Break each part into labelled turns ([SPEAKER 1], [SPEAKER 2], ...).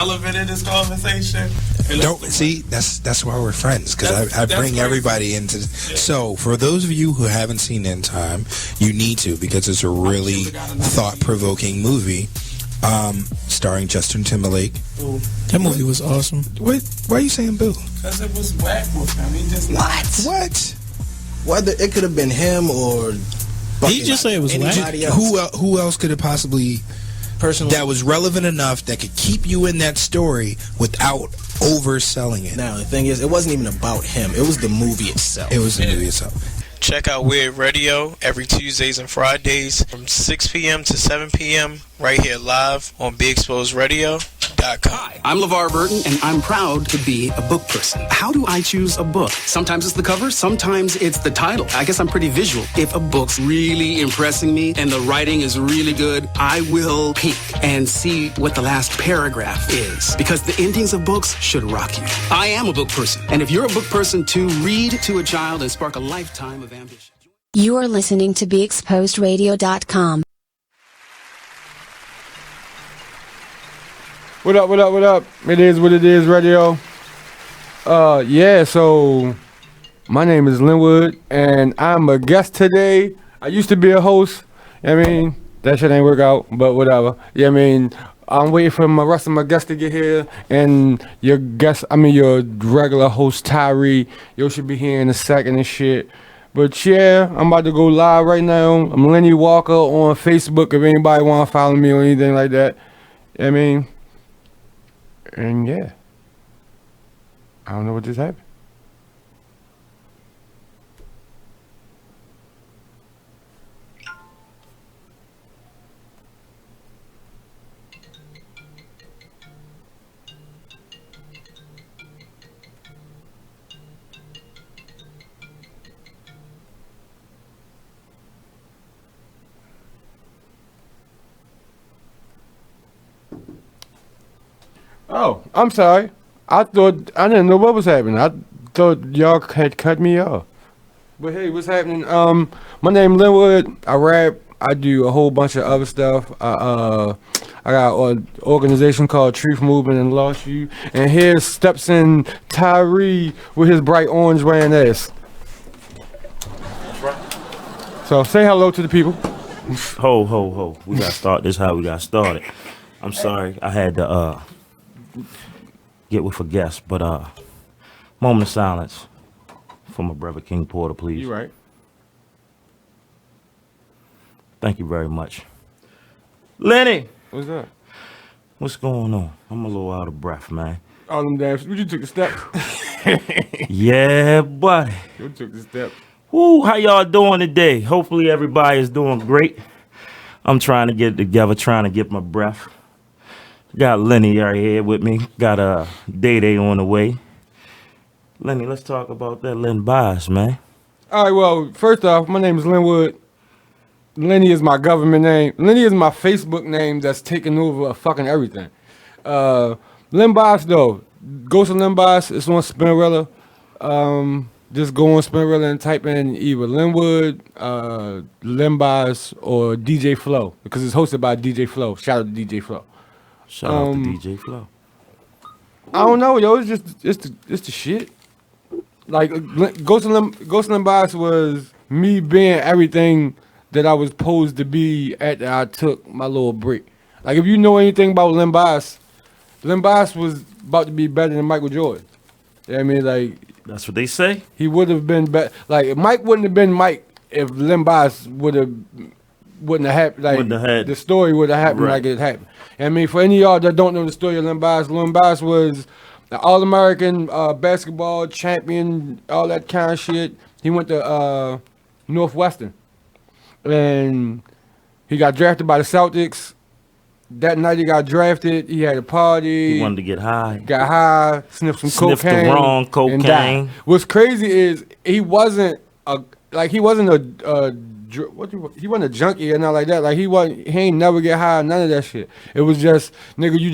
[SPEAKER 1] relevant in this conversation.
[SPEAKER 2] Don't see that's why we're friends, because I bring everybody into. So for those of you who haven't seen In Time, you need to, because it's a really thought-provoking movie, starring Justin Timberlake.
[SPEAKER 3] Boo. That movie was awesome.
[SPEAKER 2] Why are you saying boo?
[SPEAKER 1] Because it was whack with him. He just
[SPEAKER 2] What?
[SPEAKER 4] Whether it could have been him or
[SPEAKER 3] he just said it was whack.
[SPEAKER 2] Who else could it possibly?
[SPEAKER 4] Personally,
[SPEAKER 2] that was relevant enough that could keep you in that story without overselling it.
[SPEAKER 4] Now the thing is, it wasn't even about him. It was the movie itself.
[SPEAKER 2] It was the movie itself.
[SPEAKER 1] Check out Weird Radio every Tuesdays and Fridays from 6 p.m. to 7 p.m. right here live on BeExposedRadio.com.
[SPEAKER 5] Hi, I'm LeVar Burton, and I'm proud to be a book person. How do I choose a book? Sometimes it's the cover, sometimes it's the title. I guess I'm pretty visual. If a book's really impressing me and the writing is really good, I will peek and see what the last paragraph is, because the endings of books should rock you. I am a book person, and if you're a book person too, read to a child and spark a lifetime of ambition.
[SPEAKER 6] You are listening to BeExposedRadio.com.
[SPEAKER 7] What up, what up, what up? It is what it is, radio. Yeah, so my name is Lenwood, and I'm a guest today. I used to be a host. I mean, that shit ain't work out, but whatever. Yeah, I mean, I'm waiting for my rest of my guests to get here, and your regular host, Tryee, you should be here in a second and shit. But yeah, I'm about to go live right now. I'm Lenny Walker on Facebook if anybody want to follow me or anything like that. I mean, and yeah, I don't know what just happened. Oh, I'm sorry. I didn't know what was happening. I thought y'all had cut me off. But hey, what's happening? My name is Lenwood. I rap. I do a whole bunch of other stuff. I got an organization called Truth Movement and Lost You. And here steps in Tryee with his bright orange wearing ass. So say hello to the people.
[SPEAKER 8] Ho, ho, ho. We got to start this how we got started. I'm sorry. I had to get with a guest, but moment of silence for my brother King Porter, please.
[SPEAKER 7] You right.
[SPEAKER 8] Thank you very much. Lenny!
[SPEAKER 7] What's up?
[SPEAKER 8] What's going on? I'm a little out of breath, man.
[SPEAKER 7] All them damn, you took the step.
[SPEAKER 8] Yeah, buddy.
[SPEAKER 7] You took the step.
[SPEAKER 8] Woo, how y'all doing today? Hopefully everybody is doing great. I'm trying to get it together, trying to get my breath. Got Lenny right here with me. Got Day on the way. Lenny, let's talk about that Len Bias, man.
[SPEAKER 7] All right, well, first off, my name is Lenwood. Lenny is my government name. Lenny is my Facebook name that's taking over fucking everything. Len Bias, though. Ghost of Len Bias, it's on Spinrilla. Just go on Spinrilla and type in either Lenwood, Len Bias, or DJ Flow, because it's hosted by DJ Flow. Shout out to DJ Flow.
[SPEAKER 8] Shout out to DJ Flow.
[SPEAKER 7] I don't know, yo. It's the shit. Like Ghost of Len Bias was me being everything that I was supposed to be after I took my little break. Like if you know anything about Len Bias was about to be better than Michael Jordan. You know what I mean? Like
[SPEAKER 8] that's what they say.
[SPEAKER 7] He would have been better. Like Mike wouldn't have been Mike if Len Bias wouldn't have happened. Like the story would have happened like it happened. I mean, for any of y'all that don't know the story of Len Bias was an All-American basketball champion, all that kind of shit. He went to Northwestern, and he got drafted by the Celtics. That night he got drafted, he had a party.
[SPEAKER 8] He wanted to get high.
[SPEAKER 7] Got high, sniffed some cocaine.
[SPEAKER 8] Sniffed the wrong cocaine.
[SPEAKER 7] What's crazy is he wasn't a he wasn't a junkie or nothing like that. Like he ain't never get high, none of that shit. It was just, nigga, you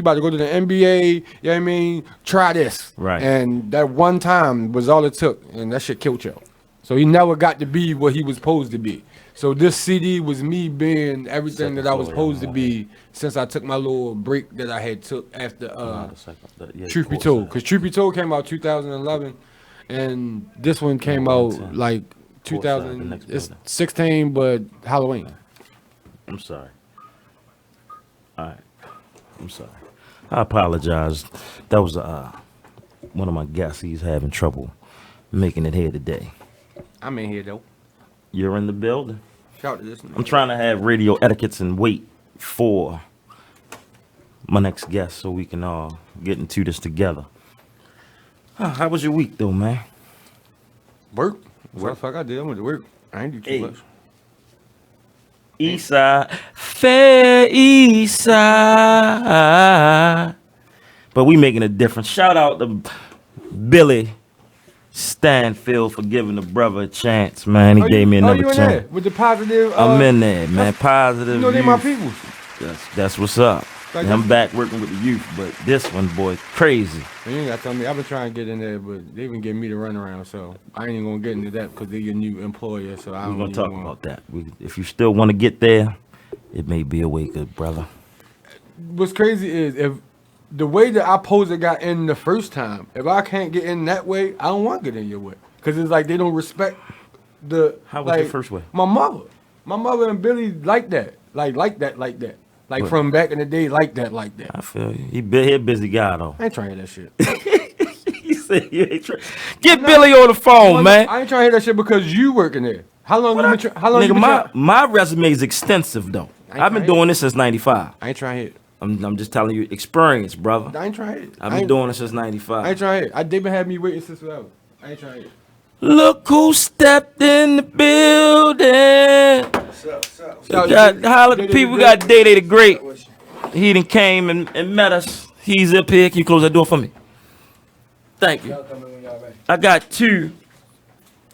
[SPEAKER 7] about to go to the NBA, you know what I mean? Try this.
[SPEAKER 8] Right.
[SPEAKER 7] And that one time was all it took, and that shit killed you. So he never got to be what he was supposed to be. So this CD was me being everything that I was supposed to be since I took my little break that I had took after Truth Be Told. Because Truth Be Told came out 2011, and this one came out like 2016, but Halloween.
[SPEAKER 8] I'm sorry. All right. I'm sorry. I apologize. That was one of my guests. He's having trouble making it here today.
[SPEAKER 7] I'm in here, though.
[SPEAKER 8] You're in the building.
[SPEAKER 7] Shout to this.
[SPEAKER 8] I'm trying to have radio etiquettes and wait for my next guest so we can all get into this together. How was your week, though, man?
[SPEAKER 7] Work. What the fuck I did? I went to work. I ain't do too much.
[SPEAKER 8] Eastside, fair Eastside. But we making a difference. Shout out to Billy Stanfield for giving the brother a chance, man. He gave me another
[SPEAKER 7] you in
[SPEAKER 8] chance.
[SPEAKER 7] there with the positive.
[SPEAKER 8] I'm in there, man. Positive.
[SPEAKER 7] You know they my people.
[SPEAKER 8] That's what's up.
[SPEAKER 7] Like
[SPEAKER 8] And I'm back working with the youth, but this one, boy, crazy.
[SPEAKER 7] You ain't gotta tell me. I've been trying to get in there, but they been giving me the runaround, so I ain't even gonna get into that because they're your new employer. So
[SPEAKER 8] We're gonna talk about that. If you still want to get there, it may be a way, good brother.
[SPEAKER 7] What's crazy is if the way that I posed it got in the first time, if I can't get in that way, I don't want to get in your way because it's like they don't respect the.
[SPEAKER 8] How was the first way?
[SPEAKER 7] My mother and Billy like that, like that. Like
[SPEAKER 8] What?
[SPEAKER 7] from back in the day, like that.
[SPEAKER 8] I feel you. He a busy guy, though.
[SPEAKER 7] I ain't trying to hear that shit.
[SPEAKER 8] He said you ain't trying. Get Billy on the phone, man.
[SPEAKER 7] I ain't trying to hear that shit because you working there. How long you been? How long you been?
[SPEAKER 8] My resume is extensive, though. I've been doing this since '95.
[SPEAKER 7] I ain't trying to hear it.
[SPEAKER 8] I'm just telling you, experience, brother.
[SPEAKER 7] I ain't trying to hit it.
[SPEAKER 8] I've been doing it since '95.
[SPEAKER 7] I ain't trying to hit it. They been having me waiting since forever. I ain't trying to hit it.
[SPEAKER 8] Look who stepped in the building.
[SPEAKER 4] What's up?
[SPEAKER 8] Holla at the people. We got DayDayDaGreat. He done came and met us. He's up here. Can you close that door for me? Thank you. I got two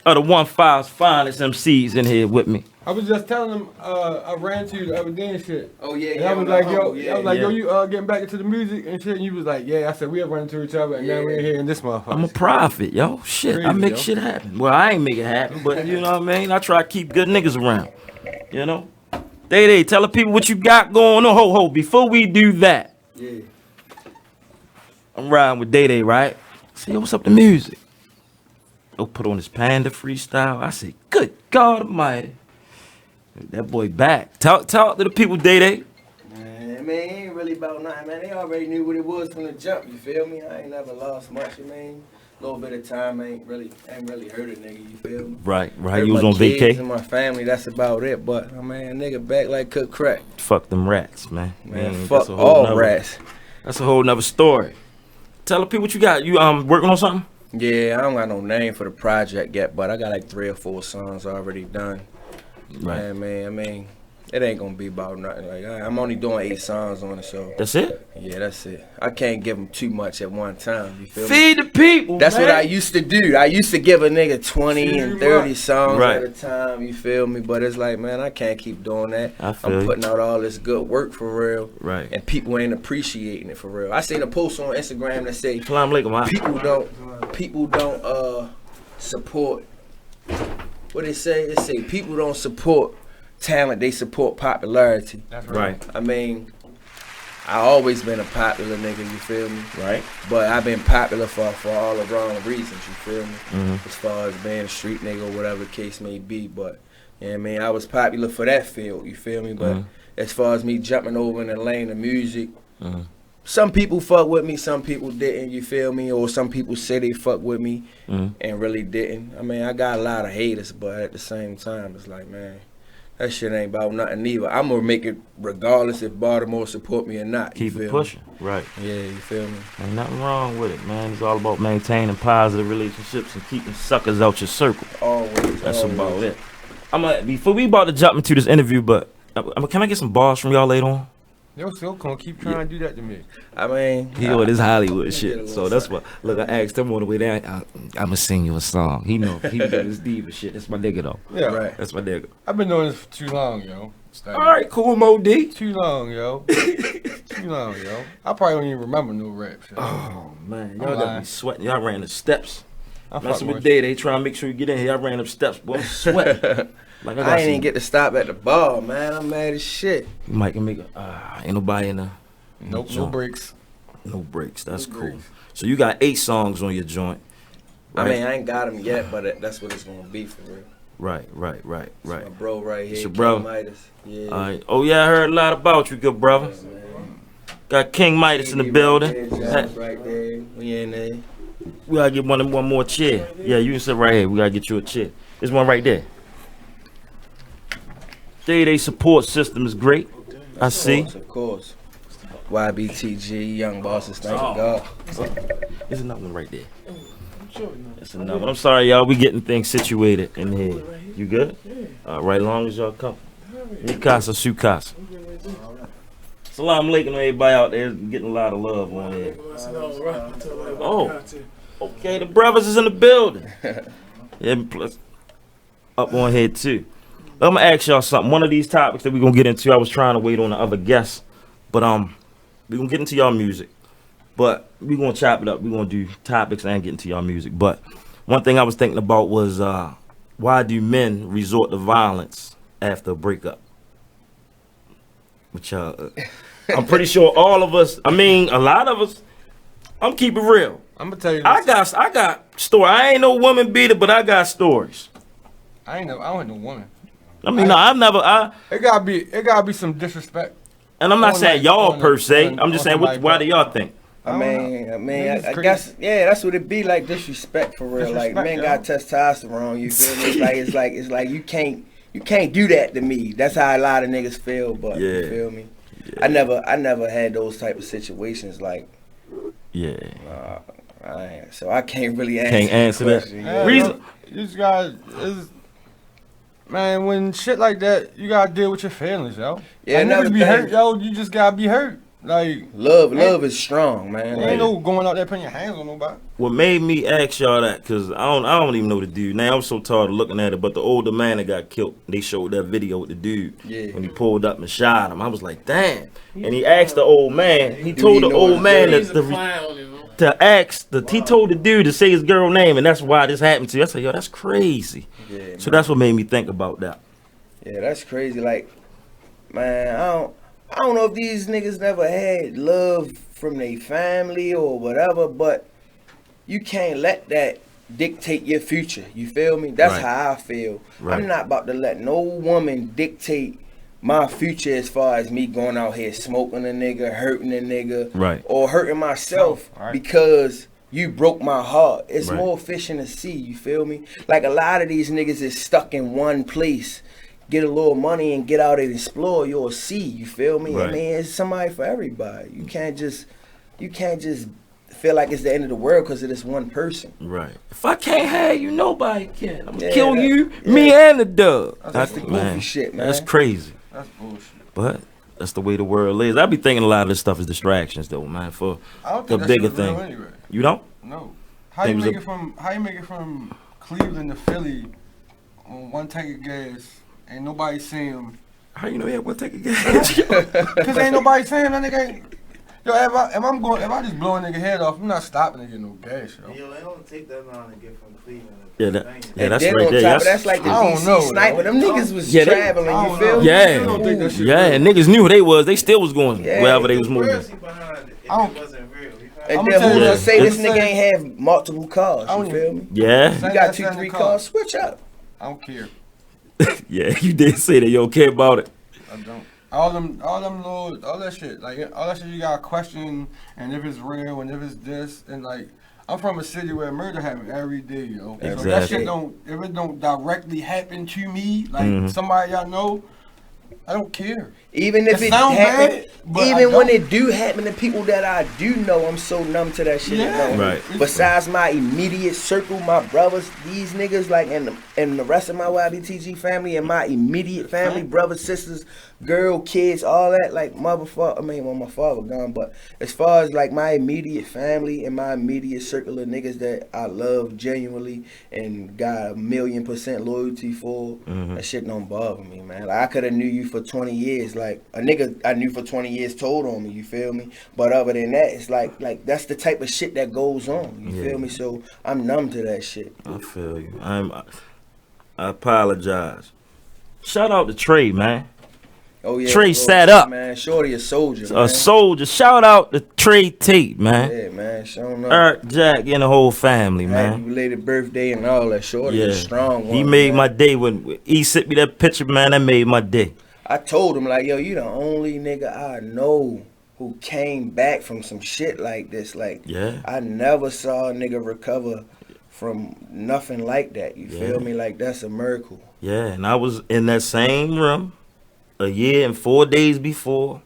[SPEAKER 8] of the 1-5's finest MCs in here with me.
[SPEAKER 7] I was just telling them I ran to you the other day and shit.
[SPEAKER 4] Oh yeah,
[SPEAKER 7] And I was like, yo,
[SPEAKER 8] yeah.
[SPEAKER 7] you getting back into the music and shit. And you was like, yeah. I said we have run into each other, and now we're here in this motherfucker.
[SPEAKER 8] I'm a prophet, yo. Shit,
[SPEAKER 7] Crazy,
[SPEAKER 8] I make
[SPEAKER 7] yo.
[SPEAKER 8] shit happen. Well, I ain't make it happen, but you know what I mean? I try to keep good niggas around. You know? Day, tell the people what you got going on. Ho, before we do that.
[SPEAKER 4] Yeah.
[SPEAKER 8] I'm riding with Day, right? See, yo, what's up to music? Yo, put on his Panda freestyle. I said, good God Almighty. That boy back. Talk to the people, Day.
[SPEAKER 4] Man, it ain't really about nothing, man. They already knew what it was from the jump, you feel me? I ain't never lost much, man. A little bit of time ain't really hurt a nigga, you feel me?
[SPEAKER 8] Right.
[SPEAKER 4] Hurt
[SPEAKER 8] You was
[SPEAKER 4] my
[SPEAKER 8] on
[SPEAKER 4] kids
[SPEAKER 8] vacay.
[SPEAKER 4] and my family, that's about it. But, man, nigga back like cook crack.
[SPEAKER 8] Fuck them rats, man.
[SPEAKER 4] Man,
[SPEAKER 8] that's
[SPEAKER 4] fuck
[SPEAKER 8] a whole
[SPEAKER 4] all
[SPEAKER 8] nother-
[SPEAKER 4] rats.
[SPEAKER 8] That's a whole nother story. Tell the people what you got. You working on something?
[SPEAKER 4] Yeah, I don't got no name for the project yet, but I got like 3 or 4 songs already done.
[SPEAKER 8] Right.
[SPEAKER 4] Man, I mean, it ain't gonna be about nothing. Like I'm only doing 8 songs on the show.
[SPEAKER 8] That's it?
[SPEAKER 4] Yeah, that's it. I can't give them too much at one time. You feel me?
[SPEAKER 8] Feed the people.
[SPEAKER 4] That's
[SPEAKER 8] man.
[SPEAKER 4] what I used to do. I used to give a nigga 20 and 30 songs
[SPEAKER 8] Right.
[SPEAKER 4] at a time. You feel me? But it's like, man, I can't keep doing that.
[SPEAKER 8] I feel
[SPEAKER 4] I'm
[SPEAKER 8] you.
[SPEAKER 4] putting out all this good work for real.
[SPEAKER 8] Right.
[SPEAKER 4] And people ain't appreciating it for real. I seen a post on Instagram that say
[SPEAKER 8] Salam alaikum.
[SPEAKER 4] people don't support. What they say? It say people don't support talent, they support popularity.
[SPEAKER 7] That's
[SPEAKER 8] Right.
[SPEAKER 4] I mean, I always been a popular nigga, you feel me?
[SPEAKER 8] Right.
[SPEAKER 4] But I've been popular for all the wrong reasons, you feel me?
[SPEAKER 8] Mhm.
[SPEAKER 4] As far as being a street nigga or whatever the case may be. But, you know what I mean? I was popular for that field, you feel me? But as far as me jumping over in the lane of music, some people fuck with me, some people didn't, you feel me? Or some people say they fuck with me and really didn't. I mean, I got a lot of haters, but at the same time, it's like, man, that shit ain't about nothing either. I'm gonna make it regardless if Baltimore support me or not.
[SPEAKER 8] Keep
[SPEAKER 4] you
[SPEAKER 8] it
[SPEAKER 4] feel
[SPEAKER 8] pushing. Right.
[SPEAKER 4] Me? Yeah, you feel me?
[SPEAKER 8] Ain't nothing wrong with it, man. It's all about maintaining positive relationships and keeping suckers out your circle.
[SPEAKER 4] Always.
[SPEAKER 8] That's
[SPEAKER 4] always.
[SPEAKER 8] about it. Before we about to jump into this interview, but can I get some bars from y'all later on?
[SPEAKER 7] Yo, still gonna keep trying to do that to me.
[SPEAKER 4] I mean,
[SPEAKER 8] He know this Hollywood
[SPEAKER 4] get a
[SPEAKER 8] shit,
[SPEAKER 4] little
[SPEAKER 8] so that's what. Look, I asked him on the way down. I'ma sing you a song. He know he doing this diva shit. That's my nigga though.
[SPEAKER 7] Yeah,
[SPEAKER 4] right.
[SPEAKER 8] That's my nigga.
[SPEAKER 7] I've been doing this for too long, yo.
[SPEAKER 8] All right, cool, Mo D.
[SPEAKER 7] Too long, yo. Too long, yo. I probably don't even remember no rap shit.
[SPEAKER 8] Oh man,
[SPEAKER 7] I'm
[SPEAKER 8] y'all got
[SPEAKER 7] lying.
[SPEAKER 8] me sweating. Y'all ran the steps.
[SPEAKER 7] I'm
[SPEAKER 8] Messing
[SPEAKER 7] fucking
[SPEAKER 8] with
[SPEAKER 7] with you.
[SPEAKER 8] Day, they trying to make sure you get in here. I ran up steps, boy. I'm sweating. Like
[SPEAKER 4] I ain't even get to stop at the bar, man. I'm mad as shit.
[SPEAKER 8] You might can make ain't nobody in the.
[SPEAKER 7] Nope, no breaks.
[SPEAKER 8] No breaks. That's cool. Breaks. So you got 8 songs on your joint.
[SPEAKER 4] Right? I mean, I ain't got them yet, but that's what it's gonna be for real.
[SPEAKER 8] Right.
[SPEAKER 4] It's my bro right here.
[SPEAKER 8] It's your bro.
[SPEAKER 4] Midas. Yeah.
[SPEAKER 8] All right. Oh yeah, I heard a lot about you, good brother. Yeah, got King Midas in the building.
[SPEAKER 4] Right there. We in there.
[SPEAKER 8] We gotta get one more chair. Yeah, you can sit right here. We gotta get you a chair. There's one right there. Day support system is great. I see.
[SPEAKER 4] Of course. YBTG, Young Bosses, thank God.
[SPEAKER 8] There's another one right there. That's another one. I'm sorry, y'all. We getting things situated in here. You good? Right, long as y'all come. Mikasa, Sukasa. Salam alaikum to everybody out there getting a lot of love on here. Oh, okay. The brothers is in the building. Yeah, plus up on here too. I'm gonna ask y'all something. One of these topics that we're gonna get into, I was trying to wait on the other guests, but we're gonna get into y'all music. But we're gonna chop it up. We're gonna do topics and get into y'all music. But one thing I was thinking about was why do men resort to violence after a breakup? Which I'm pretty sure all of us, I mean a lot of us, I'm keeping real.
[SPEAKER 7] I'm gonna tell you this.
[SPEAKER 8] I got story. I ain't no woman beater, but I got stories.
[SPEAKER 7] I don't hit no woman.
[SPEAKER 8] I mean,
[SPEAKER 7] It gotta be some disrespect.
[SPEAKER 8] And I'm not saying y'all per se. I'm just saying, why do y'all think?
[SPEAKER 4] I guess, yeah, that's what it be like, disrespect for real. Like, men got testosterone, you feel me? It's like you can't do that to me. That's how a lot of niggas feel, but you feel me? Yeah. I never had those type of situations, like, so I can't really answer
[SPEAKER 8] that.
[SPEAKER 4] Yeah.
[SPEAKER 7] Reason, you just gotta, man, when shit like that, you gotta deal with your feelings, yo. Yeah, like, niggas be hurt, yo. You just gotta be hurt. Like,
[SPEAKER 4] love is strong, man.
[SPEAKER 7] Ain't no going out there putting your hands on nobody.
[SPEAKER 8] What made me ask y'all that, because I don't even know the dude. Now I'm so tired of looking at it, but the older man that got killed, they showed that video with the dude when he pulled up and shot him. I was like, damn. And he asked the old man, he told the old man he told the dude to say his girl name, and that's why this happened to you. I said, yo, that's crazy. Yeah, so that's what made me think about that.
[SPEAKER 4] Yeah, that's crazy. Like, man, I don't know if these niggas never had love from their family or whatever, but you can't let that dictate your future. You feel me? That's how I feel. Right. I'm not about to let no woman dictate my future as far as me going out here smoking a nigga, hurting a nigga, or hurting myself because you broke my heart. It's more fish in the sea, you feel me? Like, a lot of these niggas is stuck in one place. Get a little money and get out and explore, you'll see, you feel me? I mean, it's somebody for everybody. You can't just feel like it's the end of the world because of this one person.
[SPEAKER 8] Right. If I can't have you, nobody can. I'm gonna kill you, me and the dog.
[SPEAKER 4] That's the goofy shit, man.
[SPEAKER 8] That's crazy.
[SPEAKER 7] That's bullshit.
[SPEAKER 8] But that's the way the world is. I be thinking a lot of this stuff is distractions, though, man. For the bigger thing.
[SPEAKER 7] Anyway.
[SPEAKER 8] You don't?
[SPEAKER 7] No. How you make it from Cleveland to Philly on one tank of gas? Ain't nobody see him.
[SPEAKER 8] How you know he had one tank of gas?
[SPEAKER 7] Cause ain't nobody saying that nigga ain't. Yo, if I just blow a nigga head off, I'm not stopping to get no gas, yo.
[SPEAKER 9] Yo, they don't take that long to get from Cleveland.
[SPEAKER 8] That's right there.
[SPEAKER 4] That's like the DC sniper. Them niggas was traveling, you feel me?
[SPEAKER 8] Yeah, and niggas knew who they was. They still was going wherever they was moving.
[SPEAKER 4] And then who's gonna say this nigga ain't have multiple cars, you feel me?
[SPEAKER 8] Yeah.
[SPEAKER 4] You got 2-3 cars, switch up.
[SPEAKER 7] I don't care.
[SPEAKER 8] Yeah, you did say that. You don't care about it.
[SPEAKER 7] I don't. All that shit. Like, all that shit you gotta question, and if it's real, and if it's this, and like, I'm from a city where murder happens every day, yo.
[SPEAKER 8] Exactly.
[SPEAKER 7] So that shit if it don't directly happen to me, like somebody y'all know, I don't care.
[SPEAKER 4] Even if it happen, even when it do happen to people that I do know, I'm so numb to that shit.
[SPEAKER 8] Right.
[SPEAKER 4] Besides my immediate circle, my brothers, these niggas, like, and the rest of my YBTG family and my immediate family, brothers, sisters, girl, kids, all that, like, my father gone, but as far as like my immediate family and my immediate circle of niggas that I love genuinely and got 1,000,000% loyalty for, that shit don't bother me, man. Like, I could have knew you for 20 years. Like, a nigga I knew for 20 years told on me, you feel me? But other than that, it's like that's the type of shit that goes on, you feel me? So I'm numb to that shit.
[SPEAKER 8] I feel you. I apologize Shout out to Tryee, man.
[SPEAKER 4] Oh yeah,
[SPEAKER 8] Tryee sat up.
[SPEAKER 4] Man, Shorty a soldier.
[SPEAKER 8] A soldier. Shout out to Tryee Tate, man.
[SPEAKER 4] Yeah, man. Showing up.
[SPEAKER 8] Eric, Jack, and the whole family, man.
[SPEAKER 4] Happy belated birthday and all that. Shorty a strong one.
[SPEAKER 8] He made
[SPEAKER 4] man.
[SPEAKER 8] my day when he sent me that picture, man. That made my day.
[SPEAKER 4] I told him like, yo, you the only nigga I know who came back from some shit like this. Like, I never saw a nigga recover from nothing like that. You feel me? Like, that's a miracle.
[SPEAKER 8] Yeah, and I was in that same room a year and 4 days before,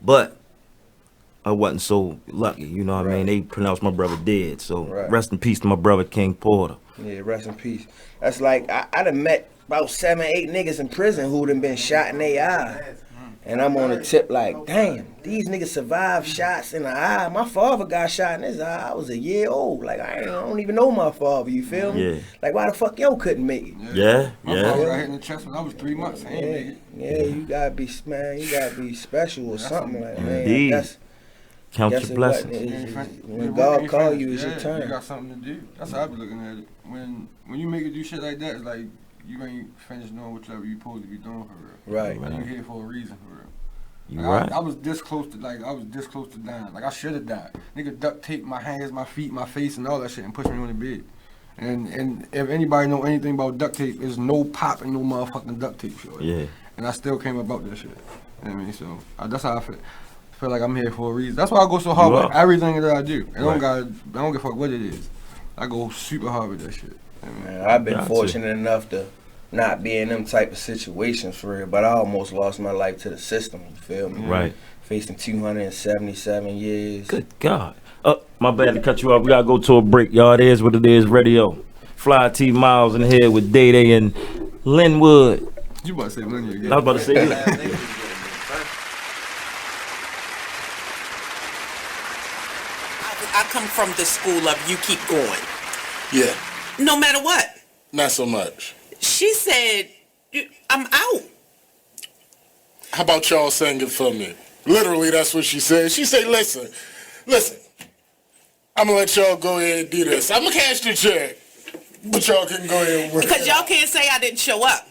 [SPEAKER 8] but I wasn't so lucky. You know what I mean? They pronounced my brother dead. So rest in peace to my brother King Porter.
[SPEAKER 4] Yeah, rest in peace. That's like, I done met about 7, 8 niggas in prison who done been shot in their eye. And I'm on the tip like, damn, these niggas survived shots in the eye. My father got shot in his eye. I was a year old. Like, I don't even know my father, you feel me?
[SPEAKER 8] Yeah.
[SPEAKER 4] Like, why the fuck yo couldn't make it?
[SPEAKER 8] Yeah.
[SPEAKER 7] My father got hit in the chest when I was 3 months.
[SPEAKER 4] Yeah, you gotta be, man, you gotta be special or something like that, man.
[SPEAKER 8] Indeed.
[SPEAKER 4] That's,
[SPEAKER 8] count your blessings.
[SPEAKER 4] When God call you, it's your turn.
[SPEAKER 7] You got something to do. That's how I be looking at it. When you make it do shit like that, it's like you ain't finished doing whatever you supposed to be doing for real.
[SPEAKER 4] Right.
[SPEAKER 7] Like, you here for a reason for real.
[SPEAKER 8] You
[SPEAKER 7] like,
[SPEAKER 8] right.
[SPEAKER 7] I was this close to dying. Like I should have died. Nigga duct tape my hands, my feet, my face, and all that shit, and push me on the bed. And if anybody know anything about duct tape, there's no pop and no motherfucking duct tape, sure.
[SPEAKER 8] Yeah.
[SPEAKER 7] And I still came about that shit. You know what I mean? So that's how I feel. I feel like I'm here for a reason. That's why I go so hard with everything that I do. I don't give a fuck what it is. I go super hard with that shit. You know what I mean?
[SPEAKER 4] Man, I've been fortunate enough to not be in them type of situations for real, but I almost lost my life to the system, you feel me?
[SPEAKER 8] Right.
[SPEAKER 4] Facing 277 years.
[SPEAKER 8] Good God. My bad to cut you off. We gotta go to a break, y'all. It is what it is, radio. Fly T Miles in here with DayDay and Lenwood.
[SPEAKER 7] You about to say Lenny again.
[SPEAKER 8] I was about to say that.
[SPEAKER 10] I come from the school of you keep going.
[SPEAKER 11] Yeah.
[SPEAKER 10] No matter what.
[SPEAKER 11] Not so much.
[SPEAKER 10] She said, I'm out.
[SPEAKER 11] How about y'all sing it for me? Literally, that's what she said. She said, listen, I'm going to let y'all go ahead and do this. I'm going to cash the check, but y'all can go ahead and work.
[SPEAKER 10] Because y'all can't say I didn't show up.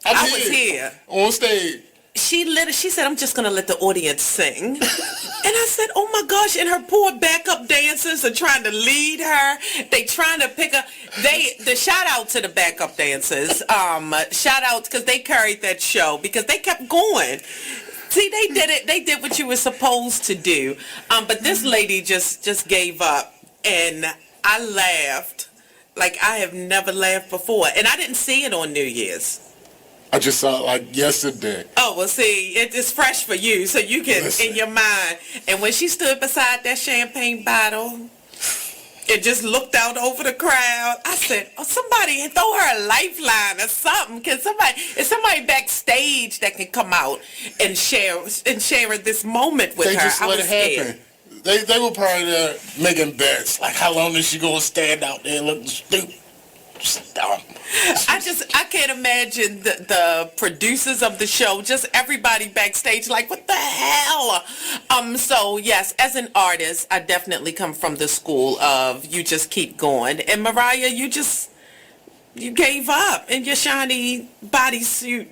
[SPEAKER 10] I was here.
[SPEAKER 11] On stage.
[SPEAKER 10] She said, I'm just going to let the audience sing. And I said, oh my gosh, and her poor backup dancers are trying to lead her. They trying to pick her. The shout out to the backup dancers. Shout out because they carried that show because they kept going. See, they did it. They did what you were supposed to do. But this lady just gave up, and I laughed like I have never laughed before. And I didn't see it on New Year's.
[SPEAKER 11] I just saw it like yesterday.
[SPEAKER 10] Oh, well, see, it is fresh for you, so you can, in your mind. And when she stood beside that champagne bottle and just looked out over the crowd, I said, oh, somebody throw her a lifeline or something. Is somebody backstage that can come out and share this moment with her?
[SPEAKER 11] They just let it happen. They were probably making bets, like how long is she going to stand out there looking stupid? Dumb.
[SPEAKER 10] I can't imagine the producers of the show, just everybody backstage, like, what the hell? So yes, as an artist, I definitely come from the school of you just keep going. And Mariah, you gave up in your shiny bodysuit.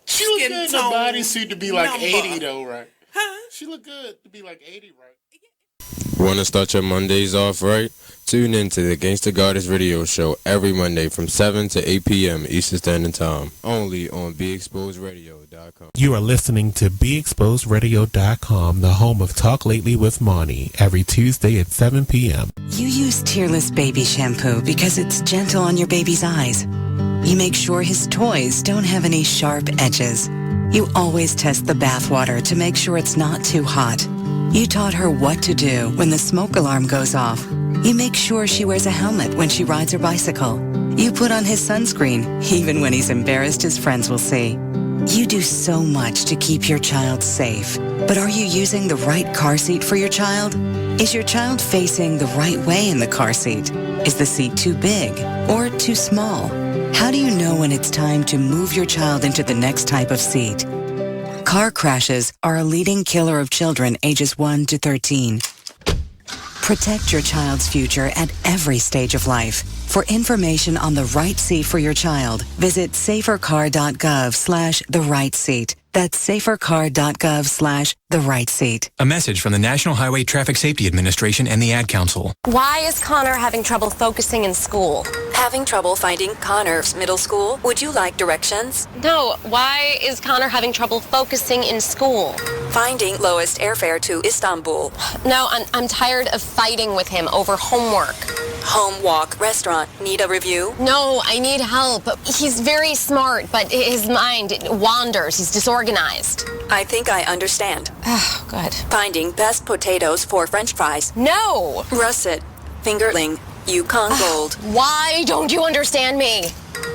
[SPEAKER 11] She looked good in a bodysuit to be like 80 though, right? Huh? She looked good to be like 80, right?
[SPEAKER 12] Want to start your Mondays off right? Tune in to the Gangsta Goddess radio show every Monday from 7 to 8 p.m. Eastern Standard Time. Only on BeExposedRadio.com.
[SPEAKER 13] You are listening to BeExposedRadio.com, the home of Talk Lately with Monty, every Tuesday at 7 p.m.
[SPEAKER 14] You use Tearless Baby Shampoo because it's gentle on your baby's eyes. You make sure his toys don't have any sharp edges. You always test the bathwater to make sure it's not too hot. You taught her what to do when the smoke alarm goes off. You make sure she wears a helmet when she rides her bicycle. You put on his sunscreen, even when he's embarrassed his friends will see. You do so much to keep your child safe. But are you using the right car seat for your child? Is your child facing the right way in the car seat? Is the seat too big or too small? How do you know when it's time to move your child into the next type of seat? Car crashes are a leading killer of children ages 1 to 13. Protect your child's future at every stage of life. For information on the right seat for your child, visit safercar.gov/the-right-seat. That's safercar.gov/the-right-seat.
[SPEAKER 15] A message from the National Highway Traffic Safety Administration and the Ad Council.
[SPEAKER 16] Why is Connor having trouble focusing in school?
[SPEAKER 17] Having trouble finding Connor's middle school? Would you like directions?
[SPEAKER 16] No, why is Connor having trouble focusing in school?
[SPEAKER 17] Finding lowest airfare to Istanbul.
[SPEAKER 16] No, I'm tired of fighting with him over homework.
[SPEAKER 17] Home, walk, restaurant. Need a review?
[SPEAKER 16] No, I need help. He's very smart, but his mind wanders. He's disorganized.
[SPEAKER 17] I think I understand.
[SPEAKER 16] Oh, good.
[SPEAKER 17] Finding best potatoes for French fries.
[SPEAKER 16] No!
[SPEAKER 17] Russet, fingerling, Yukon Gold.
[SPEAKER 16] Why don't you understand me?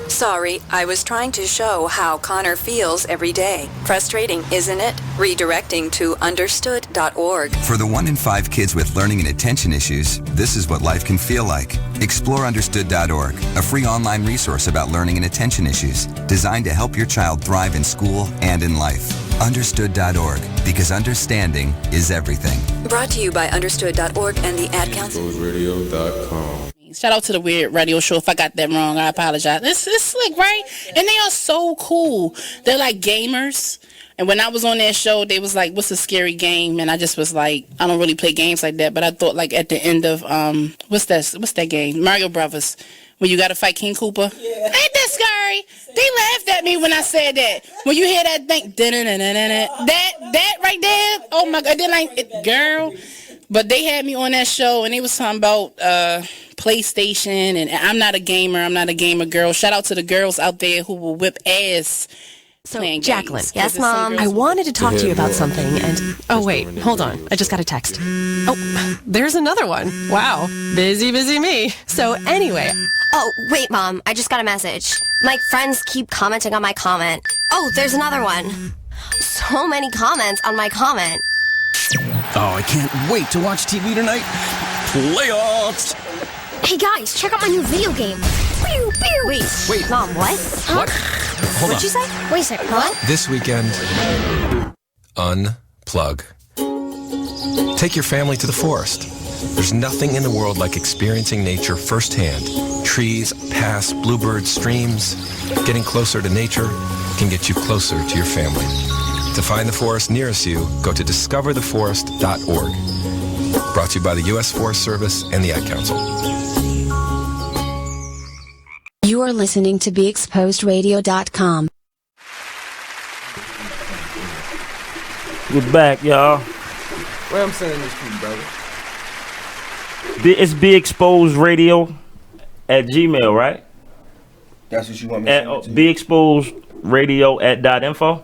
[SPEAKER 17] Sorry, I was trying to show how Connor feels every day. Frustrating, isn't it? Redirecting to understood.org.
[SPEAKER 18] For the 1 in 5 kids with learning and attention issues, this is what life can feel like. Explore understood.org, a free online resource about learning and attention issues, designed to help your child thrive in school and in life. Understood.org, because understanding is everything.
[SPEAKER 17] Brought to you by understood.org and the Ad Council.
[SPEAKER 12] BigExposedRadio.com.
[SPEAKER 19] Shout out to the Weird Radio Show. If I got that wrong, I apologize. It's slick, right? And they are so cool. They're like gamers. And when I was on that show, they was like, what's a scary game? And I just was like, I don't really play games like that. But I thought like at the end of, what's that game? Mario Brothers. When you got to fight King Koopa. Yeah. Ain't that scary? They laughed at me when I said that. When you hear that thing, that right there, oh my God, they're like, girl. But they had me on that show, and they was talking about PlayStation, and I'm not a gamer. I'm not a gamer girl. Shout out to the girls out there who will whip ass.
[SPEAKER 20] So, Jacqueline. Yes, Mom? I wanted to talk to you about something, and... Oh, wait. Hold on. I just got a text. Oh, there's another one. Wow. Busy me. So, anyway...
[SPEAKER 21] Oh, wait, Mom. I just got a message. My friends keep commenting on my comment. Oh, there's another one. So many comments on my comment.
[SPEAKER 22] Oh, I can't wait to watch TV tonight. Playoffs!
[SPEAKER 21] Hey, guys, check out my new video game. Pew, pew.
[SPEAKER 22] Wait.
[SPEAKER 21] Mom, what?
[SPEAKER 15] What? Hold
[SPEAKER 21] What'd
[SPEAKER 15] on.
[SPEAKER 21] you say? Wait a second, what?
[SPEAKER 15] This weekend, unplug. Take your family to the forest. There's nothing in the world like experiencing nature firsthand. Trees, paths, bluebirds, streams. Getting closer to nature can get you closer to your family. To find the forest nearest you, go to discovertheforest.org. Brought to you by the U.S. Forest Service and the Ad Council.
[SPEAKER 6] You are listening to BeExposedRadio.com.
[SPEAKER 8] We're back, y'all.
[SPEAKER 7] Where I'm sending this to you, brother?
[SPEAKER 8] It's BeExposedRadio@gmail, right?
[SPEAKER 4] That's what you want me to send it to?
[SPEAKER 8] BeExposedRadio@.info.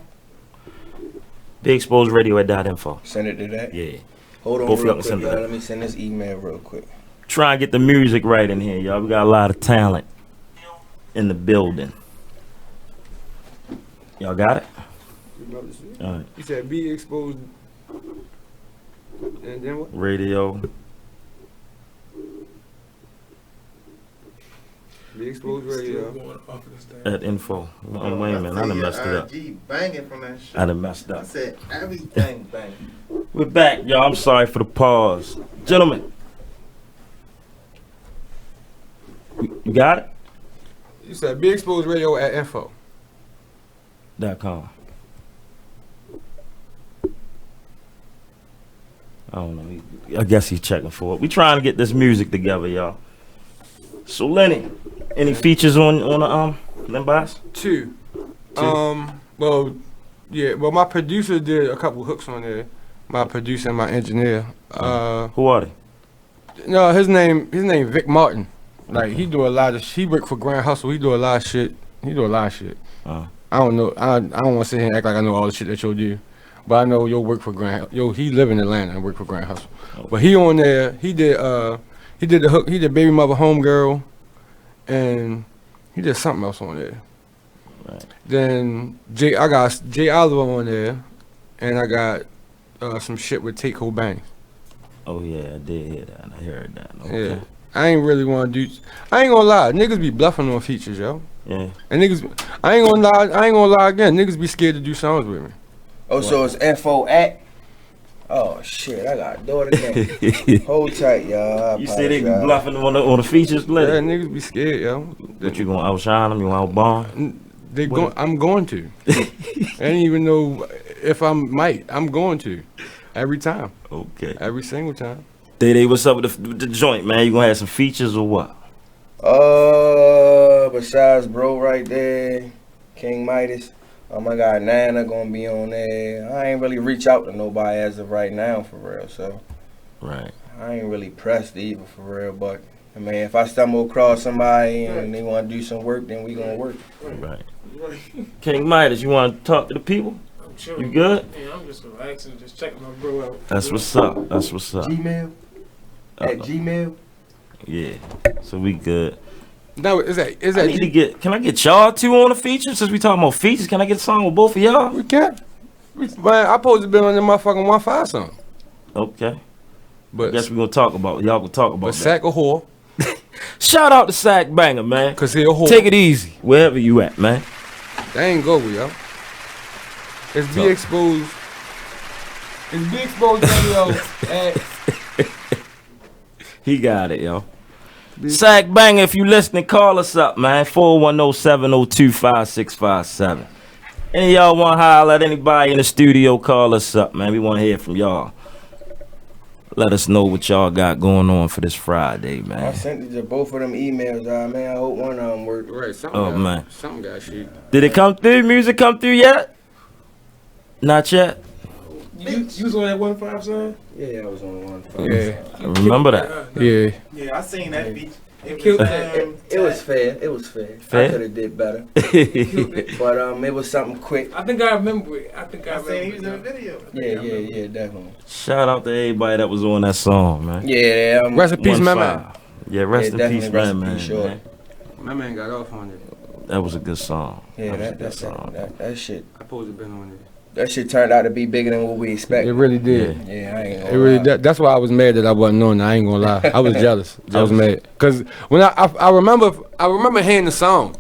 [SPEAKER 8] BeExposedRadio@.info.
[SPEAKER 4] Send it to that?
[SPEAKER 8] Yeah.
[SPEAKER 4] Hold on
[SPEAKER 8] Both
[SPEAKER 4] real
[SPEAKER 8] of us
[SPEAKER 4] quick,
[SPEAKER 8] send
[SPEAKER 4] y'all.
[SPEAKER 8] that.
[SPEAKER 4] Let me send this email real quick.
[SPEAKER 8] Try and get the music right in here, y'all. We got a lot of talent in the building. Y'all got it? All right.
[SPEAKER 7] You said be exposed. And then what?
[SPEAKER 8] Radio.
[SPEAKER 7] Be exposed radio.
[SPEAKER 8] At info. Oh, wait a minute. I done messed it up.
[SPEAKER 9] Banging from that shit.
[SPEAKER 8] I done messed up.
[SPEAKER 9] I said everything banging.
[SPEAKER 8] We're back, y'all. I'm sorry for the pause. Gentlemen. You got it?
[SPEAKER 7] You said be exposed radio at info.
[SPEAKER 8] .com. I don't know. I guess he's checking for it. We trying to get this music together, y'all. So Lenny, any features on the Limbox?
[SPEAKER 7] Two. Well, yeah. Well, my producer did a couple hooks on there. My producer and my engineer.
[SPEAKER 8] Who are they?
[SPEAKER 7] No, his name Vic Martin. Like he do a lot of. He work for Grand Hustle. He do a lot of shit. I don't know. I don't want to sit here and act like I know all the shit that you'll do. But I know you'll work for Grand. He live in Atlanta and work for Grand Hustle. Okay. But he on there. He did the hook. He did Baby Mother Homegirl, and he did something else on there.
[SPEAKER 8] Right.
[SPEAKER 7] Then I got Jay Oliver on there, and I got some shit with Take Hold Bang.
[SPEAKER 8] Oh yeah, I did hear that. I heard that. Okay.
[SPEAKER 7] Yeah. I ain't really want to do. I ain't gonna lie. Niggas be bluffing on features, yo.
[SPEAKER 8] Yeah.
[SPEAKER 7] And niggas, I ain't gonna lie again. Niggas be scared to do songs with me.
[SPEAKER 4] Oh, so it's info at. Oh shit, I got a daughter game. Hold tight, y'all.
[SPEAKER 8] You say they be bluffing on the features,
[SPEAKER 7] Yeah,
[SPEAKER 8] Lenny?
[SPEAKER 7] niggas be scared, yo.
[SPEAKER 8] What you gonna outshine them? You gonna outbomb?
[SPEAKER 7] I'm going to. I didn't even know if I might. I'm going to. Every time.
[SPEAKER 8] Okay.
[SPEAKER 7] Every single time.
[SPEAKER 8] Day, what's up with the joint, man? You gonna have some features or what?
[SPEAKER 4] Besides bro right there, King Midas. I got Nana gonna be on there. I ain't really reach out to nobody as of right now, for real. So,
[SPEAKER 8] right.
[SPEAKER 4] I ain't really pressed either, for real. But I mean, if I stumble across somebody and they want to do some work, then we gonna work.
[SPEAKER 8] Right. King Midas, you want to talk to the people?
[SPEAKER 2] I'm sure.
[SPEAKER 8] You good?
[SPEAKER 2] Yeah, I'm just relaxing, just checking my bro out.
[SPEAKER 8] That's what's up. That's what's up.
[SPEAKER 4] Gmail. At Gmail.
[SPEAKER 8] Yeah. So we good.
[SPEAKER 7] No, is that
[SPEAKER 8] I need to get. Can I get y'all two on the feature? Since we talking about features, can I get a song with both of y'all?
[SPEAKER 7] We can. Man, I supposed to be on the motherfucking 1-5 song.
[SPEAKER 8] Okay.
[SPEAKER 7] But
[SPEAKER 8] I guess we gonna talk about y'all. Gonna talk about
[SPEAKER 7] But
[SPEAKER 8] that.
[SPEAKER 7] Sack a whore.
[SPEAKER 8] Shout out to Sack Banger, man.
[SPEAKER 7] Cause he a whore.
[SPEAKER 8] Take it easy wherever you at, man.
[SPEAKER 7] They ain't go with yo. It's Be Exposed. It's Be Exposed Radio at
[SPEAKER 8] He got it, yo. Sack Banger, if you listening, call us up, man. 410-702-5657. Any of y'all want to holler at anybody in the studio, call us up, man. We want to hear from y'all. Let us know what y'all got going on for this Friday,
[SPEAKER 4] I
[SPEAKER 8] man.
[SPEAKER 4] sent it to both of them emails, man. I hope one of them worked.
[SPEAKER 7] Right,
[SPEAKER 8] Man.
[SPEAKER 7] Something got shit.
[SPEAKER 8] Did it come through? Music come through yet? Not yet.
[SPEAKER 2] You was on that 1-5 song?
[SPEAKER 4] Yeah, I was on 1-5.
[SPEAKER 7] Yeah.
[SPEAKER 8] I remember that.
[SPEAKER 7] Yeah.
[SPEAKER 9] Yeah, I seen that beat.
[SPEAKER 4] It was fair. It was fair.
[SPEAKER 8] Fair?
[SPEAKER 4] I could have did better. But it was something quick.
[SPEAKER 2] I think I remember it. I
[SPEAKER 9] seen he was in the video.
[SPEAKER 4] Yeah, definitely.
[SPEAKER 8] Shout out to everybody that was on that song, man.
[SPEAKER 4] Yeah,
[SPEAKER 7] Rest in peace, my
[SPEAKER 8] 1-5.
[SPEAKER 7] man.
[SPEAKER 8] Yeah, rest in
[SPEAKER 4] definitely
[SPEAKER 8] peace,
[SPEAKER 4] rest in
[SPEAKER 8] man.
[SPEAKER 4] peace, sure.
[SPEAKER 8] Man.
[SPEAKER 7] My man got off on it.
[SPEAKER 8] That was a good song.
[SPEAKER 4] Yeah,
[SPEAKER 8] that was a good
[SPEAKER 4] that
[SPEAKER 8] song.
[SPEAKER 4] shit.
[SPEAKER 7] I supposed to been on it.
[SPEAKER 4] That shit turned out to be bigger than what we expected.
[SPEAKER 7] It really did.
[SPEAKER 4] Yeah, I ain't
[SPEAKER 7] It
[SPEAKER 4] gonna
[SPEAKER 7] really.
[SPEAKER 4] lie.
[SPEAKER 7] That's why I was mad that I wasn't on it. I ain't gonna lie. I was jealous. I was mad because when I remember hearing the song,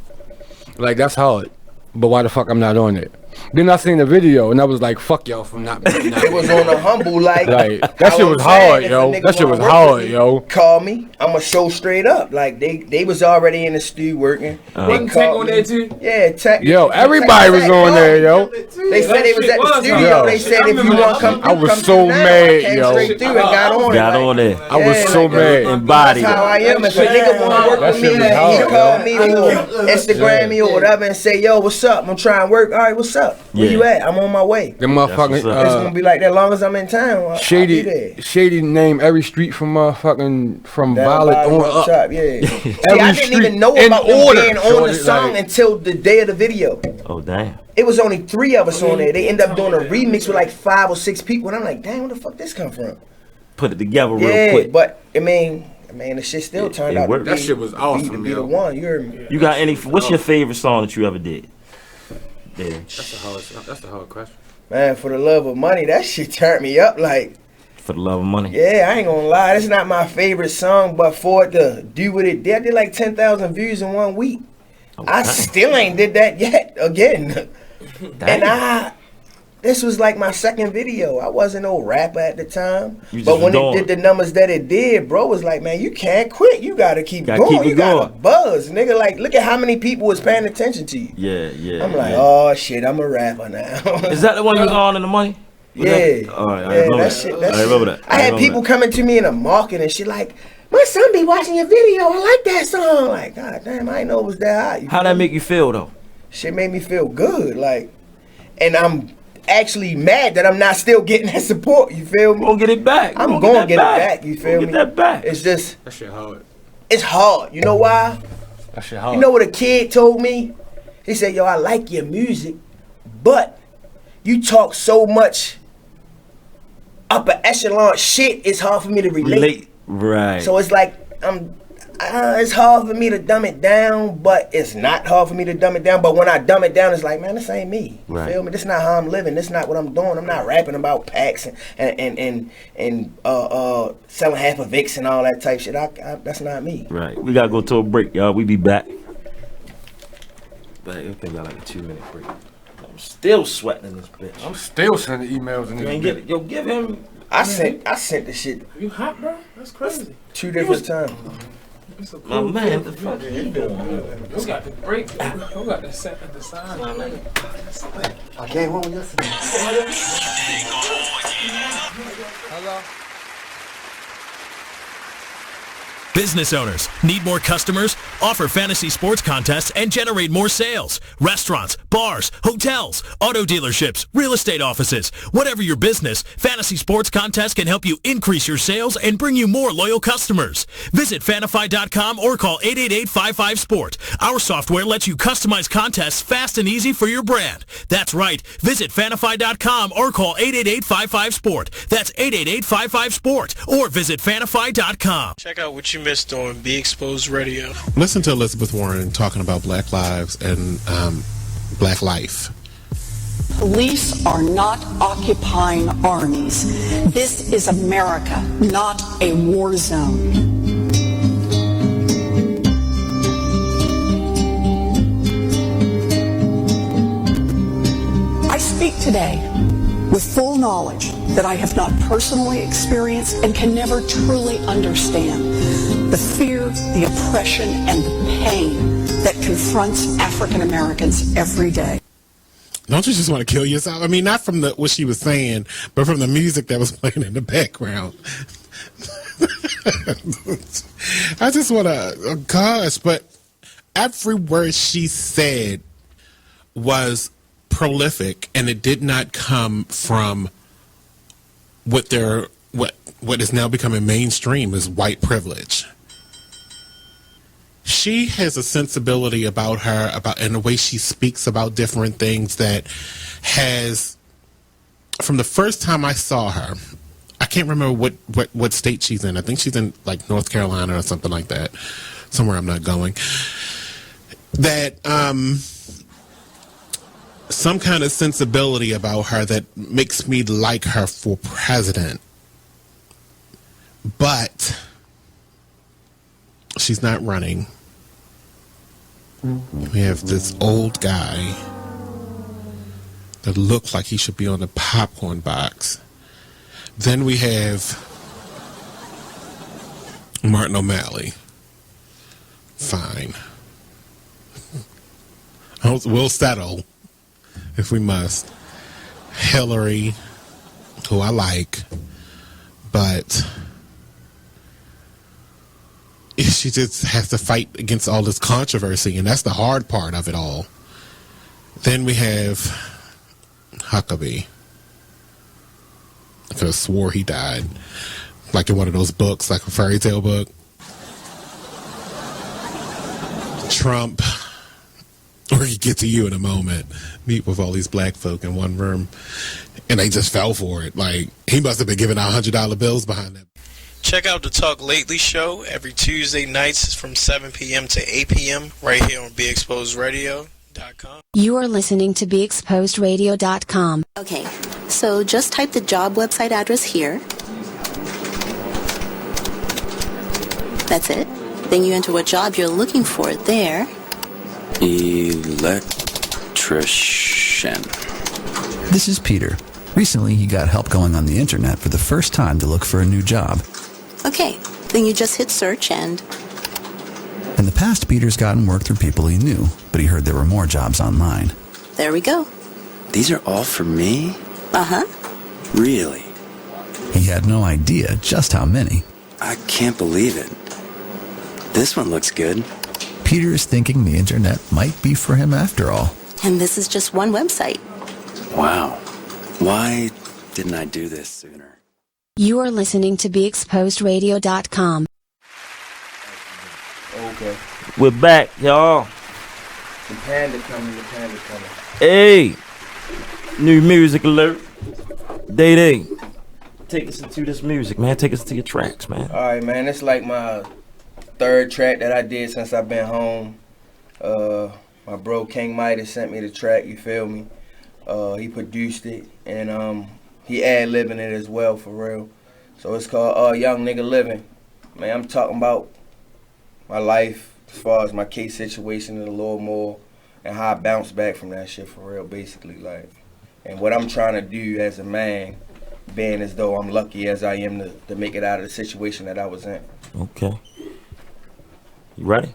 [SPEAKER 7] like that's hard. But why the fuck I'm not on it? Then I seen the video and I was like, fuck y'all for not.
[SPEAKER 4] It was on a humble like
[SPEAKER 7] that shit was hard, yo. That shit was hard, yo.
[SPEAKER 4] Call me. I'ma show straight up. Like they was already in the studio working. They called me. Yeah, Tech.
[SPEAKER 7] Yo, everybody was on there, yo.
[SPEAKER 4] They said they was at the studio. They said if you want to come through,
[SPEAKER 7] I was
[SPEAKER 4] come
[SPEAKER 7] so
[SPEAKER 4] through now. I
[SPEAKER 7] mad,
[SPEAKER 4] came
[SPEAKER 7] yo.
[SPEAKER 4] straight through and got on it.
[SPEAKER 8] Got
[SPEAKER 4] like,
[SPEAKER 8] on there.
[SPEAKER 7] I was so mad.
[SPEAKER 8] Embodied
[SPEAKER 4] That's how I
[SPEAKER 8] it.
[SPEAKER 4] am. If a nigga wanna work
[SPEAKER 7] That
[SPEAKER 4] with
[SPEAKER 7] shit
[SPEAKER 4] me,
[SPEAKER 7] was
[SPEAKER 4] he
[SPEAKER 7] hard,
[SPEAKER 4] call
[SPEAKER 7] yo.
[SPEAKER 4] me or Instagram me or whatever and say, yo, what's up? I'm trying to work. All right, what's up? Where you at? I'm on my way.
[SPEAKER 7] Them motherfucking
[SPEAKER 4] It's gonna be like that as long as I'm in town. I'll be there.
[SPEAKER 7] Shady name every street from motherfucking from
[SPEAKER 4] Down
[SPEAKER 7] Violet
[SPEAKER 4] bottom
[SPEAKER 7] on
[SPEAKER 4] up
[SPEAKER 7] up.
[SPEAKER 4] top, yeah. See,
[SPEAKER 7] Every
[SPEAKER 4] I didn't even
[SPEAKER 7] street
[SPEAKER 4] know
[SPEAKER 7] in
[SPEAKER 4] about them
[SPEAKER 7] order,
[SPEAKER 4] being on
[SPEAKER 7] shorty,
[SPEAKER 4] the song
[SPEAKER 7] like-
[SPEAKER 4] until the day of the video.
[SPEAKER 8] Oh, damn.
[SPEAKER 4] It was only 3 of us on there. They ended up doing a remix with like 5 or 6 people, and I'm like, damn, where the fuck this come from?
[SPEAKER 8] Put it together real
[SPEAKER 4] Yeah,
[SPEAKER 8] quick.
[SPEAKER 4] but I mean, the shit still turned
[SPEAKER 8] it
[SPEAKER 4] out
[SPEAKER 8] worked.
[SPEAKER 4] to be,
[SPEAKER 7] That shit was awesome,
[SPEAKER 4] be the
[SPEAKER 7] yo.
[SPEAKER 4] one. You heard me?
[SPEAKER 8] You got any? What's your favorite song that you ever did? Yeah.
[SPEAKER 7] That's a hard question.
[SPEAKER 4] Man, for the love of money, that shit turned me up. Like,
[SPEAKER 8] For the love of money.
[SPEAKER 4] yeah, I ain't gonna lie, that's not my favorite song, but for it to do what it did, I did like 10,000 views in 1 week. I still ain't did that yet again. And this was like my second video. I wasn't no rapper at the time.
[SPEAKER 8] You
[SPEAKER 4] But
[SPEAKER 8] just
[SPEAKER 4] when
[SPEAKER 8] doing
[SPEAKER 4] it did the numbers that it did, bro was like, man, you can't quit. You gotta keep
[SPEAKER 8] Gotta
[SPEAKER 4] going.
[SPEAKER 8] keep it
[SPEAKER 4] You gotta
[SPEAKER 8] going.
[SPEAKER 4] buzz. Nigga, like, look at how many people was paying attention to you.
[SPEAKER 8] Yeah.
[SPEAKER 4] I'm like,
[SPEAKER 8] yeah.
[SPEAKER 4] oh shit, I'm a rapper now.
[SPEAKER 8] Is that the one you was on in the money? Was
[SPEAKER 4] Yeah.
[SPEAKER 8] that- All right, I remember that.
[SPEAKER 4] shit.
[SPEAKER 8] I remember that.
[SPEAKER 4] I had people coming to me in the market and shit like, my son be watching your video. I like that song. Like, god damn, I didn't know it was that hot.
[SPEAKER 8] How that make you feel though?
[SPEAKER 4] Shit made me feel good. Like, and I'm actually mad that I'm not still getting that support. You feel me?
[SPEAKER 8] We're gonna get it back.
[SPEAKER 4] I'm
[SPEAKER 8] We're
[SPEAKER 4] gonna get
[SPEAKER 8] that
[SPEAKER 4] it back. You feel me?
[SPEAKER 8] Get that back.
[SPEAKER 4] It's just,
[SPEAKER 7] That shit hard.
[SPEAKER 4] it's hard. You know why?
[SPEAKER 7] That shit hard.
[SPEAKER 4] You know what a kid told me? He said, yo, I like your music, but you talk so much upper echelon shit, it's hard for me to relate.
[SPEAKER 8] Right.
[SPEAKER 4] So it's like, it's hard for me to dumb it down, but it's not hard for me to dumb it down. But when I dumb it down, it's like, man, this ain't me. You
[SPEAKER 8] Right.
[SPEAKER 4] feel me? This not how I'm living. This not what I'm doing. I'm not rapping about packs and selling half a Vicks and all that type shit. That's not me.
[SPEAKER 8] Right. We gotta go to a break, y'all. We be back. But I think I like a 2-minute break. I'm still sweating in this bitch.
[SPEAKER 7] I'm still sending emails in
[SPEAKER 8] You
[SPEAKER 7] this
[SPEAKER 8] ain't
[SPEAKER 7] bitch.
[SPEAKER 8] get, yo, give him.
[SPEAKER 4] I sent the shit
[SPEAKER 2] You hot, bro? That's crazy.
[SPEAKER 4] 2 different times.
[SPEAKER 2] It's a
[SPEAKER 8] My
[SPEAKER 2] cool
[SPEAKER 8] man,
[SPEAKER 2] kid.
[SPEAKER 8] the fuck are you doing?
[SPEAKER 2] You got the break. You got the set at the side.
[SPEAKER 1] I came home yesterday.
[SPEAKER 2] Hello.
[SPEAKER 3] Business owners, need more customers? Offer fantasy sports contests and generate more sales. Restaurants, bars, hotels, auto dealerships, real estate offices. Whatever your business, fantasy sports contests can help you increase your sales and bring you more loyal customers. Visit Fanify.com or call 888-55-SPORT. Our software lets you customize contests fast and easy for your brand. That's right. Visit Fanify.com or call 888-55-SPORT. That's 888-55-SPORT or visit Fanify.com.
[SPEAKER 23] Check out what you missed on Be Exposed Radio.
[SPEAKER 13] Listen to Elizabeth Warren talking about Black lives and Black life.
[SPEAKER 24] Police are not occupying armies. This is America, not a war zone. I speak today with full knowledge that I have not personally experienced and can never truly understand the fear, the oppression, and the pain that confronts African Americans every day.
[SPEAKER 13] Don't you just want to kill yourself? I mean, not from what she was saying, but from the music that was playing in the background. I just want to, oh gosh, but every word she said was prolific, and it did not come from what is now becoming mainstream as white privilege. She has a sensibility about her, and the way she speaks about different things that has, from the first time I saw her, I can't remember what state she's in. I think she's in like North Carolina or something like that, somewhere I'm not going. That some kind of sensibility about her that makes me like her for president. But she's not running. We have this old guy that looks like he should be on the popcorn box. Then we have Martin O'Malley. Fine. We'll settle if we must. Hillary, who I like, but she just has to fight against all this controversy, and that's the hard part of it all. Then we have Huckabee. I could have swore he died, like in one of those books, like a fairy tale book. Trump, we'll get to you in a moment. Meet with all these black folk in one room, and they just fell for it. Like, he must have been giving out $100 bills behind that.
[SPEAKER 23] Check out the Talk Lately show every Tuesday nights from 7 p.m. to 8 p.m. right here on BeExposedRadio.com.
[SPEAKER 6] You are listening to BeExposedRadio.com.
[SPEAKER 25] Okay, so just type the job website address here. That's it. Then you enter what job you're looking for there.
[SPEAKER 22] Electrician. This is Peter. Recently, he got help going on the internet for the first time to look for a new job.
[SPEAKER 25] Okay, then you just hit search and...
[SPEAKER 22] In the past, Peter's gotten work through people he knew, but he heard there were more jobs online.
[SPEAKER 25] There we go.
[SPEAKER 22] These are all for me?
[SPEAKER 25] Uh-huh.
[SPEAKER 22] Really? He had no idea just how many. I can't believe it. This one looks good. Peter's thinking the internet might be for him after all.
[SPEAKER 25] And this is just one website.
[SPEAKER 22] Wow. Why didn't I do this sooner?
[SPEAKER 6] You are listening to BeExposedRadio.com.
[SPEAKER 4] Okay.
[SPEAKER 8] We're back, y'all.
[SPEAKER 4] The panda coming.
[SPEAKER 8] Hey, new music alert. Day. Take us into this music, man. Take us to your tracks, man.
[SPEAKER 4] All right, man. It's like my third track that I did since I've been home. My bro King Midas sent me the track. You feel me? He produced it, and he ad-libbing it as well, for real. So it's called Young Nigga Living. Man, I'm talking about my life as far as my case situation and a little more, and how I bounced back from that shit, for real, basically. Like, and what I'm trying to do as a man being as though I'm lucky as I am to make it out of the situation that I was in.
[SPEAKER 8] Okay. You ready?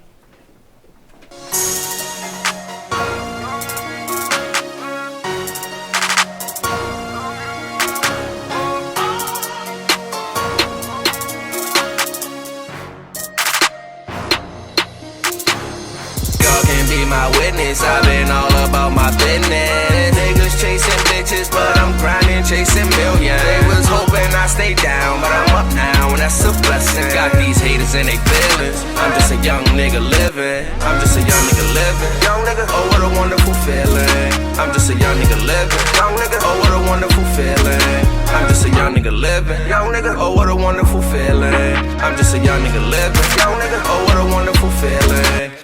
[SPEAKER 5] My witness, I've been all about my business. Niggas chasing bitches, but I'm grinding, chasing millions. They was hoping I stay down, but I'm up now, and that's a blessing. Got these haters in they feelings. I'm just a young nigga living. I'm just a young nigga living. Young nigga, oh what a wonderful feeling. I'm just a young nigga living. Young nigga, oh what a wonderful feeling. I'm just a young nigga living. Young nigga, oh what a wonderful feeling. I'm just a young nigga living. Young nigga, oh what a wonderful feeling.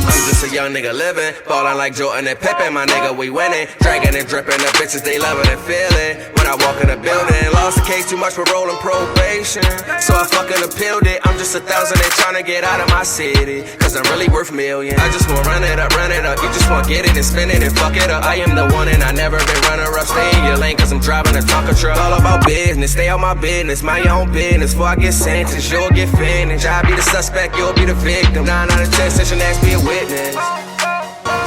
[SPEAKER 5] I'm just a young nigga living, ballin' like Jordan and Pippen, my nigga, we winning. Dragging and dripping, the bitches, they loving and feeling. When I walk in the building, lost the case too much for rolling probation. So I fucking appealed it, I'm just 1,000 and trying to get out of my city. Cause I'm really worth millions. I just wanna run it up, you just wanna get it and spin it and fuck it up. I am the one and I never been runner up, stay in your lane cause I'm driving a Tonka truck. All about business, stay on my business, my own business. Before I get sentenced, you'll get finished. I'll be the suspect, you'll be the victim. 9 out of 10 session, ask me a witness.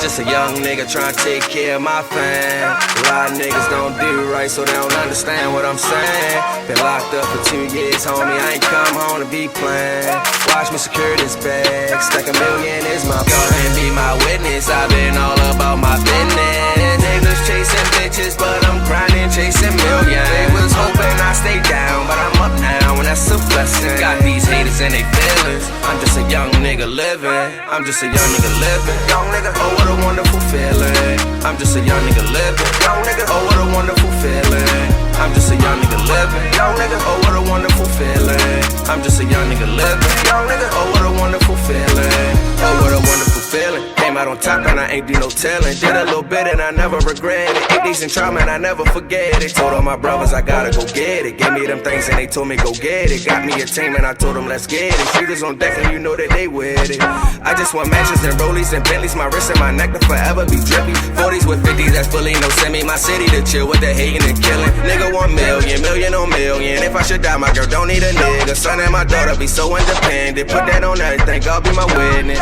[SPEAKER 5] Just a young nigga trying to take care of my fam. A lot of niggas don't do right, so they don't understand what I'm saying. Been locked up for 2 years, homie, I ain't come home to be playing. Watch me secure this bag, stack $1 million is my plan. Go and be my witness, I've been all about my business. Niggas chasing bitches, but I'm grinding, chasing millions. They was hoping I stay down, but I'm up now, and that's a blessing. Got these haters and they feelings. I'm just a young nigga living. I'm just a young nigga living. Young nigga, oh what a wonderful feeling. I'm just a young nigga living. Young nigga, oh what a wonderful feeling. I'm just a young nigga living. Young nigga, oh what a wonderful feeling. I'm just a young nigga living. Young nigga, oh what a wonderful feeling. Oh what a wonderful feeling. Came out on top and I ain't do no telling. Did a little bit and I never regret it. 8 days in trauma and I never forget it. Told all my brothers I gotta go get it. Gave me them things and they told me go get it. Got me a team and I told them let's get it. Shooters on deck and you know that they with it. I just want matches and rollies and Bentleys. My wrist and my neck to forever be drippy. 40s with 50s, that's fully no semi. My city to chill with the hating and killing. Nigga 1 million, million on million. If I should die, my girl don't need a nigga. Son and my daughter be so independent. Put that on everything, God be my witness.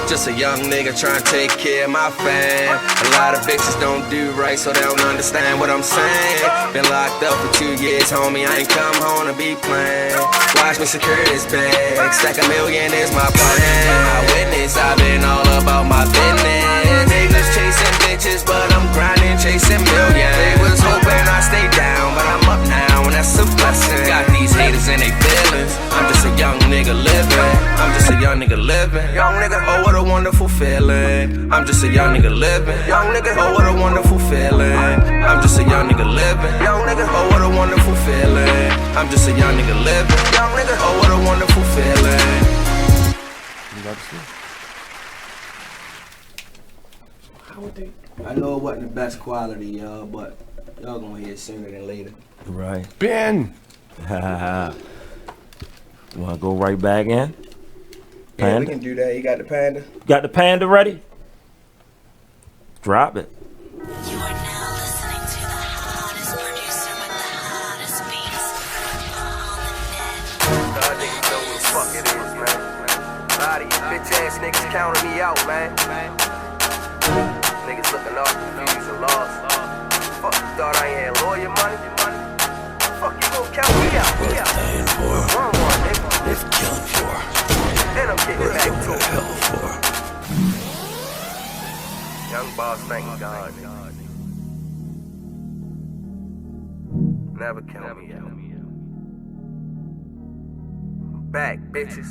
[SPEAKER 5] Just a young nigga trying to take care of my fam. A lot of bitches don't do right, so they don't understand what I'm saying. Been locked up for 2 years, homie, I ain't come home to be playing. Watch me secure this bag, stack $1 million is my plan. My witness, I've been all about my business. Niggas chasing bitches, but I'm grinding, chasing millions. They was hoping I stay down, but I'm up now, and that's a blessing. Got these haters and they feelings. I'm just a young nigga living. I'm just a young nigga living. Young nigga, oh what a wonderful feeling. I'm just a young nigga living. Young nigga, oh what a wonderful feeling. I'm just a young nigga living. Young nigga, oh what a wonderful feeling. I'm just a young nigga living. Young nigga, oh what a wonderful feeling.
[SPEAKER 2] How would they?
[SPEAKER 4] I know it wasn't the best quality, y'all, but y'all gonna hear it sooner than later.
[SPEAKER 8] Right.
[SPEAKER 7] Ben!
[SPEAKER 8] You wanna go right back in?
[SPEAKER 4] Yeah,
[SPEAKER 8] Panda?
[SPEAKER 4] we can do that. You got the panda?
[SPEAKER 8] Got the panda ready? Drop it.
[SPEAKER 5] A lot of you bitch ass niggas counting me out, man. Niggas looking all confused and lost. Fuck, you thought I ain't had lawyer money? Fuck, you gon' count me out?
[SPEAKER 22] Worth dying for.
[SPEAKER 5] Nigga.
[SPEAKER 22] Worth killing for.
[SPEAKER 5] Then I'm getting
[SPEAKER 22] Worth
[SPEAKER 5] back
[SPEAKER 22] going
[SPEAKER 5] to
[SPEAKER 22] to hell for.
[SPEAKER 5] Young boss, thank God. Never count me out. Back, bitches.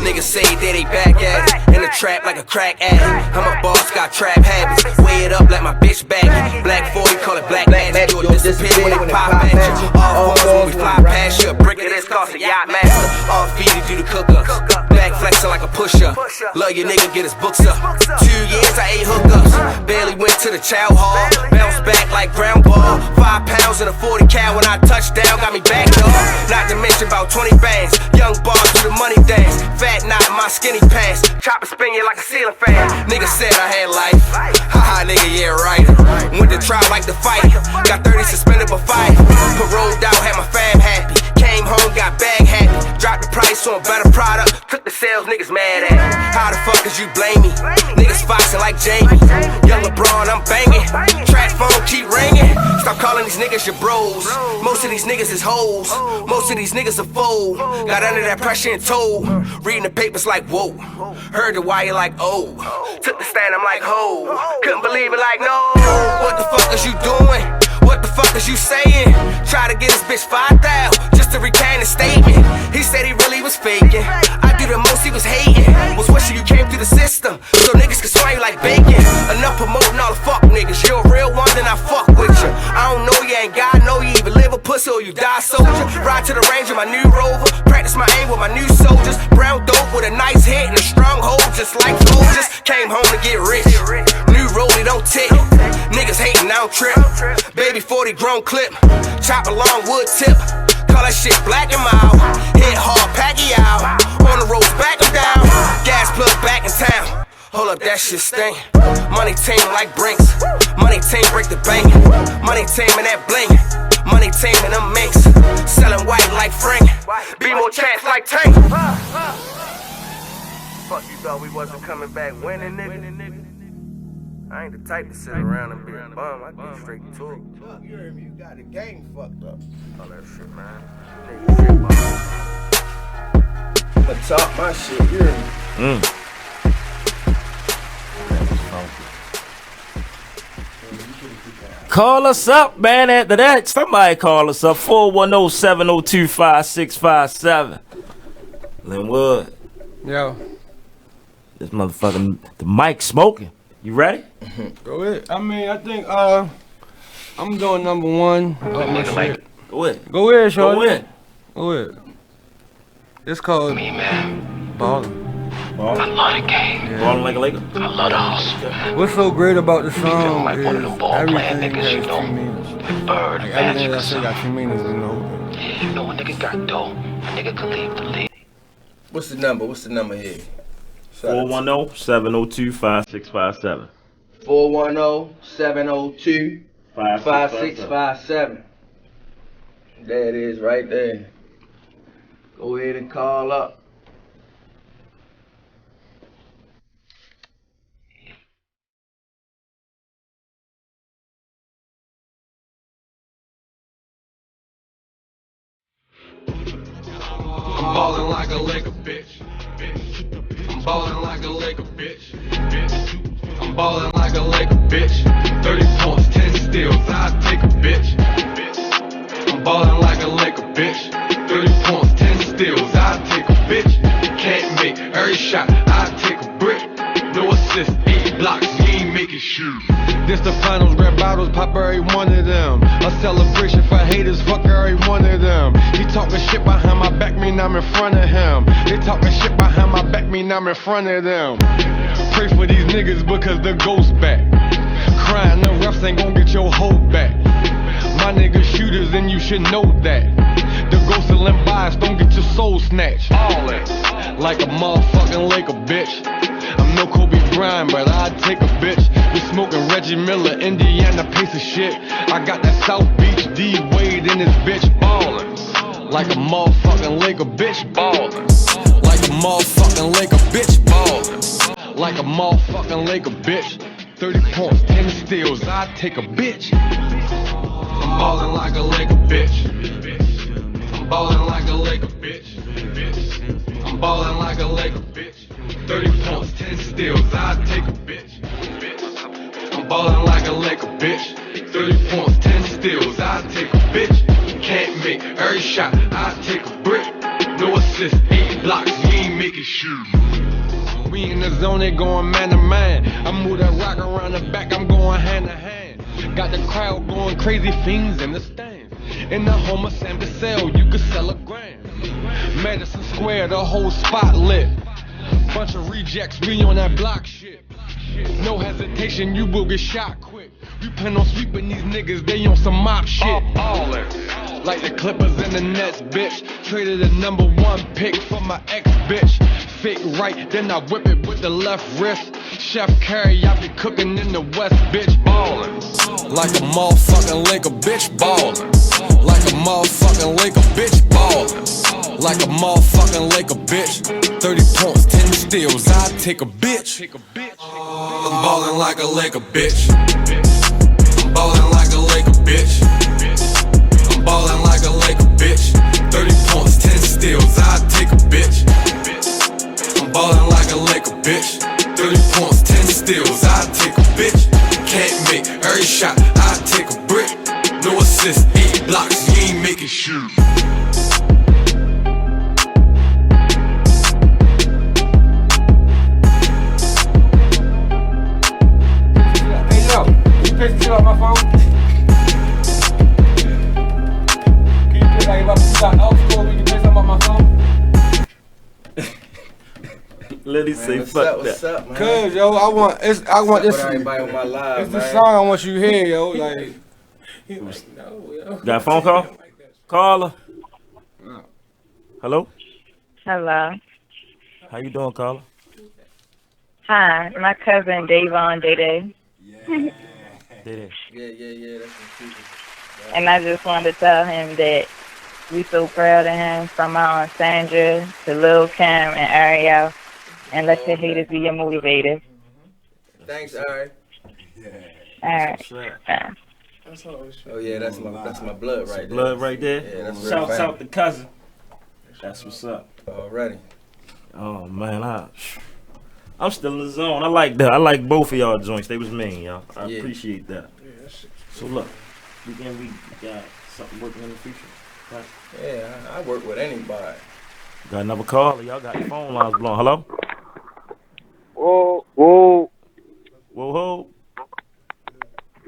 [SPEAKER 5] Niggas say that they back at it, in the trap like a crack addict. I'm a boss, got trap habits, weigh it up like my bitch baggy. Black 40, call it black magic. You'll disappear when they pop at you. All falls when we fly past you. A brick of this cost a yacht master. All feed to do the cook-ups. Back flexing like a push-up. Love your nigga, get his books up. 2 years, I ate hookups. Barely went to the chow hall. Bounced back like ground ball. 5 pounds in a 40 cal when I touched down, got me back, dog. Not to mention about 20 bands. Young bars do the money dance. Fat knot in my skinny pants. Chopper spin you like a ceiling fan. Nigga said I had life. Haha, nigga, yeah, right. Went to trial like the fight. Got 30 suspended for fight. Paroled out, had my fam happy. Came home, got bag happy. Dropped the price on a better product. Took the sales, niggas mad at me. How the fuck could you blame me? Niggas foxing like Jamie. Young LeBron, I'm banging. Trap phone keep ringing. Stop calling these niggas your bros. Most of these niggas is hoes. Most of these niggas are fold. Got under that pressure and told. Reading the papers like whoa. Heard the wire like oh. Took the stand, I'm like ho. Couldn't believe it like no. What the fuck is you doing? What the fuck is you saying? Try to get this bitch 5,000 just to recant a statement. He said he really was faking. I do the most, he was hating. Was wishing you came through the system so niggas could swing like bacon. Enough promoting all the fuck niggas. You a real one, then I fuck with you. I don't know you, ain't God know you. Either live a pussy or you die soldier. Ride to the range with my new Rover. Practice my aim with my new soldiers. Brown dope with a nice hit and a strong hold just like soldiers. Came home to get rich. New rollie don't tick. Niggas hating, I don't trip. Baby 40 grown clip. Chop a long wood tip. Call that shit black and mild. Hit hard, pack it out. On the roads, back and down. Gas plug back in town. Hold up, that shit stink. Money team like Brinks. Money team break the bank. Money team in that bling. Money team in them minks. Selling white like Frank. Be more chance like Tank. Fuck, you thought we wasn't coming back winning, nigga? I ain't the type to sit around and be a bum. I get straight to it.
[SPEAKER 4] You heard me? You got the game fucked up.
[SPEAKER 5] All that shit, man. Nigga shit, man.
[SPEAKER 4] I'ma talk my shit, you hear me?
[SPEAKER 8] Call us up, man. After that, somebody call us up. 410-702-5657. Lenwood.
[SPEAKER 7] Yo.
[SPEAKER 8] This motherfucking, the mic smoking. You ready?
[SPEAKER 7] Go ahead. I mean, I think I'm doing number one.
[SPEAKER 8] Go ahead.
[SPEAKER 7] Go ahead, Shorty.
[SPEAKER 8] Go ahead.
[SPEAKER 7] Go ahead. It's called Ballin'.
[SPEAKER 8] I love the game.
[SPEAKER 7] Yeah.
[SPEAKER 8] Ballin' like a Laker.
[SPEAKER 7] I love the hustle. What's so great about the song is everything has two meanings. Like everything that I say got two meanings, you know.
[SPEAKER 5] Yeah, you know a nigga got dough. A nigga can leave the lead.
[SPEAKER 4] What's the number? What's the number here?
[SPEAKER 8] 410-702-5657.
[SPEAKER 4] 410-702-5657. There it is right there. Go ahead and call up.
[SPEAKER 10] I'm ballin' like a Laker, bitch. I'm ballin' like a Laker, bitch. I'm ballin' like a Laker, bitch. 30 points, 10 steals, I'll take a bitch. I'm ballin' like a Laker, bitch. 30 points, 10 steals, I'll take a bitch. Can't make every shot, I'll take a brick. No assist, 8 blocks, you ain't making shoes.
[SPEAKER 7] This the finals, red bottles, pop every one of them. A celebration for haters, fuck every one of them. He talking shit behind my back, mean I'm in front of him. They talking shit behind my back, mean I'm in front of them. Pray for these niggas because the ghost back. Crying, the refs ain't gon' get your hope back. My niggas shooters and you should know that. The ghost of limp bias don't get your soul snatched. All that. Like a motherfucking Laker, bitch. I'm no Kobe Bryant, but I'd take a bitch. We smoking Reggie Miller, Indiana piece of shit. I got that South Beach D Wade in this bitch ballin'. Like a motherfucking Laker, bitch ballin'. Like a motherfucking Laker, bitch ballin'. Like a motherfucking Laker, bitch. 30 points, 10 steals, I'd take a bitch.
[SPEAKER 10] I'm ballin' like a Laker, bitch. I'm ballin' like a Laker, bitch. I'm ballin' like a Laker, bitch. 30 points, 10 steals, I'd take a bitch. I'm ballin' like a Laker, bitch. 30 points, 10 steals, I'd take a bitch. Can't make every shot, I'd take a brick. No assist, 8 blocks, you ain't making shoes.
[SPEAKER 7] We in the zone, they going man to man. I move that rock around the back, I'm going hand to hand. Got the crowd going crazy, fiends in the stands. In the home of Sam Cassell, you could sell a grand. Madison Square, the whole spot lit. Bunch of rejects, we on that block shit. No hesitation, you will get shot quick. We plan on sweeping these niggas, they on some mop shit. All that.
[SPEAKER 11] like the Clippers and the Nets, bitch. Traded the #1 pick for my ex, bitch. Fit right, then I whip it with the left wrist. Chef Curry, I be cooking in the West, bitch. Ballin' like a motherfucking Laker, bitch. Ballin' like a motherfucking Laker, bitch. Ballin' like a motherfucking Laker, bitch. 30 points, 10 steals, I take a bitch. I'm ballin' like a Laker, bitch. I'm ballin' like a Laker, bitch. I'm ballin' like a Laker, bitch. 30 points, 10 steals, I take a bitch. I'm ballin' like a Laker, bitch. 30 points, 10 steals, I take a bitch. Can't make every shot, I take a brick. No assist, 8 blocks, you ain't making shit.
[SPEAKER 7] Hey, yo, can you pick this shit off my phone? Can you pick, like, if I got old school, we can pick something off my phone?
[SPEAKER 8] Let me say fuck that.
[SPEAKER 4] Man?
[SPEAKER 7] Cause yo, I want this.
[SPEAKER 4] Everybody on my live,
[SPEAKER 7] it's the
[SPEAKER 4] man.
[SPEAKER 7] song I want you to hear, yo. Like,
[SPEAKER 8] Got a phone call? Caller. Hello.
[SPEAKER 14] Hello.
[SPEAKER 8] How you doing, caller?
[SPEAKER 14] Hi, my cousin Davon Day.
[SPEAKER 8] Day.
[SPEAKER 4] Yeah, that's some people.
[SPEAKER 14] And I just wanted to tell him that we so proud of him, from my Aunt Sandra to Lil Kim and Ariel. And let your haters be your motivators.
[SPEAKER 4] Thanks, Ari.
[SPEAKER 14] All right.
[SPEAKER 4] Oh yeah, that's my blood right there.
[SPEAKER 8] Blood right there.
[SPEAKER 4] Yeah, that's
[SPEAKER 8] Shouts out the cousin. That's what's up.
[SPEAKER 4] Already.
[SPEAKER 8] Oh man, I'm still in the zone. I like that. I like both of y'all joints. They was mean, y'all. I appreciate that. So look, we got something working in the future. Right?
[SPEAKER 4] Yeah, I work with anybody.
[SPEAKER 8] Got another call. Y'all got your phone lines blown. Hello.
[SPEAKER 16] Whoa.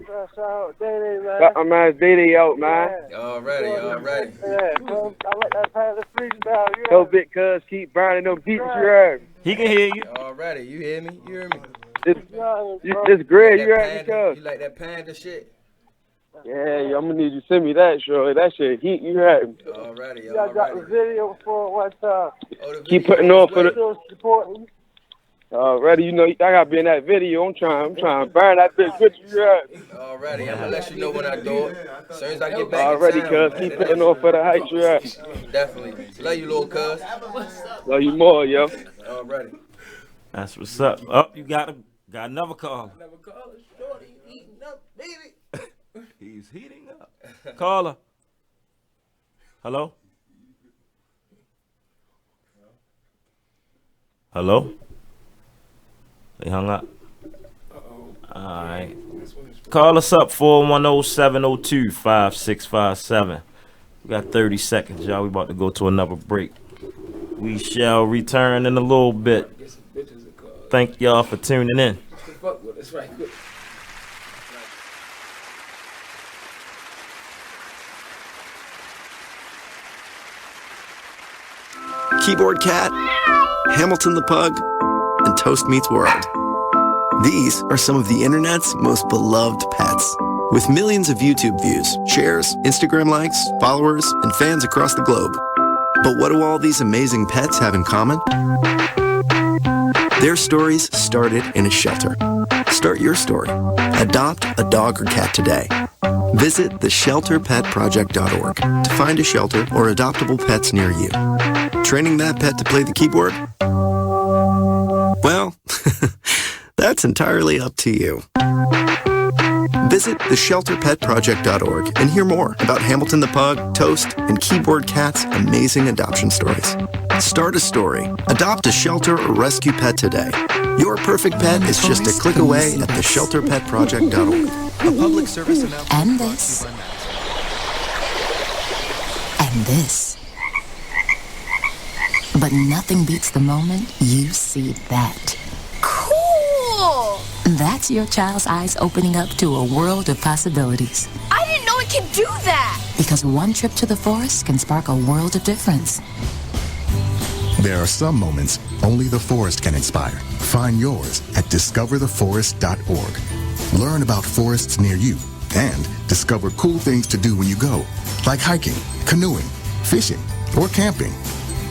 [SPEAKER 16] Got my man DayDay out, man.
[SPEAKER 4] Already.
[SPEAKER 16] Yeah, I like that pass of freestyle. Yo, big cuz, keep burning them beats, you heard me.
[SPEAKER 8] He can hear you.
[SPEAKER 4] Already, you hear me? You hear me?
[SPEAKER 16] This great, you heard me, cuz.
[SPEAKER 4] You like that panda shit?
[SPEAKER 16] Yeah, I'm gonna need you to send me that, sure. That shit heat, you heard me.
[SPEAKER 4] Already.
[SPEAKER 16] I got the video for one time.
[SPEAKER 4] Oh,
[SPEAKER 16] keep putting on for the. Already, you know, I gotta be in that video. I'm trying to burn that bitch with you, heard me.
[SPEAKER 4] Already, I'm gonna let you know when I do it. As soon as I get back
[SPEAKER 16] already,
[SPEAKER 4] in town.
[SPEAKER 16] Cuz, keep putting on for the hype, you heard me.
[SPEAKER 4] Definitely. Love you, little cuz.
[SPEAKER 16] Love you more, yo.
[SPEAKER 4] Already.
[SPEAKER 8] That's what's up. Oh, you got another call.
[SPEAKER 4] Shorty eating up, baby.
[SPEAKER 8] He's heating up. Caller. Hello? Hello? They hung up. All right. Call us up, 410-702-5657. We got 30 seconds, y'all. We about to go to another break. We shall return in a little bit. Thank y'all for tuning in.
[SPEAKER 17] Keyboard Cat, Hamilton the Pug, and Toast Meets World. These are some of the internet's most beloved pets. With millions of YouTube views, shares, Instagram likes, followers, and fans across the globe. But what do all these amazing pets have in common? Their stories started in a shelter. Start your story. Adopt a dog or cat today. Visit theshelterpetproject.org to find a shelter or adoptable pets near you. Training that pet to play the keyboard? Well, that's entirely up to you. Visit theshelterpetproject.org and hear more about Hamilton the Pug, Toast, and Keyboard Cat's amazing adoption stories. Start a story, adopt a shelter or rescue pet today. Your perfect pet is just a click away at theshelterpetproject.org. A public service announcement.
[SPEAKER 18] And this. And this. But nothing beats the moment you see that.
[SPEAKER 21] Cool!
[SPEAKER 18] That's your child's eyes opening up to a world of possibilities.
[SPEAKER 21] I didn't know it could do that!
[SPEAKER 18] Because one trip to the forest can spark a world of difference.
[SPEAKER 26] There are some moments only the forest can inspire. Find yours at discovertheforest.org. Learn about forests near you and discover cool things to do when you go. like hiking, canoeing, fishing, or camping.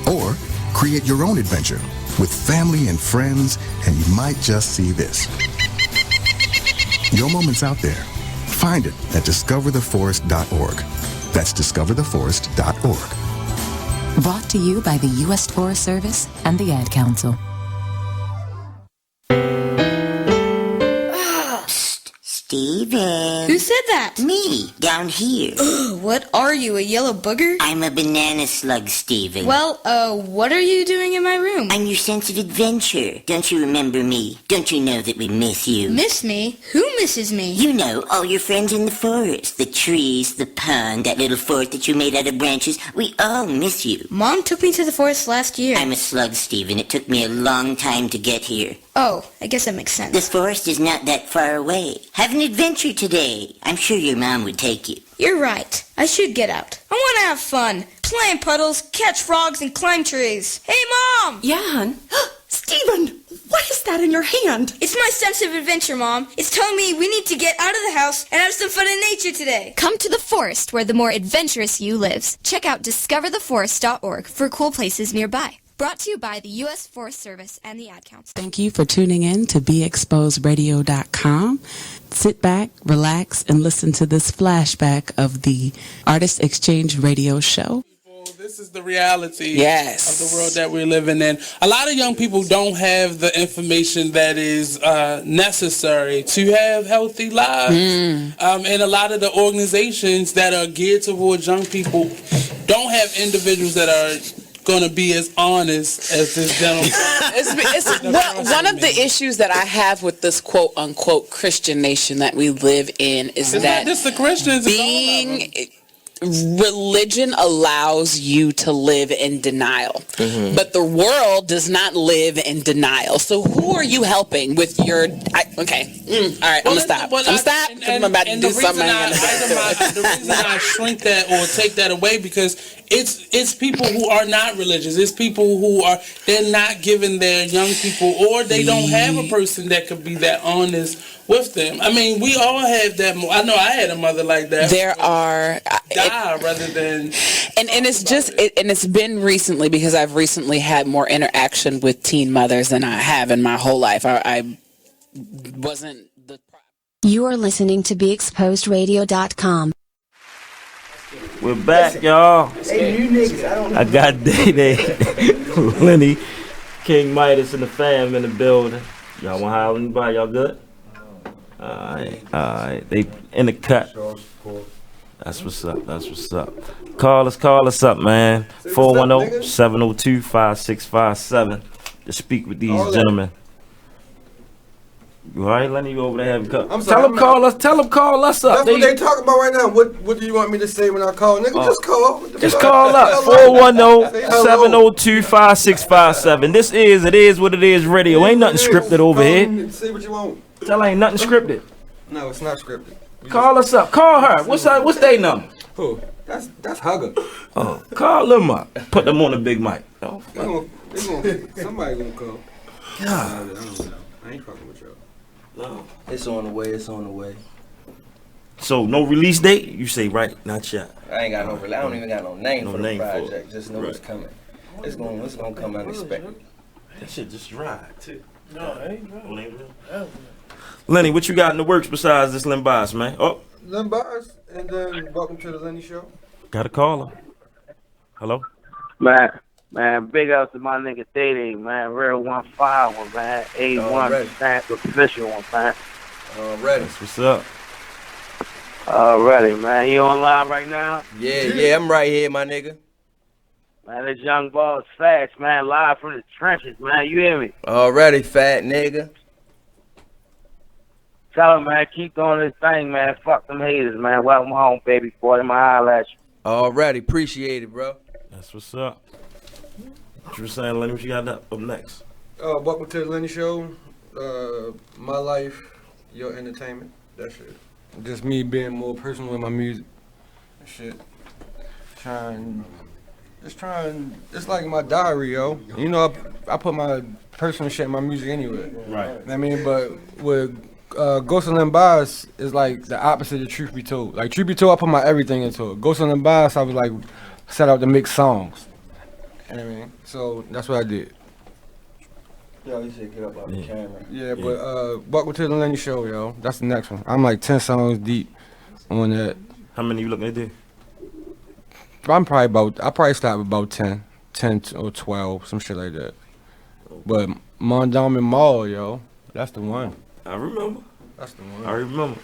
[SPEAKER 26] Or create your own adventure with family and friends, and you might just see this. Your moment's out there. Find it at discovertheforest.org. That's discovertheforest.org.
[SPEAKER 18] Brought to you by the U.S. Forest Service and the Ad Council.
[SPEAKER 1] Steven.
[SPEAKER 9] Who said that?
[SPEAKER 1] Me, down here.
[SPEAKER 9] What are you, a yellow booger?
[SPEAKER 1] I'm a banana slug, Steven.
[SPEAKER 9] Well, what are you doing in my room?
[SPEAKER 1] I'm your sense of adventure. Don't you remember me? Don't you know that we miss you?
[SPEAKER 9] Miss me? Who misses me?
[SPEAKER 1] You know, all your friends in the forest. The trees, the pond, that little fort that you made out of branches. We all miss you.
[SPEAKER 9] Mom took me to the forest last year.
[SPEAKER 1] I'm a slug, Steven. It took me a long time to get here.
[SPEAKER 9] Oh, I guess that makes sense.
[SPEAKER 1] This forest is not that far away. Have an adventure today. I'm sure your mom would take you.
[SPEAKER 9] You're right. I should get out. I want to have fun. Play in puddles, catch frogs, and climb trees. Hey, Mom!
[SPEAKER 12] Yeah, hon? Steven, what is that in your hand?
[SPEAKER 9] It's my sense of adventure, Mom. It's telling me we need to get out of the house and have some fun in nature today.
[SPEAKER 15] Come to the forest where the more adventurous you lives. Check out discovertheforest.org for cool places nearby. Brought to you by the U.S. Forest Service and the Ad Council.
[SPEAKER 19] Thank you for tuning in to BeExposedRadio.com. Sit back, relax, and listen to this flashback of the Artist Exchange Radio Show.
[SPEAKER 20] This is the reality
[SPEAKER 19] Yes.
[SPEAKER 20] of the world that we're living in. A lot of young people don't have the information that is necessary to have healthy lives. And a lot of the organizations that are geared towards young people don't have individuals that are going to be as honest as this gentleman.
[SPEAKER 27] Well, one of the issues that I have with this quote-unquote Christian nation that we live in is
[SPEAKER 20] it's
[SPEAKER 27] that
[SPEAKER 20] not just the Christians,
[SPEAKER 27] being religion allows you to live in denial, but the world does not live in denial. So who are you helping with your? All right, I'm gonna stop. I'm about to do something.
[SPEAKER 20] The reason I shrink that or take that away because it's people who are not religious. It's people who they're not giving their young people, or they don't have a person that could be that honest with them. I mean, we all have that. I know I had a mother like that.
[SPEAKER 27] There are
[SPEAKER 20] rather than
[SPEAKER 27] and it's just and it's been recently because I've recently had more interaction with teen mothers than I have in my whole life. I wasn't the.
[SPEAKER 6] You are listening to BeExposedRadio.com.
[SPEAKER 8] We're back, y'all.
[SPEAKER 4] Hey, you niggas, I don't know.
[SPEAKER 8] I got Day, Lenny, King Midas, and the fam in the building. Y'all want to holler anybody? Y'all good? Alright. They in the cut. That's what's up. Call us up, man. 410-702-5657 to speak with these gentlemen. You alright, Lenny? You over there having cup? Tell them call us up.
[SPEAKER 7] That's what they talking about right now. What do you want me to say when I call? Nigga, just call.
[SPEAKER 8] Just call up. 410-702-5657. This is It Is What It Is radio. Ain't nothing scripted over here.
[SPEAKER 7] Say what you want.
[SPEAKER 8] Tell ain't nothing scripted.
[SPEAKER 7] No, it's not scripted.
[SPEAKER 8] Call us up. Call her. What's their number?
[SPEAKER 7] Who? That's Hugger.
[SPEAKER 8] Oh, call them up. Put them on the big mic. Oh,
[SPEAKER 7] somebody gonna call.
[SPEAKER 8] God.
[SPEAKER 7] I don't know. I ain't fucking with y'all.
[SPEAKER 4] No. It's on the way.
[SPEAKER 8] So no release date? You say right? Not yet.
[SPEAKER 4] I ain't got no. I don't even got no name for the
[SPEAKER 8] name
[SPEAKER 4] project. Just know it's coming. It's gonna come unexpected.
[SPEAKER 8] That shit just dry too.
[SPEAKER 2] No, it ain't dry.
[SPEAKER 8] Lenny, what you got in the works besides this Len Boss, man? Oh,
[SPEAKER 7] Len Boss, and then welcome to the Lenny Show.
[SPEAKER 8] Got a caller. Hello.
[SPEAKER 28] Man, big ups to my nigga DayDay, man. Real 151, man. A1 stamp official one, man.
[SPEAKER 4] Already.
[SPEAKER 8] What's up?
[SPEAKER 28] Already, man. You online right now?
[SPEAKER 4] Yeah, I'm right here, my nigga.
[SPEAKER 28] Man, this young boss fast, man. Live from the trenches, man. You hear me?
[SPEAKER 4] Already, fat nigga.
[SPEAKER 28] Tell him, man, keep doing this thing, man. Fuck them haters, man. Welcome home, baby boy. My eyelash.
[SPEAKER 4] Already, appreciate it, bro.
[SPEAKER 8] That's what's up. What you were saying, Lenny? What you got up next?
[SPEAKER 7] Welcome to the Lenny Show. My life, your entertainment. That shit. Just me being more personal with my music. That shit. It's like my diary, yo. You know, I put my personal shit in my music anyway.
[SPEAKER 8] Right.
[SPEAKER 7] I mean, but with Ghost and Bias is like the opposite of Truth Be Told. Like Truth Be Told, I put my everything into it. Ghost and Bias, I was like set out to make songs. You know what I mean? So that's what I did.
[SPEAKER 4] Yo, you should get up on the camera.
[SPEAKER 7] Yeah, but welcome to the Lenny Show, yo. That's the next one. I'm like 10 songs deep on that.
[SPEAKER 8] How many you looking to do?
[SPEAKER 7] I probably start with about 10 or 12, some shit like that. But Mondam and Mall, yo, that's the one.
[SPEAKER 8] I remember.
[SPEAKER 7] That's the one.
[SPEAKER 8] I remember.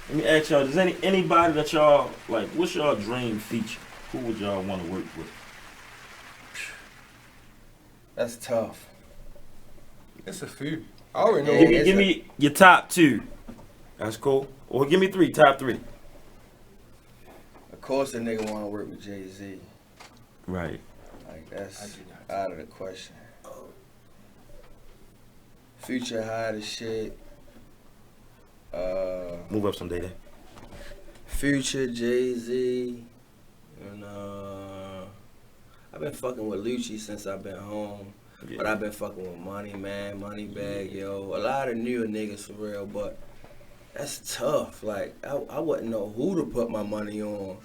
[SPEAKER 8] Let me ask y'all, does anybody that y'all, like, what's y'all dream feature? Who would y'all want to work with?
[SPEAKER 4] That's tough.
[SPEAKER 7] It's a few. I already know.
[SPEAKER 8] Give me your top 2. That's cool. Or give me 3, top 3.
[SPEAKER 4] Of course a nigga want to work with Jay-Z.
[SPEAKER 8] Right.
[SPEAKER 4] Like, that's out of the question. Future high as shit.
[SPEAKER 8] Move up some day then.
[SPEAKER 4] Future, Jay-Z, and I've been fucking with Lucci since I've been home. Yeah. But I've been fucking with Money Man, Moneybag, yo. A lot of newer niggas for real, but that's tough. Like, I wouldn't know who to put my money on.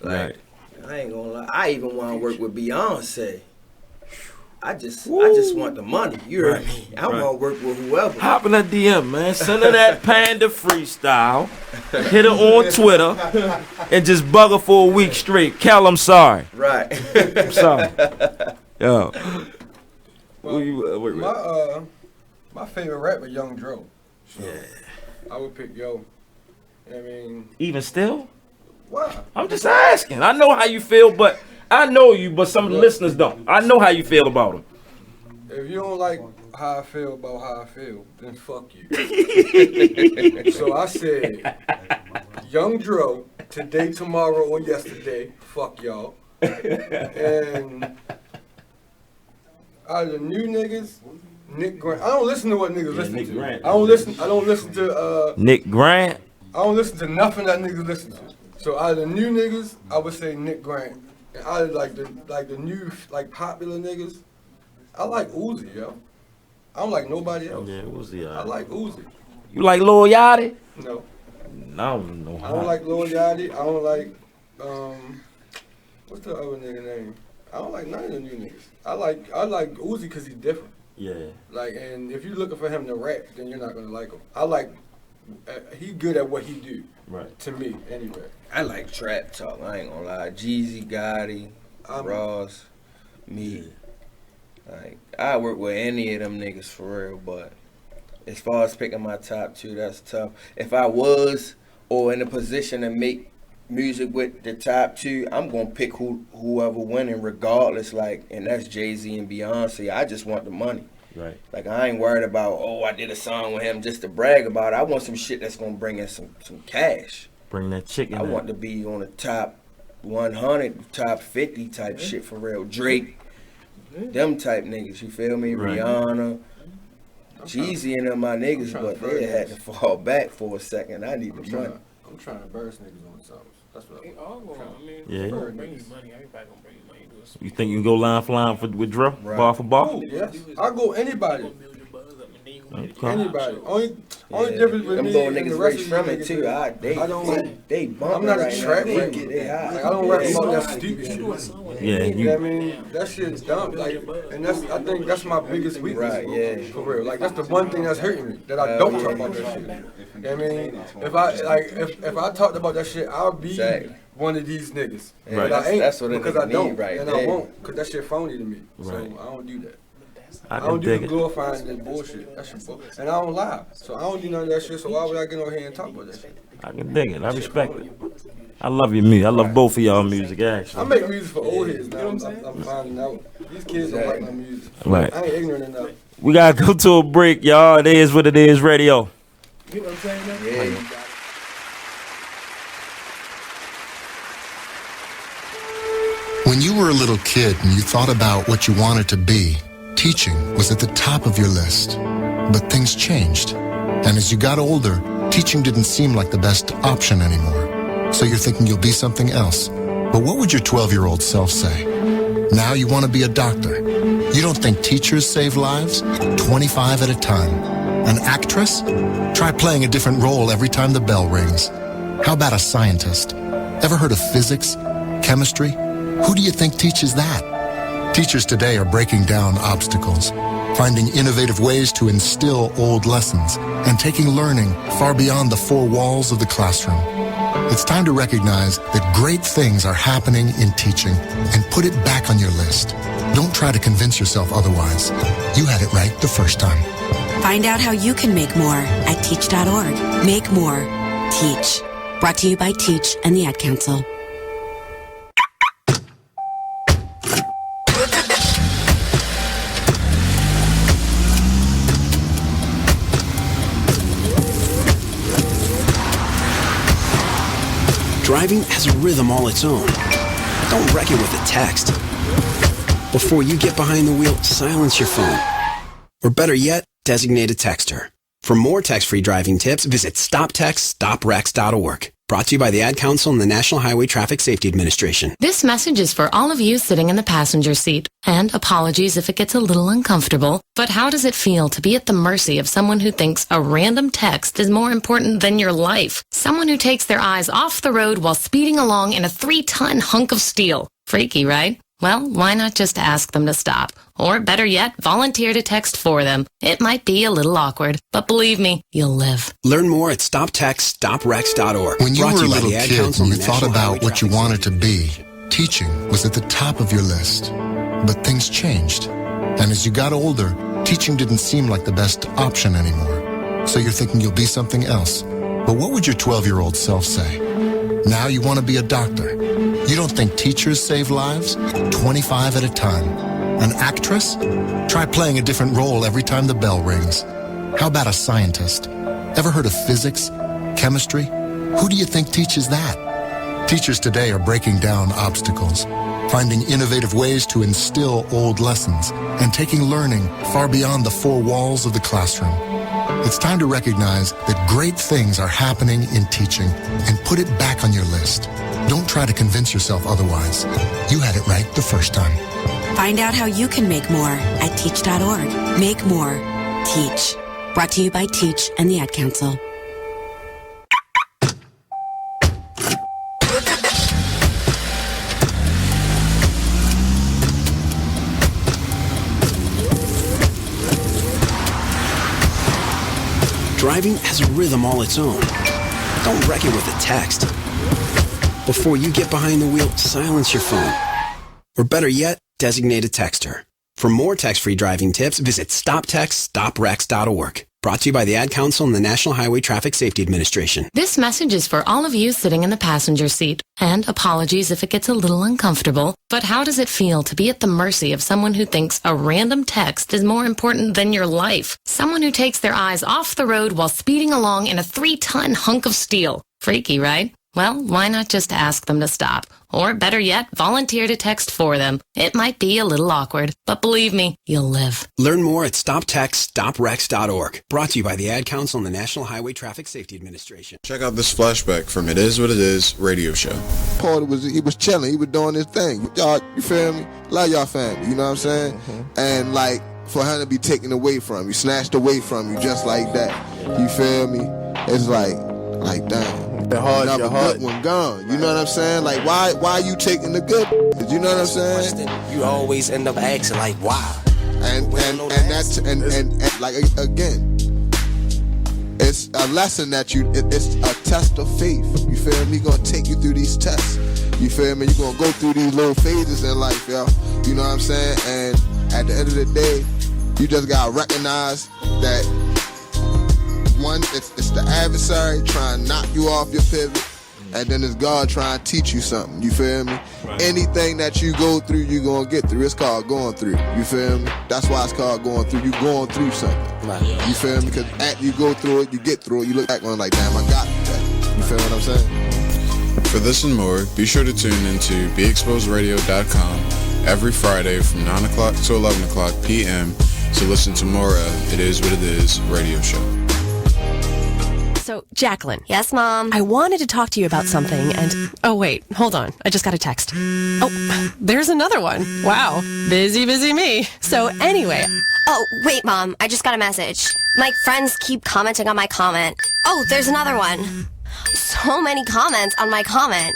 [SPEAKER 4] Like, I ain't gonna lie. I even want to work with Beyonce. I just want the money. You heard me. I want to work with whoever.
[SPEAKER 8] Hop in that DM, man. Send her that Panda freestyle. Hit her on Twitter and just bug her for a week straight. Cal, I'm sorry.
[SPEAKER 4] Right.
[SPEAKER 8] I'm sorry. Yo.
[SPEAKER 7] My favorite rapper, Young Dro. So
[SPEAKER 8] yeah.
[SPEAKER 7] I would pick Yo. I mean.
[SPEAKER 8] Even still?
[SPEAKER 7] Why?
[SPEAKER 8] I'm just asking. I know how you feel, but I know you, but some of the listeners don't. I know how you feel about him.
[SPEAKER 7] If you don't like how I feel about how I feel, then fuck you. So I said, Young Dro, today, tomorrow, or yesterday, fuck y'all. And out of the new niggas, Nick Grant. I don't listen to what niggas listen
[SPEAKER 8] Nick
[SPEAKER 7] to.
[SPEAKER 8] Grant.
[SPEAKER 7] I don't listen to
[SPEAKER 8] Nick Grant.
[SPEAKER 7] I don't listen to nothing that niggas listen to. So out of the new niggas, I would say Nick Grant. And out of the new popular niggas, I like Uzi, yo. I don't like nobody else.
[SPEAKER 8] Yeah, Uzi.
[SPEAKER 7] I like Uzi.
[SPEAKER 8] You like Lil Yachty?
[SPEAKER 7] No.
[SPEAKER 8] I don't know.
[SPEAKER 7] I don't like Lil Yachty. I don't like what's the other nigga name? I don't like none of the new niggas. I like Uzi because he's different.
[SPEAKER 8] Yeah.
[SPEAKER 7] Like, and if you're looking for him to rap, then you're not gonna like him. I like he good at what he do.
[SPEAKER 8] Right.
[SPEAKER 7] To me, anyway.
[SPEAKER 4] I like trap talk. I ain't gonna lie. Jeezy, Gotti, Ross, me. Like, I work with any of them niggas for real, but as far as picking my top 2, that's tough. If I was or in a position to make music with the top 2, I'm gonna pick whoever winning regardless. Like, and that's Jay-Z and Beyonce. I just want the money.
[SPEAKER 8] Right.
[SPEAKER 4] Like, I ain't worried about, I did a song with him just to brag about it. I want some shit that's gonna bring in some cash.
[SPEAKER 8] Bring that chicken.
[SPEAKER 4] I want to be on the top 100, top 50 type shit for real. Drake, them type niggas, you feel me?
[SPEAKER 8] Right.
[SPEAKER 4] Rihanna, Jeezy and them my niggas, but they had to fall back for a second. I need the money.
[SPEAKER 7] I'm trying to burst niggas on songs. That's what
[SPEAKER 8] Yeah.
[SPEAKER 2] Bring you money. Everybody gonna bring you money.
[SPEAKER 8] You think you can go line for line with Dre?
[SPEAKER 4] Right.
[SPEAKER 8] Bar for bar?
[SPEAKER 7] Ooh, yes. I'll go anybody.
[SPEAKER 8] Okay.
[SPEAKER 7] Anybody. Only difference with
[SPEAKER 4] them
[SPEAKER 7] me
[SPEAKER 4] little
[SPEAKER 7] and the
[SPEAKER 4] niggas
[SPEAKER 7] rest
[SPEAKER 4] right
[SPEAKER 7] of
[SPEAKER 4] from
[SPEAKER 7] you
[SPEAKER 4] it
[SPEAKER 7] niggas
[SPEAKER 4] too.
[SPEAKER 7] is
[SPEAKER 4] They bumping
[SPEAKER 7] I'm not
[SPEAKER 4] right
[SPEAKER 7] a
[SPEAKER 4] now.
[SPEAKER 7] trap
[SPEAKER 4] They
[SPEAKER 7] rapper.
[SPEAKER 4] get they high.
[SPEAKER 7] Like, I don't rap about that stupid shit.
[SPEAKER 8] Yeah,
[SPEAKER 7] You know what I mean? That shit's dumb. Like, and I think that's my biggest weakness.
[SPEAKER 4] Right, yeah.
[SPEAKER 7] For real. Like, that's the one thing that's hurting me. That I don't talk about that shit. You know what I mean? If I talked about that shit, I'll be one of these niggas.
[SPEAKER 4] Right.
[SPEAKER 7] But I ain't
[SPEAKER 4] That's what
[SPEAKER 7] because
[SPEAKER 4] nigga
[SPEAKER 7] I don't.
[SPEAKER 4] need right
[SPEAKER 7] and
[SPEAKER 4] there.
[SPEAKER 7] I won't. Because that shit phony to me.
[SPEAKER 8] Right.
[SPEAKER 7] So I don't do that.
[SPEAKER 8] I
[SPEAKER 7] don't
[SPEAKER 8] can
[SPEAKER 7] do
[SPEAKER 8] dig
[SPEAKER 7] the
[SPEAKER 8] it.
[SPEAKER 7] glorifying that bullshit. That shit bullshit. And I don't lie. So I don't do none of that shit. So why would I get on here and talk about that shit?
[SPEAKER 8] I can dig it. I respect it. I love your music. I love both of y'all music, actually.
[SPEAKER 7] I make music for old heads now. I'm finding out. These kids don't like my music.
[SPEAKER 8] Right.
[SPEAKER 7] I ain't ignorant enough.
[SPEAKER 8] We gotta go to a break, y'all. It is what it is, radio.
[SPEAKER 2] You know what I'm saying?
[SPEAKER 4] Yeah.
[SPEAKER 26] When you were a little kid and you thought about what you wanted to be, teaching was at the top of your list. But things changed. And as you got older, teaching didn't seem like the best option anymore. So you're thinking you'll be something else. But what would your 12-year-old self say? Now you want to be a doctor. You don't think teachers save lives? 25 at a time. An actress? Try playing a different role every time the bell rings. How about a scientist? Ever heard of physics? Chemistry? Who do you think teaches that? Teachers today are breaking down obstacles, finding innovative ways to instill old lessons, and taking learning far beyond the four walls of the classroom. It's time to recognize that great things are happening in teaching and put it back on your list. Don't try to convince yourself otherwise. You had it right the first time.
[SPEAKER 3] Find out how you can make more at teach.org. Make more. Teach. Brought to you by Teach and the Ad Council.
[SPEAKER 5] Driving has a rhythm all its own. Don't wreck it with a text. Before you get behind the wheel, silence your phone. Or better yet, designate a texter. For more text-free driving tips, visit stoptextstoprex.org. Brought to you by the Ad Council and the National Highway Traffic Safety Administration.
[SPEAKER 18] This message is for all of you sitting in the passenger seat. And apologies if it gets a little uncomfortable, but how does it feel to be at the mercy of someone who thinks a random text is more important than your life? Someone who takes their eyes off the road while speeding along in a 3-ton hunk of steel. Freaky, right? Well, why not just ask them to stop? Or better yet, volunteer to text for them. It might be a little awkward, but believe me, you'll live.
[SPEAKER 5] Learn more at stoptextstoprex.org.
[SPEAKER 26] When you
[SPEAKER 5] Brought
[SPEAKER 26] were
[SPEAKER 5] to
[SPEAKER 26] a
[SPEAKER 5] by
[SPEAKER 26] little
[SPEAKER 5] the Ad
[SPEAKER 26] kid
[SPEAKER 5] Council
[SPEAKER 26] and
[SPEAKER 5] and
[SPEAKER 26] you
[SPEAKER 5] the
[SPEAKER 26] thought
[SPEAKER 5] National Highway
[SPEAKER 26] about what you
[SPEAKER 5] Traffic
[SPEAKER 26] wanted to
[SPEAKER 5] Safety
[SPEAKER 26] be,
[SPEAKER 5] Administration.
[SPEAKER 26] teaching was at the top of your list. But things changed. And as you got older, teaching didn't seem like the best option anymore. So you're thinking you'll be something else. But what would your 12-year-old self say? Now you want to be a doctor. You don't think teachers save lives? 25 at a time. An actress? Try playing a different role every time the bell rings. How about a scientist? Ever heard of physics? Chemistry? Who do you think teaches that? Teachers today are breaking down obstacles, finding innovative ways to instill old lessons, and taking learning far beyond the four walls of the classroom. It's time to recognize that great things are happening in teaching and put it back on your list. Don't try to convince yourself otherwise. You had it right the first time.
[SPEAKER 3] Find out how you can make more at teach.org. Make more. Teach. Brought to you by Teach and the Ad Council.
[SPEAKER 5] Driving has a rhythm all its own. Don't wreck it with a text. Before you get behind the wheel, silence your phone. Or better yet, designate a texter. For more text-free driving tips, visit stoptextstoprex.org. Brought to you by the Ad Council and the National Highway Traffic Safety Administration.
[SPEAKER 18] This message is for all of you sitting in the passenger seat. And apologies if it gets a little uncomfortable, but how does it feel to be at the mercy of someone who thinks a random text is more important than your life? Someone who takes their eyes off the road while speeding along in a 3-ton hunk of steel. Freaky, right? Well, why not just ask them to stop? Or better yet, volunteer to text for them. It might be a little awkward, but believe me, you'll live.
[SPEAKER 5] Learn more at stoptextstoprex.org. Brought to you by the Ad Council and the National Highway Traffic Safety Administration.
[SPEAKER 10] Check out this flashback from It Is What It Is radio show.
[SPEAKER 13] Paul he was chilling, he was doing his thing. Y'all, you feel me? Love y'all family, you know what I'm saying?
[SPEAKER 4] Mm-hmm.
[SPEAKER 13] And like for him to be taken away from you, snatched away from you just like that. You feel me? It's like damn. Another good one gone. You know what I'm saying? Like why you taking the good? You know what I'm saying?
[SPEAKER 22] You always end up asking like why?
[SPEAKER 13] And like again, it's a lesson that it's a test of faith. You feel me? Gonna take you through these tests. You feel me? You're gonna go through these little phases in life, yo. You know what I'm saying? And at the end of the day, you just gotta recognize that one, it's the adversary trying to knock you off your pivot, and then it's God trying to teach you something. You feel me? Right. Anything that you go through, you gonna get through. It's called going through. You feel me? That's why it's called going through. You going through something. Right. You feel me? Because after you go through it, you get through it. You look back going like, damn, I got that. You feel what I'm saying?
[SPEAKER 10] For this and more, be sure to tune into BeExposedRadio.com every Friday from 9 o'clock to 11 o'clock p.m. to listen to more of It Is What It Is radio show.
[SPEAKER 23] So, Jacqueline.
[SPEAKER 21] Yes, Mom?
[SPEAKER 23] I wanted to talk to you about something and... Oh, wait. Hold on. I just got a text. Oh, there's another one. Wow. Busy me. So, anyway,
[SPEAKER 21] Oh, wait, Mom. I just got a message. My friends keep commenting on my comment. Oh, there's another one. So many comments on my comment.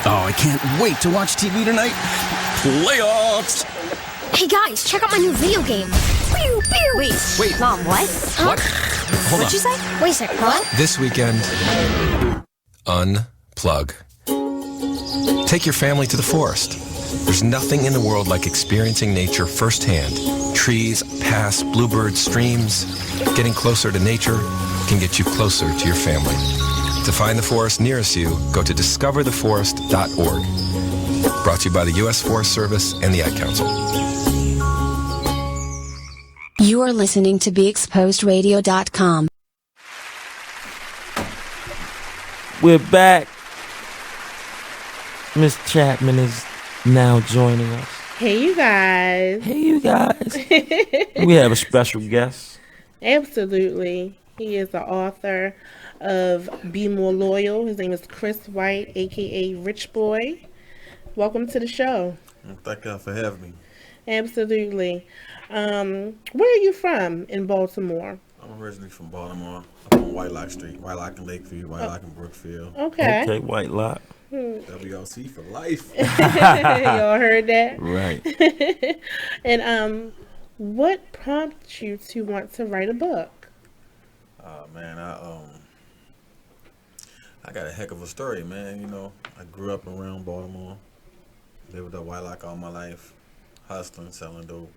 [SPEAKER 1] Oh, I can't wait to watch TV tonight. Playoffs!
[SPEAKER 21] Hey, guys, check out my new video game. Pew, pew. Wait, Mom, what? Huh?
[SPEAKER 11] What? Hold
[SPEAKER 21] What'd
[SPEAKER 11] on.
[SPEAKER 21] you say? Wait a second, what?
[SPEAKER 11] This weekend, unplug. Take your family to the forest. There's nothing in the world like experiencing nature firsthand. Trees, paths, bluebirds, streams. Getting closer to nature can get you closer to your family. To find the forest nearest you, go to discovertheforest.org. Brought to you by the U.S. Forest Service and the Ad Council.
[SPEAKER 6] You are listening to BeExposedRadio.com.
[SPEAKER 8] We're back. Miss Chapman is now joining us.
[SPEAKER 12] Hey, you guys.
[SPEAKER 8] Hey, you guys. We have a special guest.
[SPEAKER 12] Absolutely. He is the author of Be More Loyal. His name is Chris White, a.k.a. Rich Boy. Welcome to the show.
[SPEAKER 14] Thank y'all for having me.
[SPEAKER 12] Absolutely. Where are you from in Baltimore?
[SPEAKER 14] I'm originally from Baltimore. I'm on Whitelock Street. Whitelock in Lakeview, Whitelock in Brookfield.
[SPEAKER 12] Okay.
[SPEAKER 8] Okay, Whitelock.
[SPEAKER 14] WLC for life.
[SPEAKER 12] Y'all heard that?
[SPEAKER 14] Right.
[SPEAKER 12] And what prompted you to want to write a book?
[SPEAKER 14] Man, I got a heck of a story, man. You know, I grew up around Baltimore, lived at Whitelock all my life, hustling, selling dope.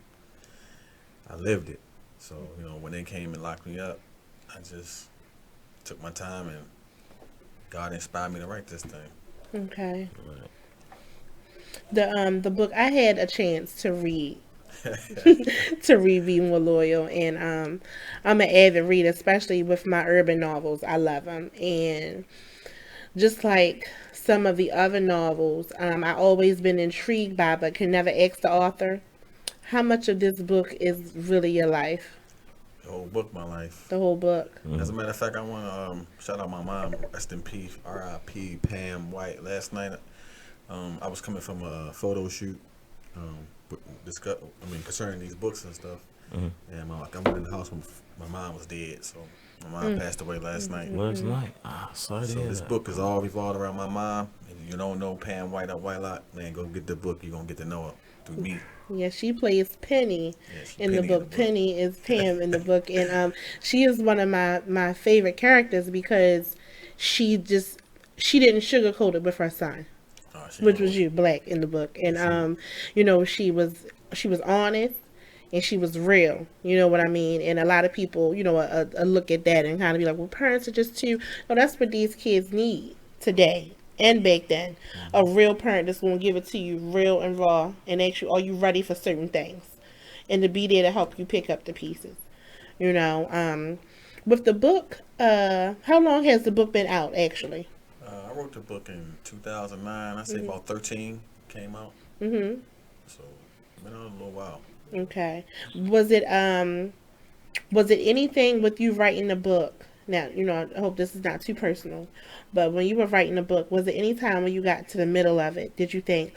[SPEAKER 14] I lived it. So, you know, when they came and locked me up, I just took my time and God inspired me to write this thing.
[SPEAKER 12] Okay. The book I had a chance to read. To read Be More Loyal, and I'm an avid reader, especially with my urban novels. I love them, and just like some of the other novels, I always been intrigued by, but can never ask the author, how much of this book is really your life?
[SPEAKER 14] The whole book, my life.
[SPEAKER 12] The whole book.
[SPEAKER 14] As a matter of fact, I want to shout out my mom, rest in peace, R.I.P. Pam White. Last night, I was coming from a photo shoot, concerning these books and stuff. And I went in the house when my mom was dead, so my mom passed away last night.
[SPEAKER 8] Last night? Sorry to
[SPEAKER 14] So
[SPEAKER 8] hear
[SPEAKER 14] this
[SPEAKER 8] that.
[SPEAKER 14] book is all revolved around my mom. If you don't know Pam White at Whitelock, man, go get the book. You're going to get to know her through me.
[SPEAKER 12] Yeah, she plays Penny in the book. Penny is Pam in the book, and she is one of my favorite characters because she didn't sugarcoat it with her son, which was you, Black, in the book, and you know, she was honest and she was real. You know what I mean? And a lot of people, you know, a look at that and kind of be like, well, parents are just too. No, that's what these kids need today. And back then, a real parent that's going to give it to you real and raw and ask you, are you ready for certain things? And to be there to help you pick up the pieces. You know, with the book, how long has the book been out, actually?
[SPEAKER 14] I wrote the book in 2009. I say about 13 came out.
[SPEAKER 12] Mm-hmm.
[SPEAKER 14] So, it's been out a little while.
[SPEAKER 12] Okay. Was it anything with you writing the book? Now, you know, I hope this is not too personal, but when you were writing the book, was there any time when you got to the middle of it, did you think,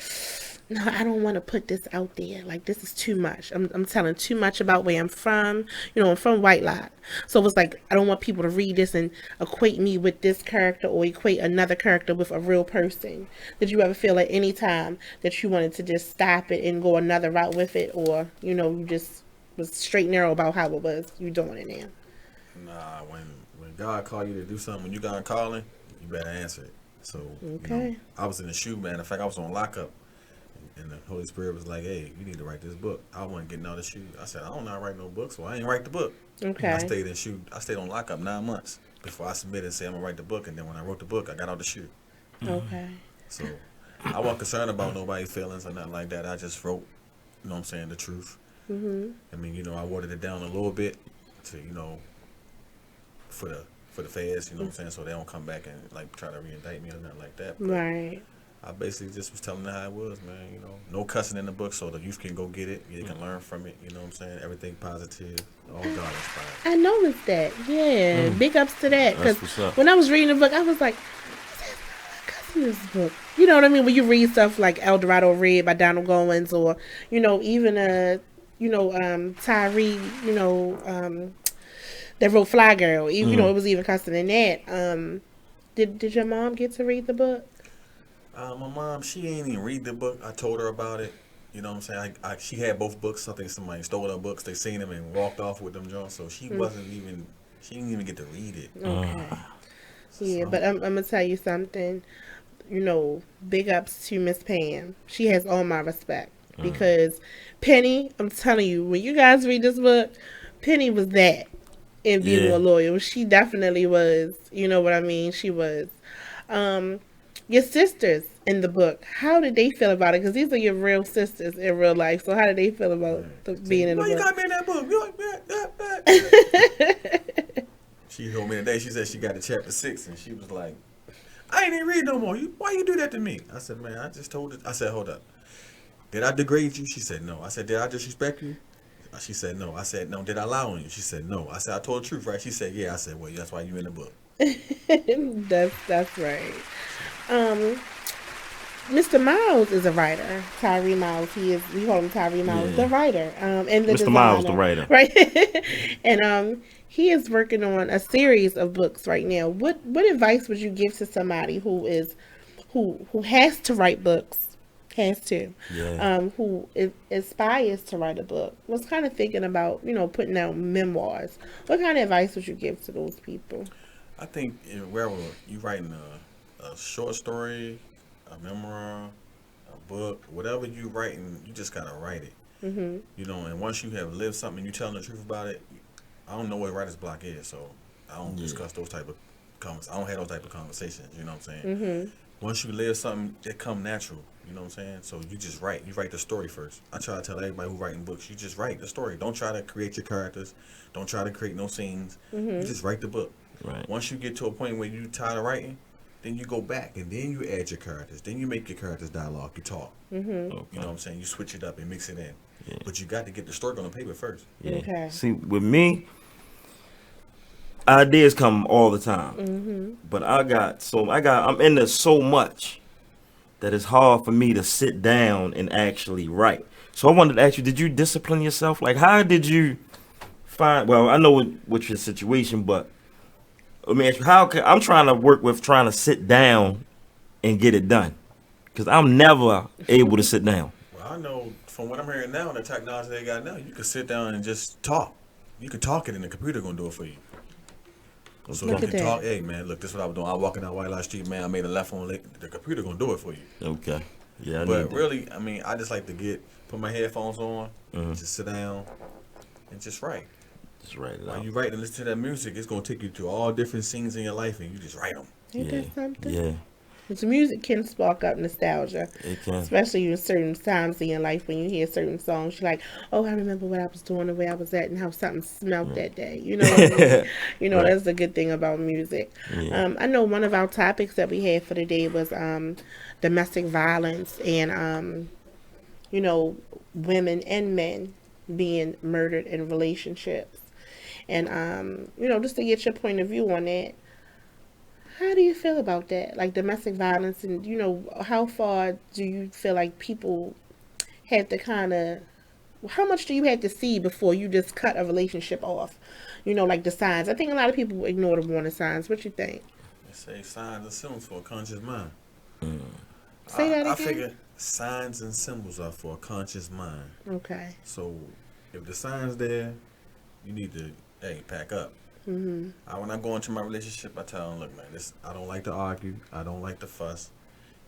[SPEAKER 12] no, I don't want to put this out there. Like, this is too much. I'm telling too much about where I'm from. You know, I'm from Whitelock. So it was like, I don't want people to read this and equate me with this character or equate another character with a real person. Did you ever feel at any time that you wanted to just stop it and go another route with it? Or, you know, you just was straight and narrow about how it was you doing it now?
[SPEAKER 14] Nah, when God called you to do something, when you got calling, you better answer it. So, you know, I was in the shoe, man. In fact, I was on lockup. And the Holy Spirit was like, hey, you need to write this book. I wasn't getting out of the shoe. I said, I don't know how to write no book, so I ain't write the book.
[SPEAKER 12] Okay.
[SPEAKER 14] I stayed on lockup 9 months before I submitted and said I'm going to write the book. And then when I wrote the book, I got out the shoe.
[SPEAKER 12] Okay.
[SPEAKER 14] So I wasn't concerned about nobody's feelings or nothing like that. I just wrote, you know what I'm saying, the truth.
[SPEAKER 12] Mm-hmm.
[SPEAKER 14] I mean, you know, I watered it down a little bit to, you know, for the feds, you know what I'm saying, so they don't come back and like try to re-indict me or nothing like that. But
[SPEAKER 12] right.
[SPEAKER 14] I basically just was telling them how it was, man. You know, no cussing in the book, so the youth can go get it. They can learn from it. You know what I'm saying? Everything positive, all God inspired.
[SPEAKER 12] I noticed that. Yeah, big ups to that. Because
[SPEAKER 14] what's up.
[SPEAKER 12] when I was reading the book, I was like, cussing this book. You know what I mean? When you read stuff like El Dorado Red by Donald Goins, or you know, even Tyree, that wrote Fly Girl. You know, it was even cussing in that. Did your mom get to read the book?
[SPEAKER 14] My mom, she ain't even read the book. I told her about it. You know what I'm saying? She had both books. I think somebody stole her books. They seen them and walked off with them, John. So she didn't even get to read it.
[SPEAKER 12] Okay. Yeah, but I'm gonna tell you something. Big ups to Miss Pam. She has all my respect because Penny. I'm telling you, when you guys read this book, Penny was that in being more loyal. She definitely was. You know what I mean? She was. Your sisters in the book, how did they feel about it? Because these are your real sisters in real life. So how did they feel about being in the book?
[SPEAKER 14] You got me in that book? You like, She told me today, she said she got to chapter 6, and she was like, I ain't even read no more. Why you do that to me? I said, man, I just told it. I said, hold up. Did I degrade you? She said, no. I said, did I disrespect you? She said, no. I said, no. Did I lie on you? She said, no. I said, I told the truth, right? She said, yeah. I said, well, that's why you in the book.
[SPEAKER 12] That's right. Mr. Miles is a writer. Tyree Miles. We call him Tyree Miles, the writer. And the
[SPEAKER 8] Mr.
[SPEAKER 12] designer,
[SPEAKER 8] Miles, the writer.
[SPEAKER 12] Right. And he is working on a series of books right now. What advice would you give to somebody who has to write books? Who aspires to write a book, was kind of thinking about, putting out memoirs. What kind of advice would you give to those people?
[SPEAKER 14] I think wherever you writing a short story, a memoir, a book, whatever you writing, you just gotta write it. And once you have lived something, you telling the truth about it. I don't know what writer's block is, so I don't discuss those type of conversations. I don't have those type of conversations. You know what I'm saying? Once you live something, it come natural. You know what I'm saying? So you just write. You write the story first. I try to tell everybody who writing books, you just write the story. Don't try to create your characters. Don't try to create no scenes. You just write the book.
[SPEAKER 8] Right.
[SPEAKER 14] Once you get to a point where you tired of writing, then you go back and then you add your characters. Then you make your characters dialogue. You talk. You know what I'm saying? You switch it up and mix it in. Yeah. But you got to get the story on the paper first.
[SPEAKER 8] Yeah. Okay. See, with me, ideas come all the time. But I'm into so much that it's hard for me to sit down and actually write. So I wanted to ask you, did you discipline yourself? Like, how did you find, well, I know what's your situation, but let me ask you, I'm trying to work with trying to sit down and get it done. Because I'm never able to sit down.
[SPEAKER 14] Well, I know from what I'm hearing now, the technology they got now, you can sit down and just talk. You can talk it and the computer going to do it for you. So you can talk, hey man, look, this is what I was doing. I was walking down White Light Street, man, I made a left on Lake. The computer gonna do it for you.
[SPEAKER 8] Okay. Yeah.
[SPEAKER 14] But really, I mean, I just like to put my headphones on, just sit down and just write.
[SPEAKER 8] Just write it out.
[SPEAKER 14] When you write and listen to that music, it's gonna take you to all different scenes in your life and you just write them.
[SPEAKER 12] Ain't that something?
[SPEAKER 8] Yeah.
[SPEAKER 12] Because music can spark up nostalgia.
[SPEAKER 8] It can.
[SPEAKER 12] Especially in certain times in your life when you hear certain songs. You're like, oh, I remember what I was doing, the way I was at, and how something smelled that day. You know what I mean? That's the good thing about music. Yeah. I know one of our topics that we had for the day was domestic violence and, women and men being murdered in relationships. And, just to get your point of view on that, how do you feel about that? Like domestic violence and, how far do you feel like people have to how much do you have to see before you just cut a relationship off? Like the signs. I think a lot of people ignore the warning signs. What you think?
[SPEAKER 14] They say signs and symbols for a conscious mind.
[SPEAKER 12] Say that again?
[SPEAKER 14] I figure signs and symbols are for a conscious mind.
[SPEAKER 12] Okay.
[SPEAKER 14] So if the sign's there, you need to, pack up. When I go into my relationship, I tell them, look, man, I don't like to argue. I don't like to fuss.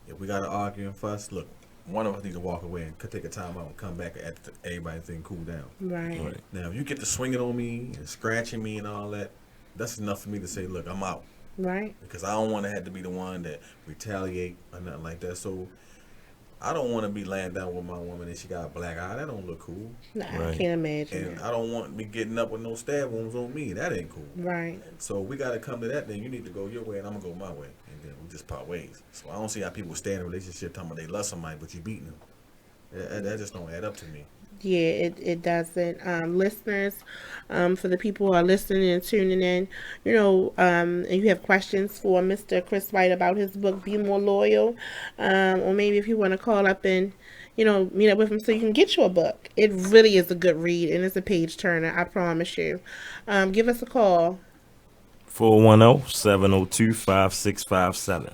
[SPEAKER 14] If we got to argue and fuss, look, one of us needs to walk away and take a time out and come back after everything cool down.
[SPEAKER 12] Right.
[SPEAKER 14] Now, if you get to swinging on me and scratching me and all that, that's enough for me to say, look, I'm out.
[SPEAKER 12] Right.
[SPEAKER 14] Because I don't want to have to be the one that retaliate or nothing like that. So I don't want to be laying down with my woman and she got a black eye. That don't look cool.
[SPEAKER 12] Nah, I can't imagine.
[SPEAKER 14] And I don't want to be getting up with no stab wounds on me. That ain't cool.
[SPEAKER 12] Right.
[SPEAKER 14] So we got to come to that. Then you need to go your way and I'm going to go my way. And then we just part ways. So I don't see how people stay in a relationship talking about they love somebody, but you beating them. That just don't add up to me.
[SPEAKER 12] Yeah, it doesn't. Listeners, for the people who are listening and tuning in, and you have questions for Mr. Chris White about his book, Be More Loyal, or maybe if you want to call up and meet up with him so you can get you a book. It really is a good read, and it's a page turner, I promise you. Give us a call.
[SPEAKER 8] 410-702-5657.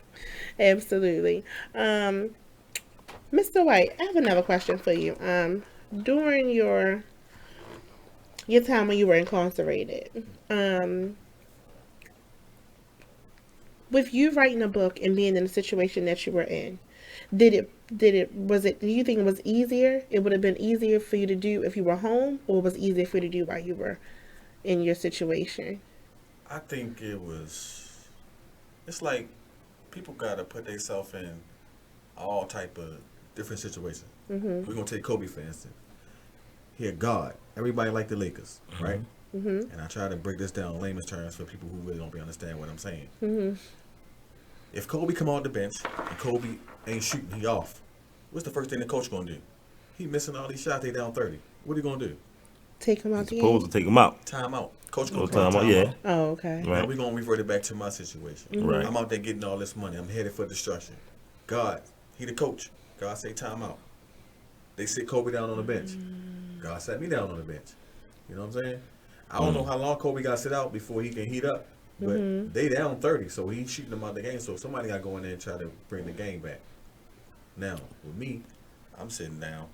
[SPEAKER 12] Absolutely. Mr. White, I have another question for you. During your time when you were incarcerated, with you writing a book and being in the situation that you were in, do you think it was easier? It would have been easier for you to do if you were home, or was it easier for you to do while you were in your situation?
[SPEAKER 14] I think it's like people gotta put themselves in all type of different situations.
[SPEAKER 12] Mm-hmm.
[SPEAKER 14] We're gonna take Kobe for instance. He a god. Everybody like the Lakers, right?
[SPEAKER 12] Mm-hmm.
[SPEAKER 14] And I try to break this down in layman's terms for people who really don't be understand what I'm saying.
[SPEAKER 12] Mm-hmm.
[SPEAKER 14] If Kobe come off the bench and Kobe ain't shooting, he off. What's the first thing the coach gonna do? He missing all these shots. They down 30. What are you gonna do?
[SPEAKER 12] Take him out the game.
[SPEAKER 8] Supposed to take him out.
[SPEAKER 14] Time out. Coach gonna
[SPEAKER 8] time
[SPEAKER 14] call
[SPEAKER 8] out. Yeah.
[SPEAKER 14] out.
[SPEAKER 12] Oh, okay.
[SPEAKER 14] Right. Now we're gonna revert it back to my situation.
[SPEAKER 12] Mm-hmm.
[SPEAKER 8] Right.
[SPEAKER 14] I'm out there getting all this money. I'm headed for destruction. God, he the coach. God say time out. They sit Kobe down on the bench. God sat me down on the bench. You know what I'm saying? I don't know how long Kobe got to sit out before he can heat up, but they down 30, so he's shooting them out the game. So somebody got to go in there and try to bring the game back. Now with me, I'm sitting down.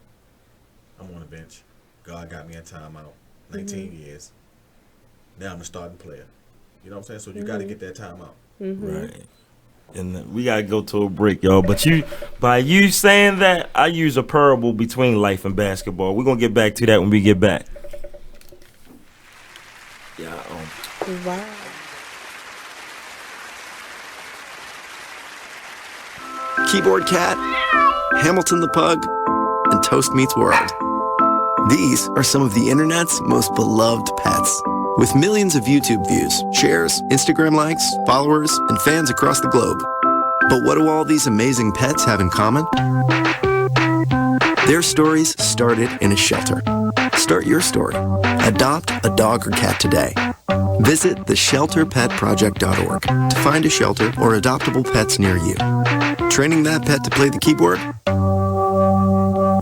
[SPEAKER 14] I'm on the bench. God got me in timeout. 19 years. Now I'm the starting player. You know what I'm saying? So you got to get that time out.
[SPEAKER 8] Right. And we got to go to a break, y'all. But by you saying that, I use a parable between life and basketball. We're going to get back to that when we get back. Yeah.
[SPEAKER 12] Wow.
[SPEAKER 9] Keyboard Cat, Hamilton the Pug, and Toast Meets World. These are some of the internet's most beloved pets. With millions of YouTube views, shares, Instagram likes, followers, and fans across the globe. But what do all these amazing pets have in common? Their stories started in a shelter. Start your story. Adopt a dog or cat today. Visit theshelterpetproject.org to find a shelter or adoptable pets near you. Training that pet to play the keyboard?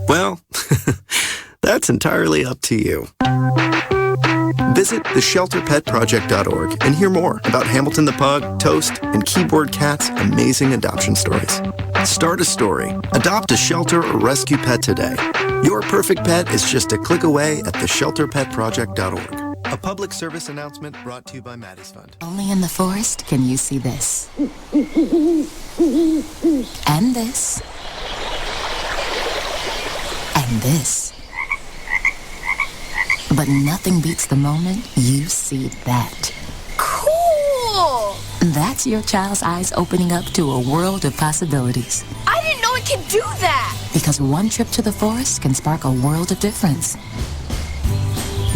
[SPEAKER 9] Well, that's entirely up to you. Visit theshelterpetproject.org and hear more about Hamilton the Pug, Toast, and Keyboard Cat's amazing adoption stories. Start a story, adopt a shelter or rescue pet today. Your perfect pet is just a click away at theshelterpetproject.org. A public service announcement brought to you by Maddie's Fund.
[SPEAKER 18] Only in the forest can you see this. And this. And this. But nothing beats the moment you see that.
[SPEAKER 21] Cool!
[SPEAKER 18] That's your child's eyes opening up to a world of possibilities.
[SPEAKER 21] I didn't know it could do that!
[SPEAKER 18] Because one trip to the forest can spark a world of difference.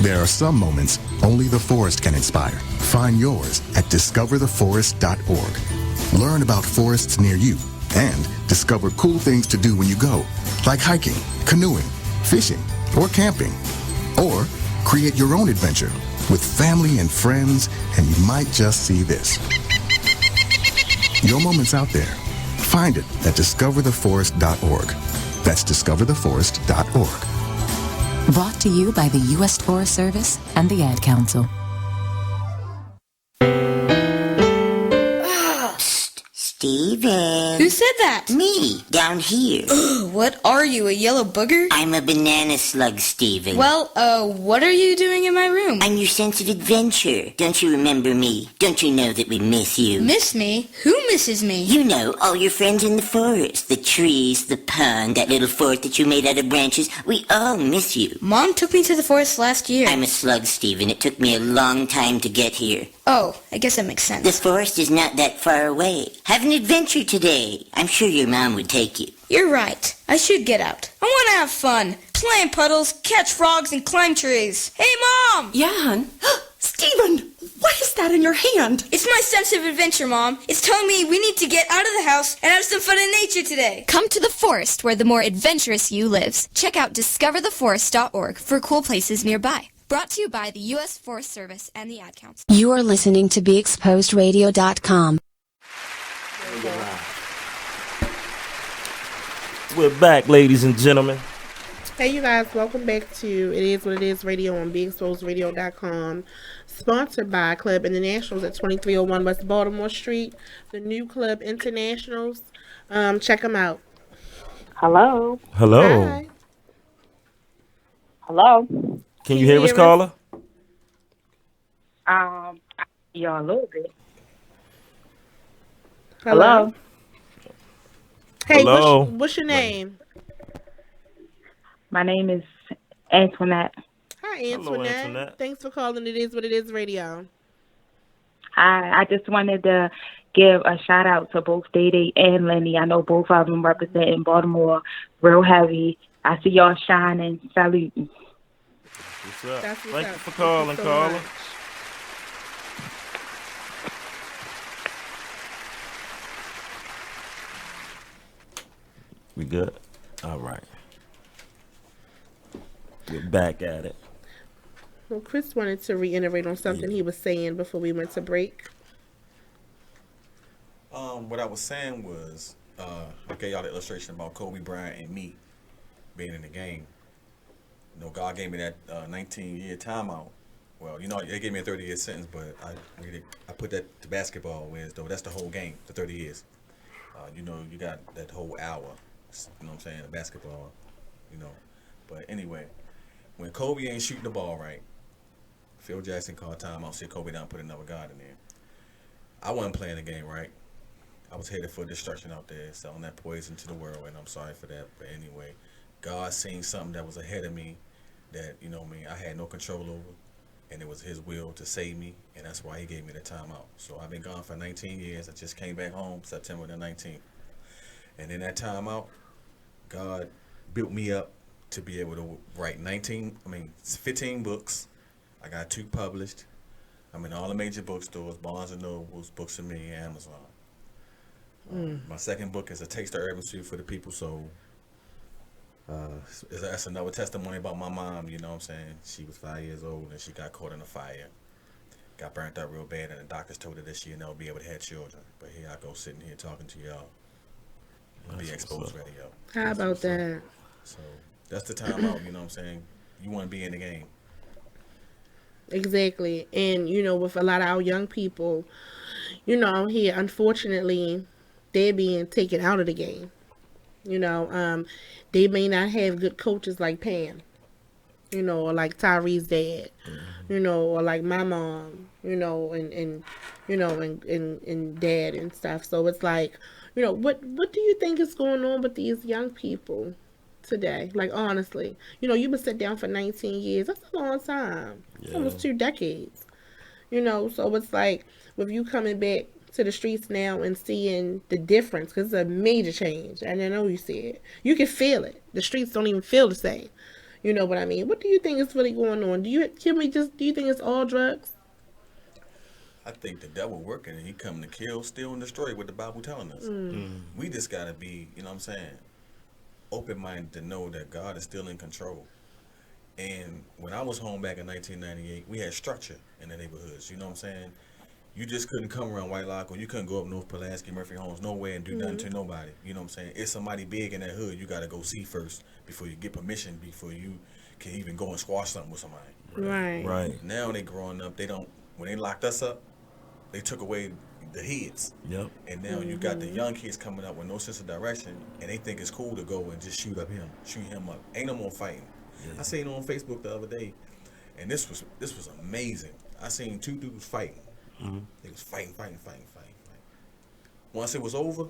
[SPEAKER 26] There are some moments only the forest can inspire. Find yours at discovertheforest.org. Learn about forests near you and discover cool things to do when you go, like hiking, canoeing, fishing, or camping. Or create your own adventure with family and friends, and you might just see this. Your moment's out there. Find it at discovertheforest.org. That's discovertheforest.org.
[SPEAKER 18] Brought to you by the U.S. Forest Service and the Ad Council.
[SPEAKER 15] Steven.
[SPEAKER 16] Who said that?
[SPEAKER 15] Me, down here.
[SPEAKER 16] What are you, a yellow booger?
[SPEAKER 15] I'm a banana slug, Steven.
[SPEAKER 16] Well, what are you doing in my room?
[SPEAKER 15] I'm your sense of adventure. Don't you remember me? Don't you know that we miss you?
[SPEAKER 16] Miss me? Who misses me?
[SPEAKER 15] You know, all your friends in the forest. The trees, the pond, that little fort that you made out of branches. We all miss you.
[SPEAKER 16] Mom took me to the forest last year.
[SPEAKER 15] I'm a slug, Steven. It took me a long time to get here.
[SPEAKER 16] Oh, I guess that makes sense.
[SPEAKER 15] The forest is not that far away. Have an adventure today. I'm sure your mom would take you.
[SPEAKER 16] You're right. I should get out. I want to have fun. Play in puddles, catch frogs, and climb trees. Hey, Mom!
[SPEAKER 23] Yeah, hon? Steven, what is that in your hand?
[SPEAKER 16] It's my sense of adventure, Mom. It's telling me we need to get out of the house and have some fun in nature today.
[SPEAKER 17] Come to the forest where the more adventurous you lives. Check out discovertheforest.org for cool places nearby. Brought to you by the U.S. Forest Service and the Ad Council.
[SPEAKER 6] You are listening to BeExposedRadio.com.
[SPEAKER 8] We're back, ladies and gentlemen.
[SPEAKER 12] Hey, you guys, welcome back to It Is What It Is Radio on BeExposedRadio.com. Sponsored by Club Internationals at 2301 West Baltimore Street. The new Club Internationals. Check them out.
[SPEAKER 2] Hello.
[SPEAKER 8] Hello.
[SPEAKER 12] Hi.
[SPEAKER 2] Hello.
[SPEAKER 8] Can you hear us, caller?
[SPEAKER 2] Yeah, a little bit.
[SPEAKER 12] Hello. Hey,
[SPEAKER 8] Hello.
[SPEAKER 12] What's your name?
[SPEAKER 2] My name is Antoinette.
[SPEAKER 12] Hi, Antoinette. Thanks for calling It Is What It Is Radio.
[SPEAKER 2] I just wanted to give a shout out to both DayDay and Lenny. I know both of them representing Baltimore real heavy. I see y'all shining. Salute.
[SPEAKER 8] What's up?
[SPEAKER 12] That's what's
[SPEAKER 8] Thank
[SPEAKER 12] up.
[SPEAKER 8] you for calling,
[SPEAKER 12] Thank you so
[SPEAKER 8] caller.
[SPEAKER 12] much.
[SPEAKER 8] We good? All right. We're back at it.
[SPEAKER 12] Well, Chris wanted to reiterate on something he was saying before we went to break.
[SPEAKER 14] What I was saying was, I gave y'all the illustration about Kobe Bryant and me being in the game. You know, God gave me that 19-year timeout. Well, you know, they gave me a 30-year sentence, but I put that to basketball, whereas though that's the whole game, the 30 years. You know, you got that whole hour. You know what I'm saying? Basketball, you know. But anyway, when Kobe ain't shooting the ball right, Phil Jackson called timeout, said Kobe down, put another guard in there. I wasn't playing the game right. I was headed for destruction out there, selling that poison to the world, and I'm sorry for that. But anyway, God seen something that was ahead of me that, you know what I mean, I had no control over, and it was his will to save me, and that's why he gave me the timeout. So I've been gone for 19 years. I just came back home September the 19th. And in that timeout, God built me up to be able to write 15 books. I got 2 published. I'm in all the major bookstores, Barnes & Nobles, Books and Me, Amazon. My second book is A Taste of Urban Street for the People Soul. That's another testimony about my mom, you know what I'm saying? She was 5 years old and she got caught in a fire. Got burnt out real bad, and the doctors told her that she'd never be able to have children. But here I go sitting here talking to y'all. Be Exposed Radio.
[SPEAKER 12] How about that?
[SPEAKER 14] So that's the time out, you know what I'm saying? You want to be in the game.
[SPEAKER 12] Exactly. And, you know, with a lot of our young people, you know, here, unfortunately, they're being taken out of the game. You know, they may not have good coaches like Pam, you know, or like Tyree's dad, you know, or like my mom, you know, and you know, and dad and stuff. So it's like, you know, what do you think is going on with these young people today? Like, honestly, you know, you've been sit down for 19 years. That's a long time. It's almost 2 decades. You know, so it's like with you coming back to the streets now and seeing the difference, because it's a major change. And I know you see it. You can feel it. The streets don't even feel the same. You know what I mean? What do you think is really going on? Do you think it's all drugs?
[SPEAKER 14] I think the devil working, and he coming to kill, steal, and destroy what the Bible telling us. We just got to be, you know what I'm saying, open-minded to know that God is still in control. And when I was home back in 1998, we had structure in the neighborhoods, you know what I'm saying? You just couldn't come around White Lock, or you couldn't go up North Pulaski, Murphy Homes, nowhere and do nothing to nobody. You know what I'm saying? It's somebody big in that hood you got to go see first before you get permission, before you can even go and squash something with somebody.
[SPEAKER 12] Right.
[SPEAKER 14] Now they growing up, they don't, when they locked us up, they took away the heads.
[SPEAKER 8] Yep.
[SPEAKER 14] And now you got the young kids coming up with no sense of direction, and they think it's cool to go and just shoot him up. Ain't no more fighting. I seen on Facebook the other day, and this was amazing. I seen 2 dudes fighting. They was fighting. Once it was over,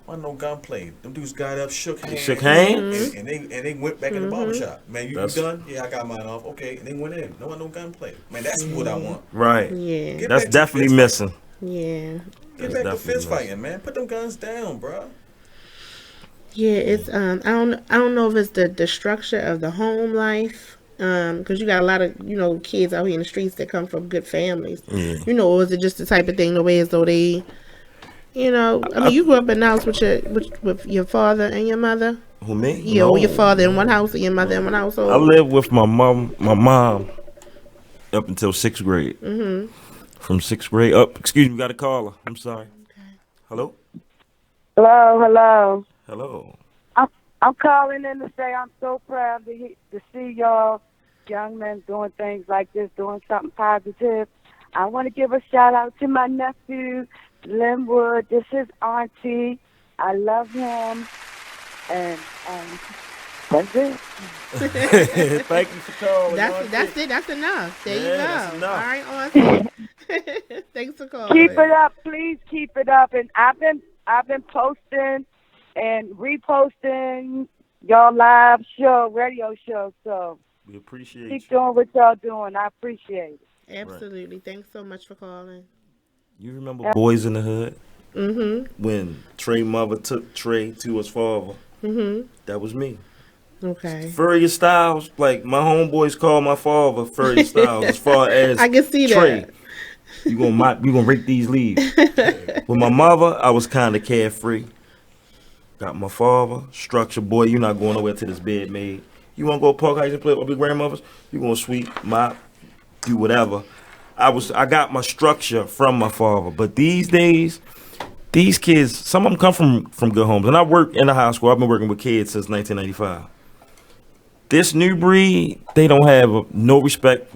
[SPEAKER 14] wasn't no gunplay. Them dudes got up, shook hands. And they went back in the barbershop. Man, you done? Yeah, I got mine off. Okay, and they went in. No gunplay. Man, that's what I want.
[SPEAKER 8] Right.
[SPEAKER 12] Yeah.
[SPEAKER 8] That's definitely missing.
[SPEAKER 12] Yeah.
[SPEAKER 14] Get back to fist fighting, man. Put them guns down, bro.
[SPEAKER 12] Yeah, it's I don't know if it's the structure of the home life, because you got a lot of, you know, kids out here in the streets that come from good families. You know, or is it just the type of thing the way as though they, you know, I mean, you grew up in a house with your father and your mother.
[SPEAKER 8] Who, me?
[SPEAKER 12] Yeah, or your father in one house and your mother in one household.
[SPEAKER 8] I lived with my mom up until 6th grade. From 6th grade up. Excuse me, we got a caller. I'm sorry. Okay. Hello.
[SPEAKER 2] Hello.
[SPEAKER 8] Hello.
[SPEAKER 3] I'm calling in to say I'm so proud to see y'all young men doing things like this, doing something positive. I want to give a shout out to my nephew, Lenwood. This is Auntie. I love him. And that's it.
[SPEAKER 8] Thank you for calling.
[SPEAKER 12] That's it. That's enough. There you go.
[SPEAKER 8] That's enough.
[SPEAKER 12] All right, Auntie. Thanks for calling.
[SPEAKER 3] Keep it up, please keep it up. And I've been posting and reposting y'all live radio show. So
[SPEAKER 8] we appreciate
[SPEAKER 3] keep doing what y'all doing. I appreciate it.
[SPEAKER 12] Absolutely. Right. Thanks so much for calling.
[SPEAKER 8] You remember Boys in the Hood?
[SPEAKER 12] Mm-hmm.
[SPEAKER 8] When Tryee mother took Tryee to his father.
[SPEAKER 12] Mm-hmm.
[SPEAKER 8] That was me.
[SPEAKER 12] Okay.
[SPEAKER 8] Furrier Styles, like my homeboys call my father Furrier Styles. As far as
[SPEAKER 12] I can see
[SPEAKER 8] Tryee,
[SPEAKER 12] that.
[SPEAKER 8] you gonna rake these leaves. With my mother, I was kind of carefree. Got my father, structure boy. You're not going nowhere till this bed made. You wanna go to Park Heights and play with my grandmothers? You gonna sweep, mop, do whatever. I got my structure from my father, but these days, these kids, some of them come from good homes, and I work in the high school. I've been working with kids since 1995. This new breed, they don't have no respect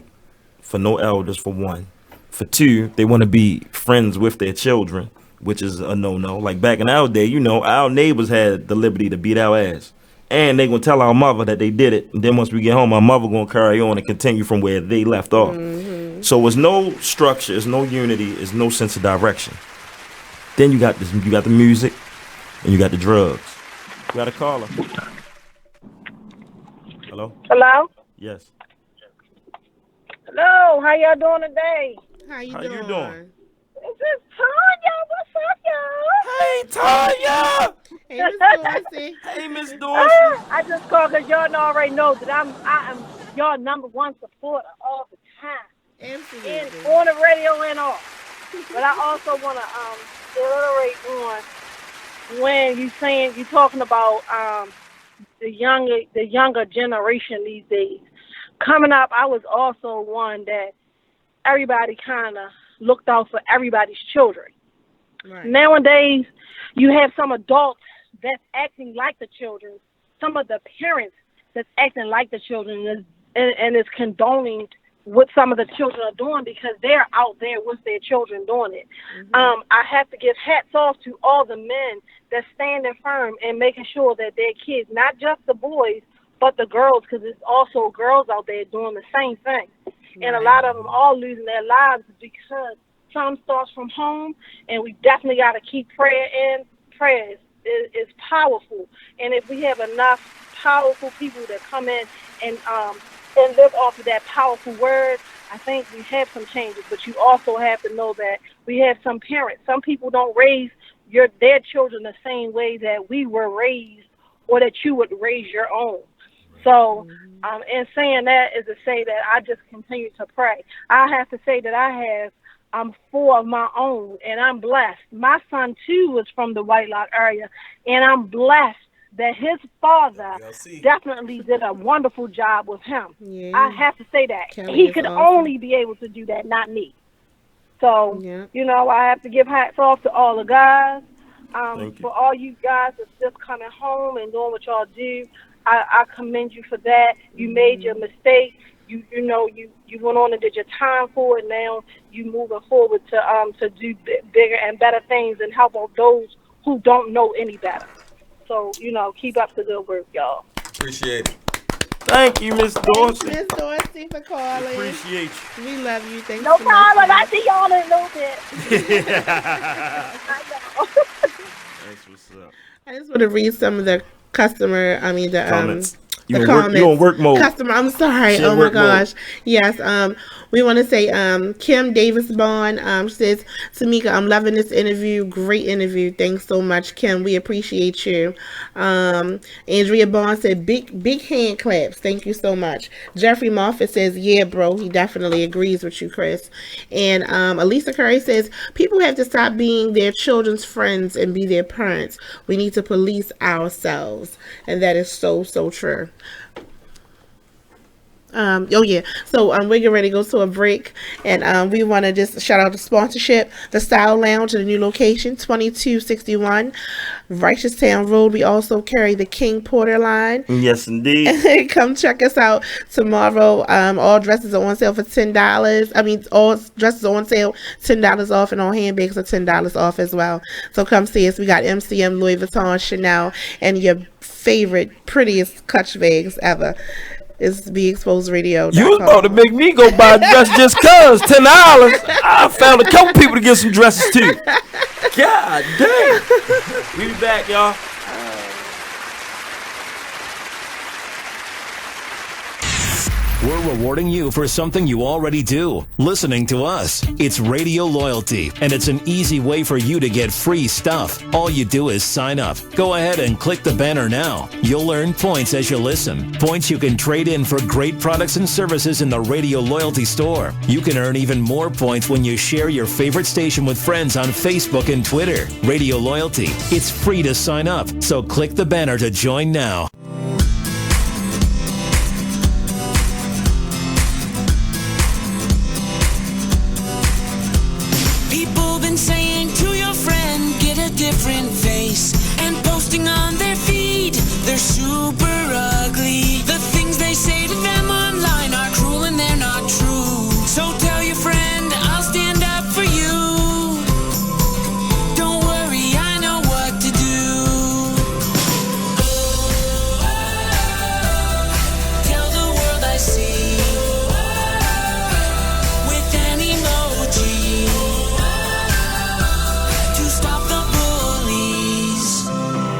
[SPEAKER 8] for no elders, for one. For two, they want to be friends with their children, which is a no-no. Like back in our day, you know, our neighbors had the liberty to beat our ass. And they gonna tell our mother that they did it. And then once we get home, our mother gonna carry on and continue from where they left off.
[SPEAKER 12] Mm-hmm.
[SPEAKER 8] So it's no structure, it's no unity, it's no sense of direction. Then you got the music, and you got the drugs. You got a caller. Hello?
[SPEAKER 7] Hello?
[SPEAKER 8] Yes.
[SPEAKER 7] Hello, how y'all doing today?
[SPEAKER 12] How you
[SPEAKER 8] doing?
[SPEAKER 7] Is this Tanya? What's up, y'all?
[SPEAKER 8] Hey, Tanya!
[SPEAKER 12] Hey, Miss Dorsey.
[SPEAKER 8] Hey, Miss Dorsey.
[SPEAKER 7] I just called because y'all already know that I am your number one supporter all the time.
[SPEAKER 12] Absolutely.
[SPEAKER 7] And on the radio and off. But I also want to iterate on when you talking about the younger generation these days. Coming up, I was also one that everybody kind of looked out for everybody's children.
[SPEAKER 12] Right.
[SPEAKER 7] Nowadays, you have some adults that's acting like the children, some of the parents that's acting like the children and is condoning what some of the children are doing because they're out there with their children doing it.
[SPEAKER 12] Mm-hmm.
[SPEAKER 7] I have to give hats off to all the men that's standing firm and making sure that their kids, not just the boys, but the girls, because it's also girls out there doing the same thing. Right. And a lot of them are losing their lives because some starts from home, and we definitely got to keep prayer in. Prayer is powerful. And if we have enough powerful people that come in and live off of that powerful word, I think we have some changes. But you also have to know that we have some parents. Some people don't raise their children the same way that we were raised or that you would raise your own. So, and saying that is to say that I just continue to pray. I have to say that I have 4 of my own, and I'm blessed. My son, too, was from the White Lock area, and I'm blessed that his father definitely did a wonderful job with him.
[SPEAKER 12] Yeah.
[SPEAKER 7] I have to say that.
[SPEAKER 12] Kelly
[SPEAKER 7] He
[SPEAKER 12] is
[SPEAKER 7] could
[SPEAKER 12] awesome.
[SPEAKER 7] only be able to do that, not me. So, I have to give hats off to all the guys. For all you guys that's just coming home and doing what y'all do, I commend you for that. You made your mistake. You went on and did your time for it. Now you moving forward to do bigger and better things and help out those who don't know any better. So, keep up the good work, y'all.
[SPEAKER 14] Appreciate it.
[SPEAKER 8] Thank you, Miss Dorsey.
[SPEAKER 12] Miss Dorsey for calling.
[SPEAKER 8] Appreciate you.
[SPEAKER 12] We love you. Thanks
[SPEAKER 7] No
[SPEAKER 12] so
[SPEAKER 7] problem.
[SPEAKER 12] much.
[SPEAKER 7] I see y'all in a little bit.
[SPEAKER 8] That's what's up.
[SPEAKER 12] I just want to read some of the
[SPEAKER 8] Comments.
[SPEAKER 12] The
[SPEAKER 8] You
[SPEAKER 12] comments.
[SPEAKER 8] on work mode.
[SPEAKER 12] Customer, I'm sorry.
[SPEAKER 8] She
[SPEAKER 12] Oh
[SPEAKER 8] in
[SPEAKER 12] my
[SPEAKER 8] work
[SPEAKER 12] gosh.
[SPEAKER 8] mode.
[SPEAKER 12] Yes. We want to say Kim Davis Bond says, Tamika, I'm loving this interview. Great interview. Thanks so much, Kim. We appreciate you. Andrea Bond said, big hand claps. Thank you so much. Jeffrey Moffat says, yeah, bro. He definitely agrees with you, Chris. And Elisa Curry says, people have to stop being their children's friends and be their parents. We need to police ourselves. And that is so, so true. Oh yeah. So we're getting ready to go to a break, and we want to just shout out the sponsorship, the Style Lounge at the new location, 2261 Righteoustown Road. We also carry the King Porter line.
[SPEAKER 8] Yes, indeed.
[SPEAKER 12] Come check us out tomorrow. All dresses are on sale for $10. I mean, all dresses are on sale $10 off, and all handbags are $10 off as well. So come see us. We got MCM, Louis Vuitton, Chanel, and your favorite, prettiest Clutch bags ever. It's Be Exposed Radio.
[SPEAKER 8] You was about to make me go buy a dress just cause $10. I found a couple people to get some dresses too. God damn. We be back, y'all.
[SPEAKER 4] We're rewarding you for something you already do, listening to us. It's Radio Loyalty, and it's an easy way for you to get free stuff. All you do is sign up. Go ahead and click the banner now. You'll earn points as you listen. Points you can trade in for great products and services in the Radio Loyalty store. You can earn even more points when you share your favorite station with friends on Facebook and Twitter. Radio Loyalty. It's free to sign up, so click the banner to join now.
[SPEAKER 5] Different face and posting on their feed, they're super ugly. The things they say to them online are cruel and they're not true. So tell your friend I'll stand up for you. Don't worry, I know what to do. Tell the world I see with an emoji to stop the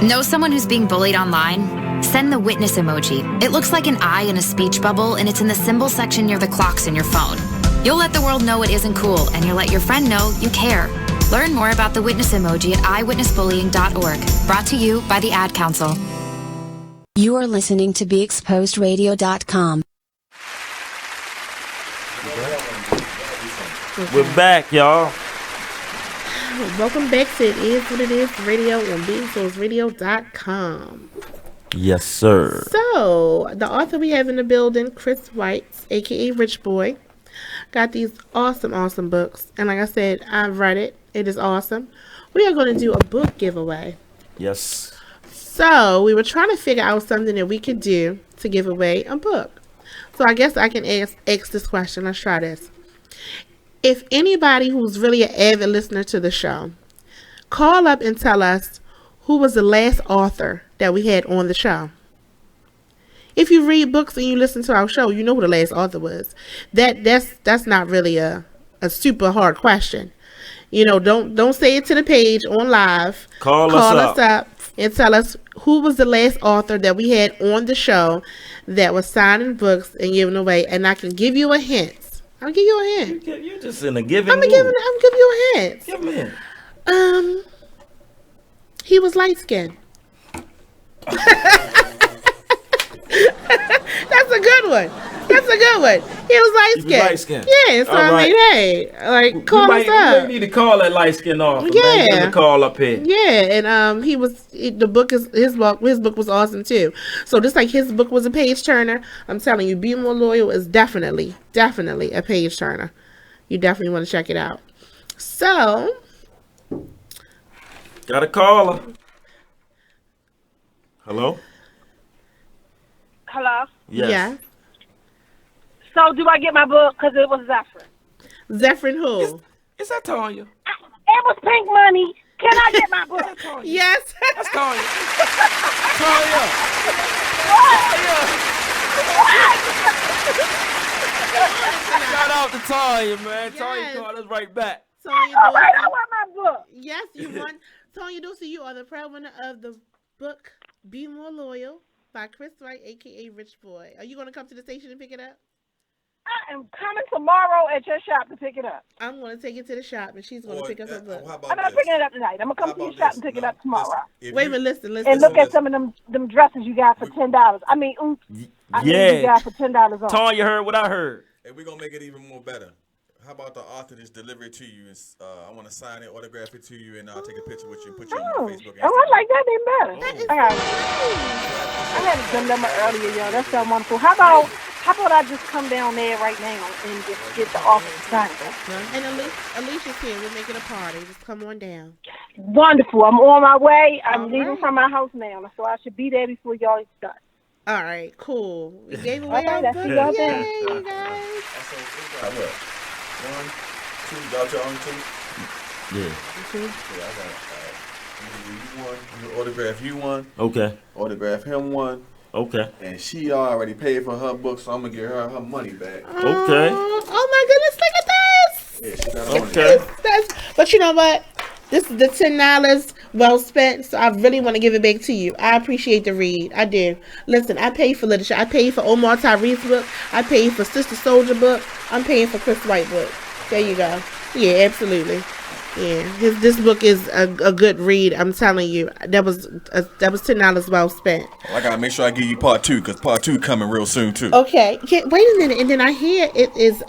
[SPEAKER 19] Know someone who's being bullied online? Send the witness emoji. It looks like an eye in a speech bubble, and it's in the symbol section near the clocks in your phone. You'll let the world know it isn't cool, and you'll let your friend know you care. Learn more about the witness emoji at eyewitnessbullying.org. Brought to you by the Ad Council.
[SPEAKER 6] You are listening to BeExposedRadio.com.
[SPEAKER 8] We're back, y'all.
[SPEAKER 12] Welcome back to It Is What It Is Radio on BeExposedRadio.com.
[SPEAKER 8] Yes, sir.
[SPEAKER 12] So, the author we have in the building, Chris White, a.k.a. Rich Boy, got these awesome books. And like I said, I've read it. It is awesome. We are going to do a book giveaway.
[SPEAKER 8] Yes.
[SPEAKER 12] So, we were trying to figure out something that we could do to give away a book. So, I guess I can ask this question. Let's try this. If anybody who's really an avid listener to the show, call up and tell us who was the last author that we had on the show. If you read books and you listen to our show, you know who the last author was. That's not really a super hard question. You know, don't say it to the page on live.
[SPEAKER 8] Call us up
[SPEAKER 12] and tell us who was the last author that we had on the show that was signing books and giving away. And I can give you a hint. I'll give you a hint.
[SPEAKER 8] You're just in a giving
[SPEAKER 12] I'm gonna give you a hint.
[SPEAKER 8] Give me a hint.
[SPEAKER 12] He was light skinned. That's a good one. He was light skinned. Yeah, so I mean, hey, like call us up.
[SPEAKER 8] You may need to call that light skinned off. Yeah, give him a call up here.
[SPEAKER 12] Yeah, and his book was awesome too. So just like his book was a page turner, I'm telling you, Be More Loyal is definitely a page turner. You definitely want to check it out. So,
[SPEAKER 8] got a caller. Hello.
[SPEAKER 7] Hello.
[SPEAKER 8] Yes.
[SPEAKER 12] Yeah.
[SPEAKER 7] So do I get my book? Because it was Zephyrin.
[SPEAKER 12] Zephyrin who?
[SPEAKER 8] Is that Tanya?
[SPEAKER 7] It was Pink Money. Can I get my book?
[SPEAKER 12] Yes.
[SPEAKER 8] That's Tanya. Tanya. Shout out to Tanya, man. Yes. Tanya called us right back.
[SPEAKER 12] Tanya,
[SPEAKER 7] all right, I want my book.
[SPEAKER 12] Yes, you won. Tanya Dulce, you are the proud winner of the book Be More Loyal by Chris White, a.k.a. Rich Boy. Are you going to come to the station and pick it up?
[SPEAKER 7] I am coming tomorrow at your shop to pick it up.
[SPEAKER 12] I'm going to take it to the shop, and she's going to pick up her book.
[SPEAKER 7] I'm not picking it up tonight. I'm going to come to your shop and pick it up tomorrow.
[SPEAKER 12] Wait a minute, listen.
[SPEAKER 7] And look at some of them dresses you got for $10. I mean, you got for $10 off.
[SPEAKER 8] Tanya heard what I heard.
[SPEAKER 14] And we're going to make it even more better. How about the author just deliver it to you? I want to sign it, autograph it to you, and I'll take a picture with you and put you on my Facebook.
[SPEAKER 7] Oh, I like that even better. I had a dilemma earlier, y'all. That's so wonderful. How about I just come down there right now and just get the office signed?
[SPEAKER 12] And Alicia's here. We're making a party. Just come on down.
[SPEAKER 7] Wonderful. I'm on my way. I'm leaving from my house now, so I should be there before y'all start.
[SPEAKER 12] All right, cool. We gave away
[SPEAKER 7] Okay,
[SPEAKER 12] our
[SPEAKER 7] that's
[SPEAKER 12] book.
[SPEAKER 7] what y'all
[SPEAKER 12] Yay,
[SPEAKER 7] think.
[SPEAKER 12] you guys.
[SPEAKER 14] What? 1, 2, y'all your own 2?
[SPEAKER 8] Yeah.
[SPEAKER 14] Yeah, I got you one. I'm gonna autograph you one.
[SPEAKER 8] Okay.
[SPEAKER 14] Autograph him one.
[SPEAKER 8] Okay.
[SPEAKER 14] And she already paid for her book, so I'm gonna give her money back.
[SPEAKER 8] Okay.
[SPEAKER 12] Oh my goodness, look at this.
[SPEAKER 14] Yeah, she got
[SPEAKER 8] Okay.
[SPEAKER 12] But you know what? This is the $10 well spent, so I really want to give it back to you. I appreciate the read. I do. Listen, I paid for literature. I paid for Omar Tyree's book. I paid for Sister Soldier book. I'm paying for Chris White book. There you go. Yeah, absolutely. Yeah, this book is a good read. I'm telling you, that was $10 well spent.
[SPEAKER 14] I gotta make sure I give you part 2, because part 2 coming real soon too.
[SPEAKER 12] Okay, wait a minute, and then I hear it is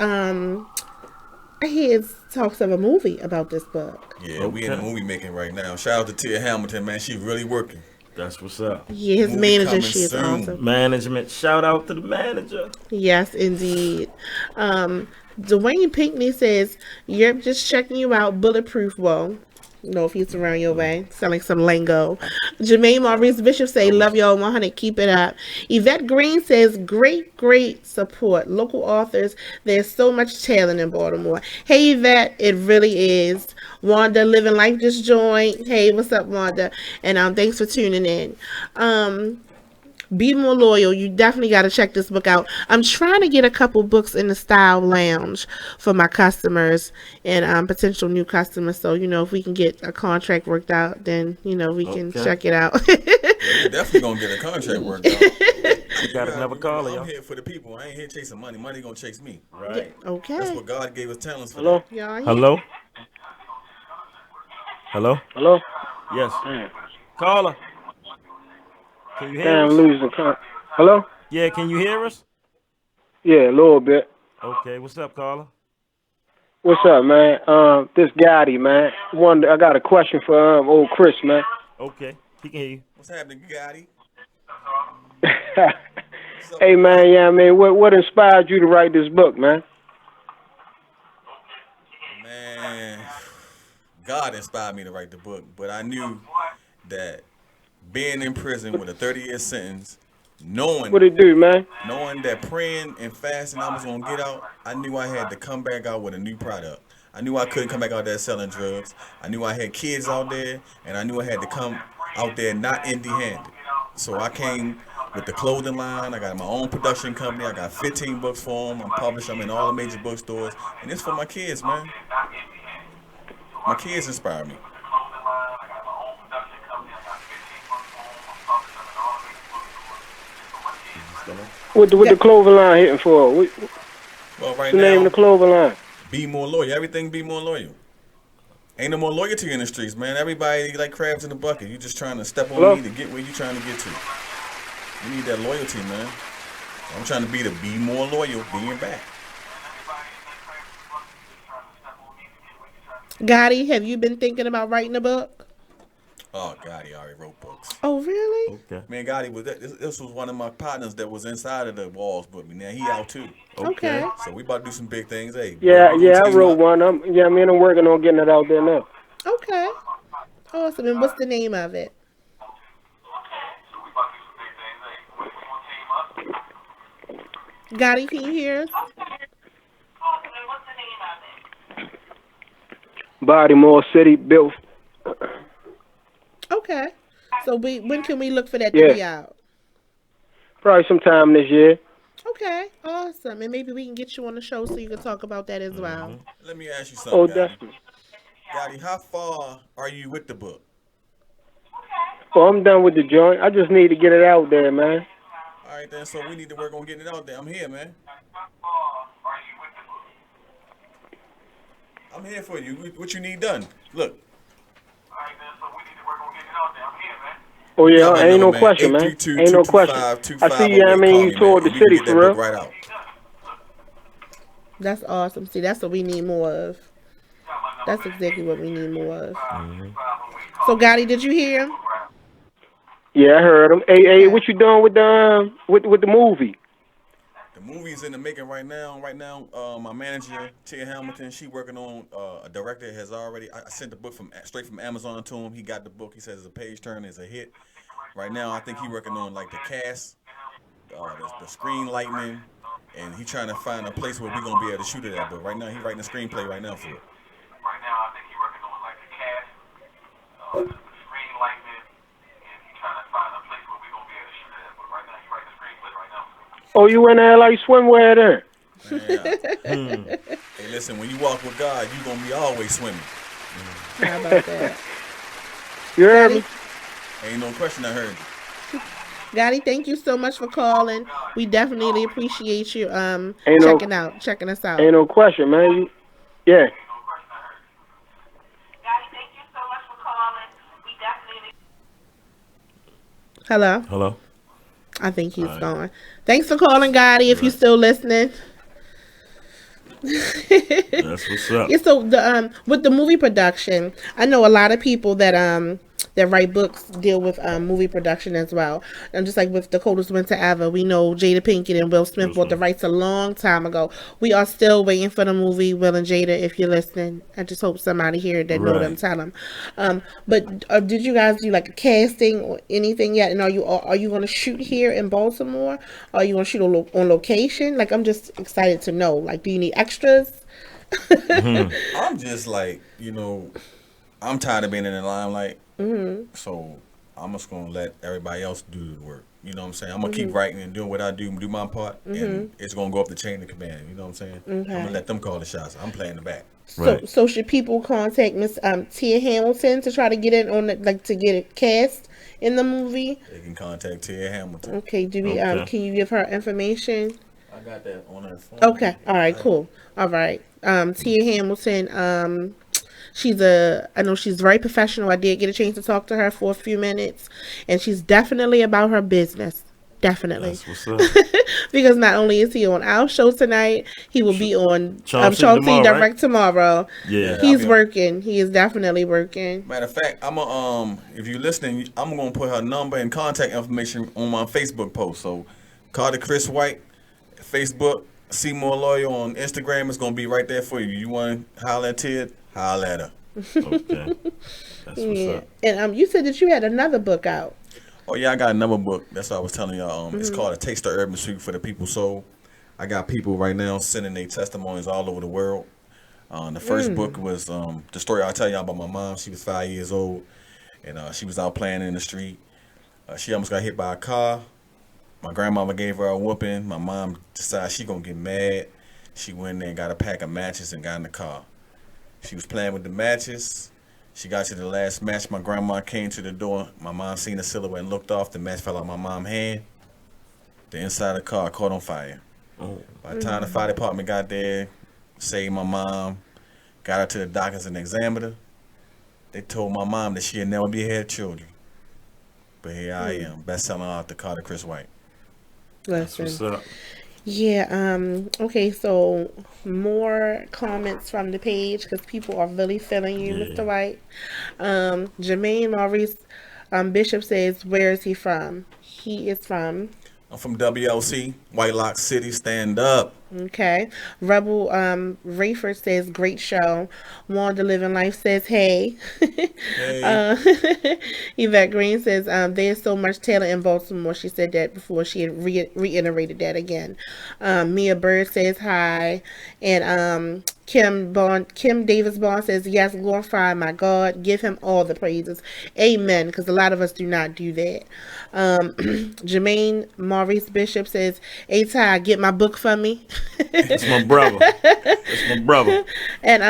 [SPEAKER 12] it talks of a movie about this book.
[SPEAKER 14] Yeah, we in the movie making right now. Shout out to Tia Hamilton, man. She's really working.
[SPEAKER 8] That's what's up.
[SPEAKER 12] Yeah, his
[SPEAKER 14] Movie
[SPEAKER 12] manager,
[SPEAKER 14] coming
[SPEAKER 12] she is
[SPEAKER 14] soon.
[SPEAKER 12] awesome.
[SPEAKER 8] Management. Shout out to the manager.
[SPEAKER 12] Yes, indeed. Dwayne Pinkney says, "Yep, just checking you out. Bulletproof. Whoa." know if he's around your way. Selling some lingo. Jermaine Maurice Bishop say, love y'all 100. Keep it up. Yvette Green says, great support. Local authors. There's so much talent in Baltimore. Hey, Yvette. It really is. Wanda Living Life just joined. Hey, what's up, Wanda? And thanks for tuning in. Be More Loyal. You definitely got to check this book out. I'm trying to get a couple books in the Style Lounge for my customers and potential new customers. So, if we can get a contract worked out, then, we can check it out.
[SPEAKER 14] Yeah, we're definitely going to get a contract worked out.
[SPEAKER 8] You got another caller, y'all.
[SPEAKER 14] I'm here for the people. I ain't here chasing money. Money going to chase me.
[SPEAKER 8] Right.
[SPEAKER 12] Okay.
[SPEAKER 14] That's what God gave us talents for.
[SPEAKER 8] Hello? Hello? Hello?
[SPEAKER 10] Hello?
[SPEAKER 8] Yes. Caller. Can you hear
[SPEAKER 10] Damn,
[SPEAKER 8] us?
[SPEAKER 10] losing. Hello?
[SPEAKER 8] Yeah, can you hear us?
[SPEAKER 10] Yeah, a little bit.
[SPEAKER 8] Okay, what's up, caller?
[SPEAKER 10] What's up, man? This Gotti, man. I got a question for old Chris, man.
[SPEAKER 8] Okay, he can hear you.
[SPEAKER 14] What's happening, Gotti?
[SPEAKER 10] Hey, man, yeah, I mean, what inspired you to write this book, man?
[SPEAKER 14] Man, God inspired me to write the book, but I knew that being in prison with a 30-year sentence, knowing
[SPEAKER 10] What it do, man?
[SPEAKER 14] knowing that praying and fasting I was gonna get out, I knew I had to come back out with a new product. I knew I couldn't come back out there selling drugs. I knew I had kids out there, and I knew I had to come out there not empty-handed. So I came with the clothing line. I got my own production company. I got 15 books for them. I'm published them in all the major bookstores, and it's for my kids, man. My kids inspire me.
[SPEAKER 10] What the clothing line hitting for?
[SPEAKER 14] Well,
[SPEAKER 10] What's
[SPEAKER 14] right
[SPEAKER 10] the name
[SPEAKER 14] now,
[SPEAKER 10] of the clothing line?
[SPEAKER 14] Be More Loyal. Everything Be More Loyal. Ain't no more loyalty in the streets, man. Everybody like crabs in the bucket. You just trying to step on me to get where you trying to get to. You need that loyalty, man. I'm trying to be more loyal, being back.
[SPEAKER 12] Gotti, have you been thinking about writing a book?
[SPEAKER 14] Oh, Gotti already wrote books.
[SPEAKER 12] Oh, really?
[SPEAKER 8] Okay.
[SPEAKER 14] Man, Gotti was this was one of my partners that was inside of the walls with me. Now he out too.
[SPEAKER 12] Okay.
[SPEAKER 14] So we about to do some big things. Hey.
[SPEAKER 10] Yeah,
[SPEAKER 14] we gonna
[SPEAKER 10] I
[SPEAKER 14] team
[SPEAKER 10] wrote
[SPEAKER 14] up.
[SPEAKER 10] one. I'm working on getting it out there now.
[SPEAKER 12] Okay. Awesome. And what's the name of it? Gotti, can you hear us?
[SPEAKER 10] Baltimore City built.
[SPEAKER 12] Okay. So when can we look for that to be out?
[SPEAKER 10] Probably sometime this year.
[SPEAKER 12] Okay. Awesome. And maybe we can get you on the show so you can talk about that as well.
[SPEAKER 14] Let me ask you something.
[SPEAKER 10] Oh,
[SPEAKER 14] Gotti.
[SPEAKER 10] definitely.
[SPEAKER 14] Gotti, how far are you with the book?
[SPEAKER 10] Well, I'm done with the joint. I just need to get it out there, man.
[SPEAKER 14] All right, then. So we need to work on getting it out there. I'm here, man. I'm here for you. What you need done? Look.
[SPEAKER 10] Oh, yeah, ain't no question, man. Ain't no question. I see you, I mean, you toured the city for real.
[SPEAKER 14] Right out.
[SPEAKER 12] That's awesome. See, that's what we need more of. That's exactly what we need more of. So, Gotti, did you hear him?
[SPEAKER 10] Yeah, I heard him. Hey, what you doing with the movie?
[SPEAKER 14] The movie's in the making right now. My manager Tia Hamilton, she working on a director has already. I sent the book straight from Amazon to him. He got the book. He says it's a page turner, it's a hit. Right now, I think he working on like the cast, the screen lightning, and he trying to find a place where we gonna be able to shoot it at. But right now, he writing a screenplay right now for it.
[SPEAKER 10] Oh, you in there like swimwear there?
[SPEAKER 14] Hey, listen, when you walk with God, you gonna be always swimming.
[SPEAKER 12] How about that?
[SPEAKER 10] You heard me?
[SPEAKER 14] Ain't no question I heard you.
[SPEAKER 12] Gotti, thank you so much for calling. We definitely appreciate you checking us out.
[SPEAKER 10] Ain't no question, man. Yeah.
[SPEAKER 12] Hello?
[SPEAKER 8] Hello?
[SPEAKER 12] I think he's gone. Thanks for calling, Gotti, if you're still listening.
[SPEAKER 8] That's what's up.
[SPEAKER 12] Yeah, so with the movie production, I know a lot of people that write books deal with movie production as well. And just like with The Coldest Winter Ever, we know Jada Pinkett and Will Smith bought the rights a long time ago. We are still waiting for the movie. Will and Jada, if you're listening, I just hope somebody here that know them tell them. But did you guys do like a casting or anything yet? And are you going to shoot here in Baltimore? Are you going to shoot on location? Like, I'm just excited to know. Like, do you need extras?
[SPEAKER 14] I'm just like, I'm tired of being in the limelight. So I'm just gonna let everybody else do the work. You know what I'm saying? I'm gonna keep writing and doing what I do my part, and it's gonna go up the chain of command. You know what I'm saying? I'm gonna let them call the shots. I'm playing the back.
[SPEAKER 12] So should people contact Miss Tia Hamilton to try to get in on to get it cast in the movie?
[SPEAKER 14] They can contact Tia Hamilton.
[SPEAKER 12] Okay. Do we can you give her information?
[SPEAKER 14] I got that on her phone.
[SPEAKER 12] Okay. All right. Cool. All right. Tia Hamilton. I know she's very professional. I did get a chance to talk to her for a few minutes, and she's definitely about her business. Definitely.
[SPEAKER 8] That's what's up.
[SPEAKER 12] Because not only is he on our show tonight, he will be on Chelsea
[SPEAKER 14] tomorrow,
[SPEAKER 12] Direct tomorrow.
[SPEAKER 14] Yeah.
[SPEAKER 12] He's working. He is definitely working.
[SPEAKER 14] Matter of fact, if you're listening, I'm gonna put her number and contact information on my Facebook post. So Carter Chris White, Facebook, Seymour Lawyer on Instagram is gonna be right there for you. You wanna holler at Ted? Holler at her.
[SPEAKER 8] Okay. That's what's up.
[SPEAKER 12] And you said that you had another book out.
[SPEAKER 14] Oh yeah, I got another book. That's what I was telling y'all. It's called A Taste of Urban Street for the People's Soul. I got people right now sending their testimonies all over the world. The first book was the story I'll tell y'all about my mom. She was 5 years old, and she was out playing in the street. She almost got hit by a car. My grandmama gave her a whooping. My mom decided she gonna get mad. She went in there and got a pack of matches and got in the car. She was playing with the matches. She got to the last match. My grandma came to the door. My mom seen the silhouette and looked off. The match fell out my mom's hand. The inside of the car caught on fire. By the time the fire department got there, saved my mom, got her to the doctors and examined her, they told my mom that she'd never be had children. But here I am, best-selling author Carter Chris White.
[SPEAKER 8] That's what's up.
[SPEAKER 12] Yeah, okay, so more comments from the page because people are really feeling you, Mr. White. Jermaine Maurice Bishop says, where is he from? He is from...
[SPEAKER 14] I'm from WLC, White Lock City, stand up.
[SPEAKER 12] Okay. Rebel Rayford says, great show. Wanda Living Life says, hey. Yvette Green says, there's so much talent in Baltimore. She said that before. She had reiterated that again. Mia Bird says, hi. And Kim Davis Bond says, yes, glorify my God. Give him all the praises. Amen. Because a lot of us do not do that. Jermaine Maurice Bishop says, hey, Ty, get my book for me.
[SPEAKER 8] That's my brother. That's my brother.
[SPEAKER 12] And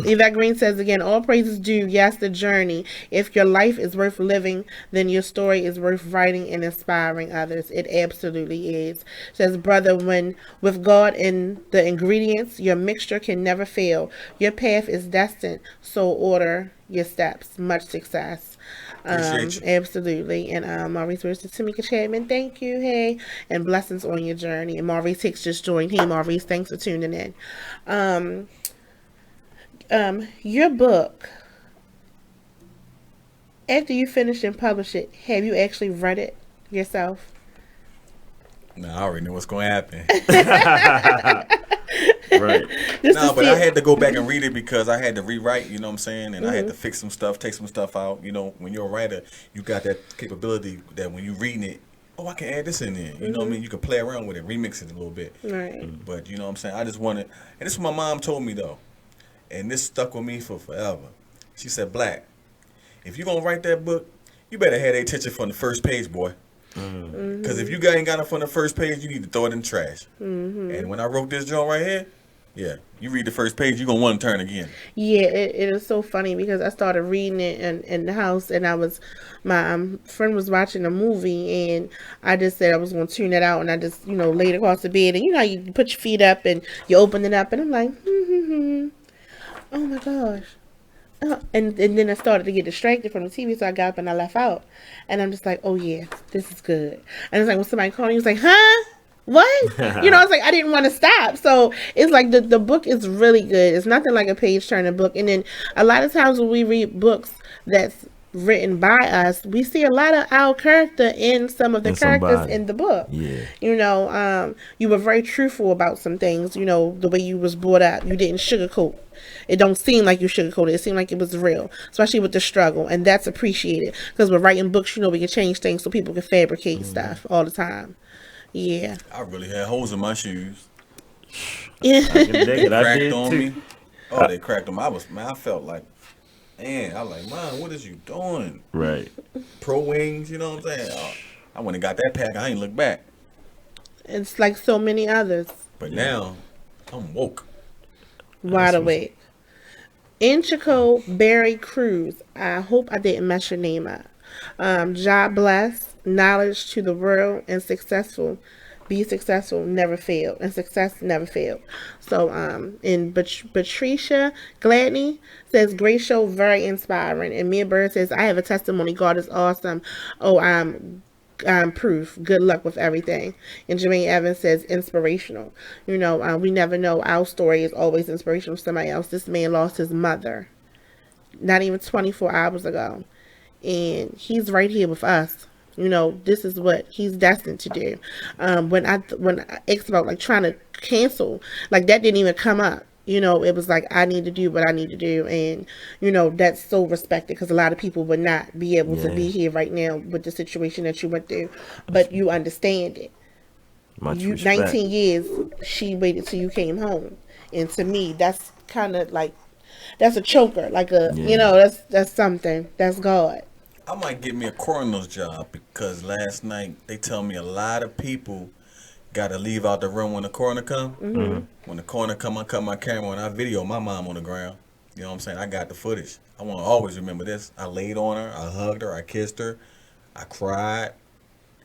[SPEAKER 12] Yvette Green says again, all praises due. Yes, the journey. If your life is worth living, then your story is worth writing and inspiring others. It absolutely is. Says, brother, when with God in the ingredients, your mixture can never fail. Your path is destined. So order your steps. Much success.
[SPEAKER 14] Appreciate you.
[SPEAKER 12] Absolutely. And Maurice versus Tamika Chapman, thank you. Hey, and blessings on your journey. And Maurice Hicks just joined. Hey, Maurice, thanks for tuning in. Your book, after you finish and publish it, have you actually read it yourself?
[SPEAKER 14] No, I already know what's going to happen.
[SPEAKER 8] Right.
[SPEAKER 14] No, but I had to go back and read it because I had to rewrite, you know what I'm saying? And I had to fix some stuff, take some stuff out. You know, when you're a writer, you got that capability that when you're reading it, oh, I can add this in there. You know what I mean? You can play around with it, remix it a little bit.
[SPEAKER 12] Right.
[SPEAKER 14] But, you know what I'm saying? I just wanted, and this is what my mom told me, though. And this stuck with me for forever. She said, Black, if you're going to write that book, you better have their attention from the first page, boy. Because if you ain't got it from the first page, you need to throw it in the trash. And when I wrote this joint right here, yeah, you read the first page, you're going to want to turn again.
[SPEAKER 12] Yeah, it is so funny because I started reading it in the house, and my friend was watching a movie, and I just said I was going to tune it out, and I just, laid across the bed, and you know how you put your feet up, and you open it up, and I'm like, oh my gosh. And then I started to get distracted from the TV, so I got up and I left out. And I'm just like, oh yeah, this is good. And it's like when somebody called me, he was like, huh? What? It's like I didn't want to stop. So it's like the book is really good. It's nothing like a page turner book. And then a lot of times when we read books that's written by us, we see a lot of our character in some of the characters in the book.
[SPEAKER 8] Yeah.
[SPEAKER 12] You were very truthful about some things, the way you was brought up. You didn't sugarcoat. It don't seem like you sugarcoated. It seemed like it was real, especially with the struggle, and that's appreciated because we're writing books. We can change things so people can fabricate stuff all the time. Yeah.
[SPEAKER 14] I really had holes in my shoes.
[SPEAKER 12] Yeah.
[SPEAKER 14] They cracked on me. Oh, they cracked on me. I felt like, man, I was like, Mom, what is you doing?
[SPEAKER 8] Right.
[SPEAKER 14] Pro wings, you know what I'm saying? Oh, I went and got that pack. I ain't looked back.
[SPEAKER 12] It's like so many others.
[SPEAKER 14] But now, I'm woke.
[SPEAKER 12] Wide awake. Inchico Barry Cruz. I hope I didn't mess your name up. Job bless, knowledge to the world, and successful. Be successful, never fail, and success never failed. So, and Patricia Gladney says, great show, very inspiring. And Mia Bird says, I have a testimony. God is awesome. Oh, proof. Good luck with everything. And Jermaine Evans says inspirational. We never know. Our story is always inspirational for somebody else. This man lost his mother not even 24 hours ago, and he's right here with us. This is what he's destined to do. When I asked about like trying to cancel, like that didn't even come up. It was like, I need to do what I need to do. And, that's so respected because a lot of people would not be able to be here right now with the situation that you went through. But you understand it.
[SPEAKER 8] Much respect.
[SPEAKER 12] 19 years, she waited till you came home. And to me, that's kind of like, that's a choker. Like that's something. That's God.
[SPEAKER 14] I might get me a coroner's job because last night they tell me a lot of people got to leave out the room when the coroner come. When the coroner come, I cut my camera and I video my mom on the ground. You know what I'm saying? I got the footage. I want to always remember this. I laid on her. I hugged her. I kissed her. I cried.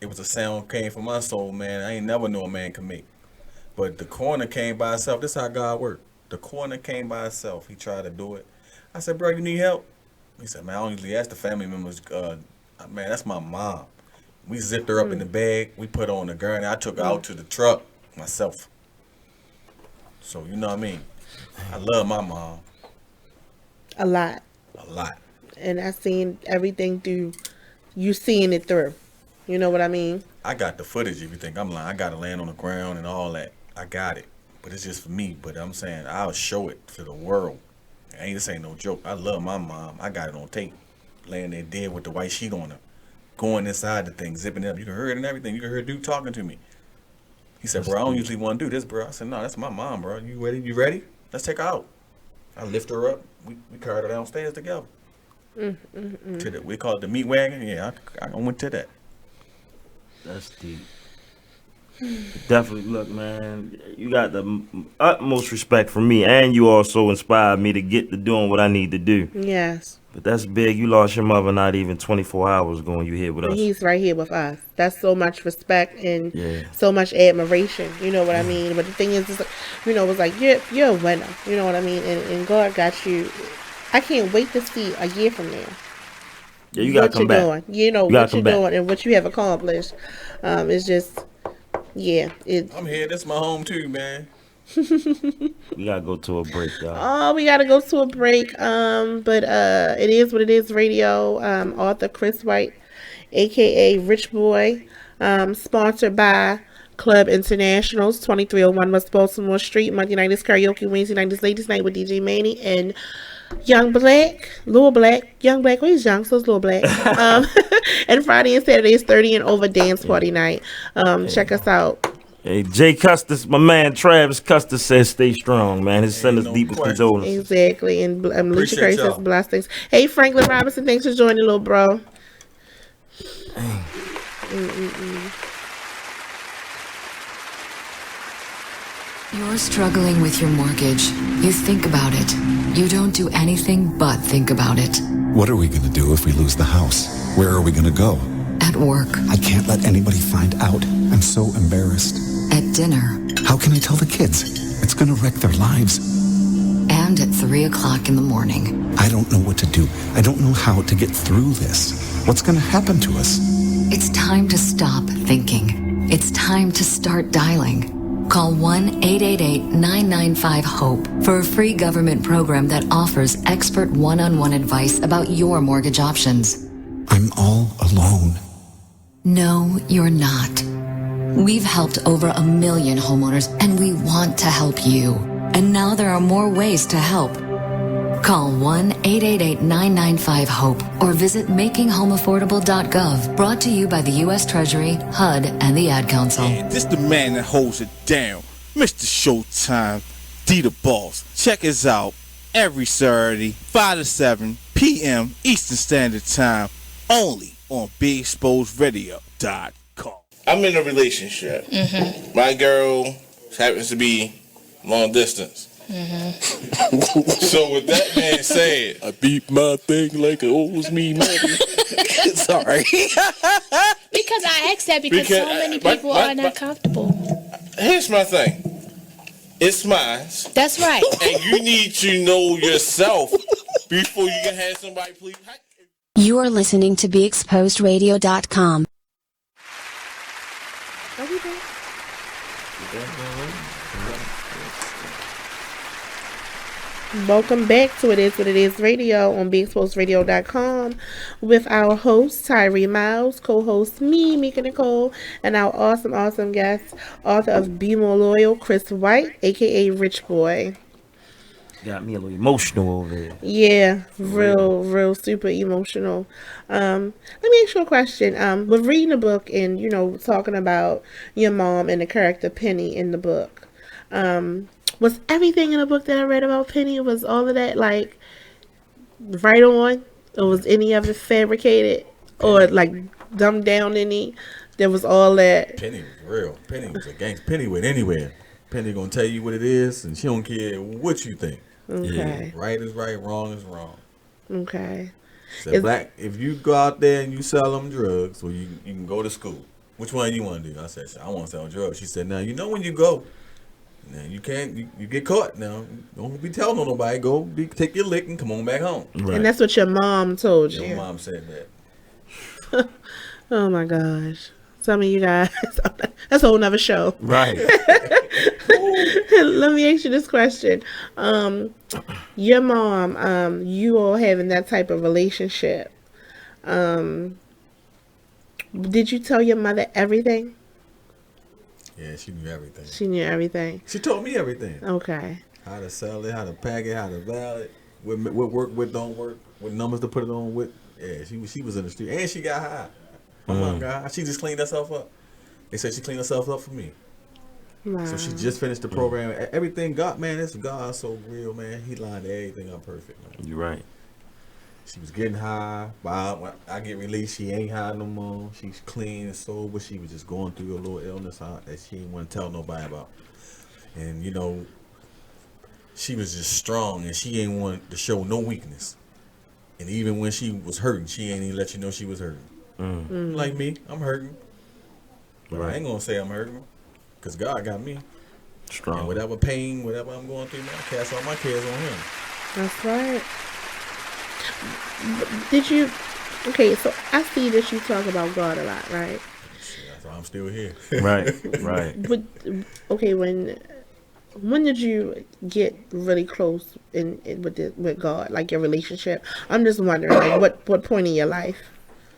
[SPEAKER 14] It was a sound came from my soul, man. I ain't never knew a man could make. But the coroner came by himself. This is how God worked. The coroner came by himself. He tried to do it. I said, bro, you need help? He said, man, I don't usually ask the family members. Man, that's my mom. We zipped her up in the bag. We put her on the gurney. I took her out to the truck myself. So, you know what I mean? I love my mom.
[SPEAKER 12] A lot.
[SPEAKER 14] A lot.
[SPEAKER 12] And I seen everything through, you seeing it through. You know what I mean?
[SPEAKER 14] I got the footage if you think I'm lying. I got to land on the ground and all that. I got it. But it's just for me. But I'm saying I'll show it to the world. This ain't no joke. I love my mom. I got it on tape. Laying there dead with the white sheet on her. Going inside the thing, zipping it up. You can hear it and everything. You can hear dude talking to me. He said, bro, I don't usually want to do this, bro. I said, no, that's my mom, bro. You ready? You ready? Let's take her out. I lift her up. We carried her downstairs together. We call it the meat wagon. Yeah, I went to that.
[SPEAKER 8] That's deep. Definitely, look, man, you got the utmost respect for me, and you also inspired me to get to doing what I need to do.
[SPEAKER 12] Yes.
[SPEAKER 8] But that's big. You lost your mother not even 24 hours ago, and you here with us.
[SPEAKER 12] He's right here with us. That's so much respect and so much admiration. You know what I mean? But the thing is, it's like you're a winner. You know what I mean? And God got you. I can't wait to see a year from now.
[SPEAKER 8] Yeah, you gotta
[SPEAKER 12] what
[SPEAKER 8] come
[SPEAKER 12] you're
[SPEAKER 8] back.
[SPEAKER 12] doing. You know
[SPEAKER 8] You gotta
[SPEAKER 12] what you're
[SPEAKER 8] come back.
[SPEAKER 12] doing and what you have accomplished. It's just, yeah.
[SPEAKER 14] I'm here. This is my home too, man.
[SPEAKER 8] We gotta go to a break, y'all.
[SPEAKER 12] Oh, we gotta go to a break. But it is what it is. Radio. Author Chris White, aka Rich Boy. Sponsored by Club Internationals, 2301 West Baltimore Street. Monday night is karaoke. Wednesday night is ladies' night with DJ Manny and Young Black, Lil Black, Young Black. Well, he's young, so it's Lil Black. And Friday and Saturday is 30 and over dance party night. Check us out.
[SPEAKER 8] Hey, Jay Custis, my man Travis Custis says stay strong, man. His send us deepest condolences.
[SPEAKER 12] Exactly. And Alicia Curry says
[SPEAKER 8] y'all.
[SPEAKER 12] blessings. Hey, Franklin Robinson, thanks for joining, little bro.
[SPEAKER 1] You're struggling with your mortgage. You think about it. You don't do anything but think about it.
[SPEAKER 13] What are we going to do if we lose the house? Where are we going to go?
[SPEAKER 1] At work.
[SPEAKER 13] I can't let anybody find out. I'm so embarrassed.
[SPEAKER 1] At dinner.
[SPEAKER 13] How can I tell the kids? It's going to wreck their lives.
[SPEAKER 1] And at 3 o'clock in the morning.
[SPEAKER 13] I don't know what to do. I don't know how to get through this. What's going to happen to us?
[SPEAKER 1] It's time to stop thinking. It's time to start dialing. Call 1-888-995-HOPE for a free government program that offers expert one-on-one advice about your mortgage options.
[SPEAKER 13] I'm all alone.
[SPEAKER 1] No, you're not. We've helped over 1 million homeowners, and we want to help you. And now there are more ways to help. Call 1-888-995-HOPE or visit makinghomeaffordable.gov. Brought to you by the U.S. Treasury, HUD, and the Ad Council.
[SPEAKER 20] This the man that holds it down, Mr. Showtime, D the Boss. Check us out every Saturday, 5 to 7 p.m. Eastern Standard Time, only on BigExposedRadio.com.
[SPEAKER 22] I'm in a relationship. My girl happens to be long distance. So with that being said, I beat my thing like it owes me money. Sorry.
[SPEAKER 24] Because I asked that because so many people are not comfortable.
[SPEAKER 22] Here's my thing. It's mine.
[SPEAKER 24] That's right.
[SPEAKER 22] And you need to know yourself before you can have somebody please.
[SPEAKER 6] You are listening to BeExposedRadio.com.
[SPEAKER 12] Are we back? Welcome back to It Is What It Is Radio on BigExposedRadio.com with our host, Tyree Miles, co-host me, Mika Nicole, and our awesome guest, author of Be More Loyal, Chris White, a.k.a. Rich Boy.
[SPEAKER 8] Got me a little emotional over there.
[SPEAKER 12] Yeah, real super emotional. Let me ask you a question. With reading the book and, talking about your mom and the character Penny in the book, was everything in the book that I read about Penny, was all of that like right on? Or was any of it fabricated or like dumbed down any? There was all that.
[SPEAKER 14] Penny was real. Penny was a gangster. Penny went anywhere. Penny gonna tell you what it is, and she don't care what you think.
[SPEAKER 12] Okay.
[SPEAKER 14] Yeah. Right is right, wrong is wrong.
[SPEAKER 12] Okay.
[SPEAKER 14] So black, if you go out there and you sell them drugs, or you can go to school. Which one you want to do? I said, I want to sell drugs. She said, now you know when you go. Now you can't. You get caught. Now don't be telling nobody. Take your lick and come on back home.
[SPEAKER 12] Right. And that's what your mom told you.
[SPEAKER 14] Your mom said
[SPEAKER 12] that. Oh my gosh! Some of you guys. That's a whole nother show.
[SPEAKER 8] Right.
[SPEAKER 12] Let me ask you this question. Your mom. You all having that type of relationship. Did you tell your mother everything?
[SPEAKER 14] Yeah, she knew everything.
[SPEAKER 12] She knew everything.
[SPEAKER 14] She told me everything.
[SPEAKER 12] Okay.
[SPEAKER 14] How to sell it, how to pack it, how to value it, what work, what don't work, what numbers to put it on with. Yeah, she was in the street. And she got high. Oh my God. She just cleaned herself up. They said she cleaned herself up for me.
[SPEAKER 12] Wow.
[SPEAKER 14] So she just finished the program. Everything God, man, this God so real, man. He lined everything up perfect, man.
[SPEAKER 8] You're right.
[SPEAKER 14] She was getting high. When I get released, she ain't high no more. She's clean and sober. She was just going through a little illness that she didn't want to tell nobody about. And, she was just strong, and she ain't want to show no weakness. And even when she was hurting, she ain't even let you know she was hurting. Like me, I'm hurting. But I ain't going to say I'm hurting, because God got me.
[SPEAKER 8] Strong.
[SPEAKER 14] And whatever pain, whatever I'm going through, man, I cast all my cares on him.
[SPEAKER 12] That's right. Did you Okay, so I see that you talk about God a lot, right?
[SPEAKER 14] That's why I'm still here.
[SPEAKER 8] Right.
[SPEAKER 12] But okay, when did you get really close with God, like your relationship? I'm just wondering, like, what point in your life?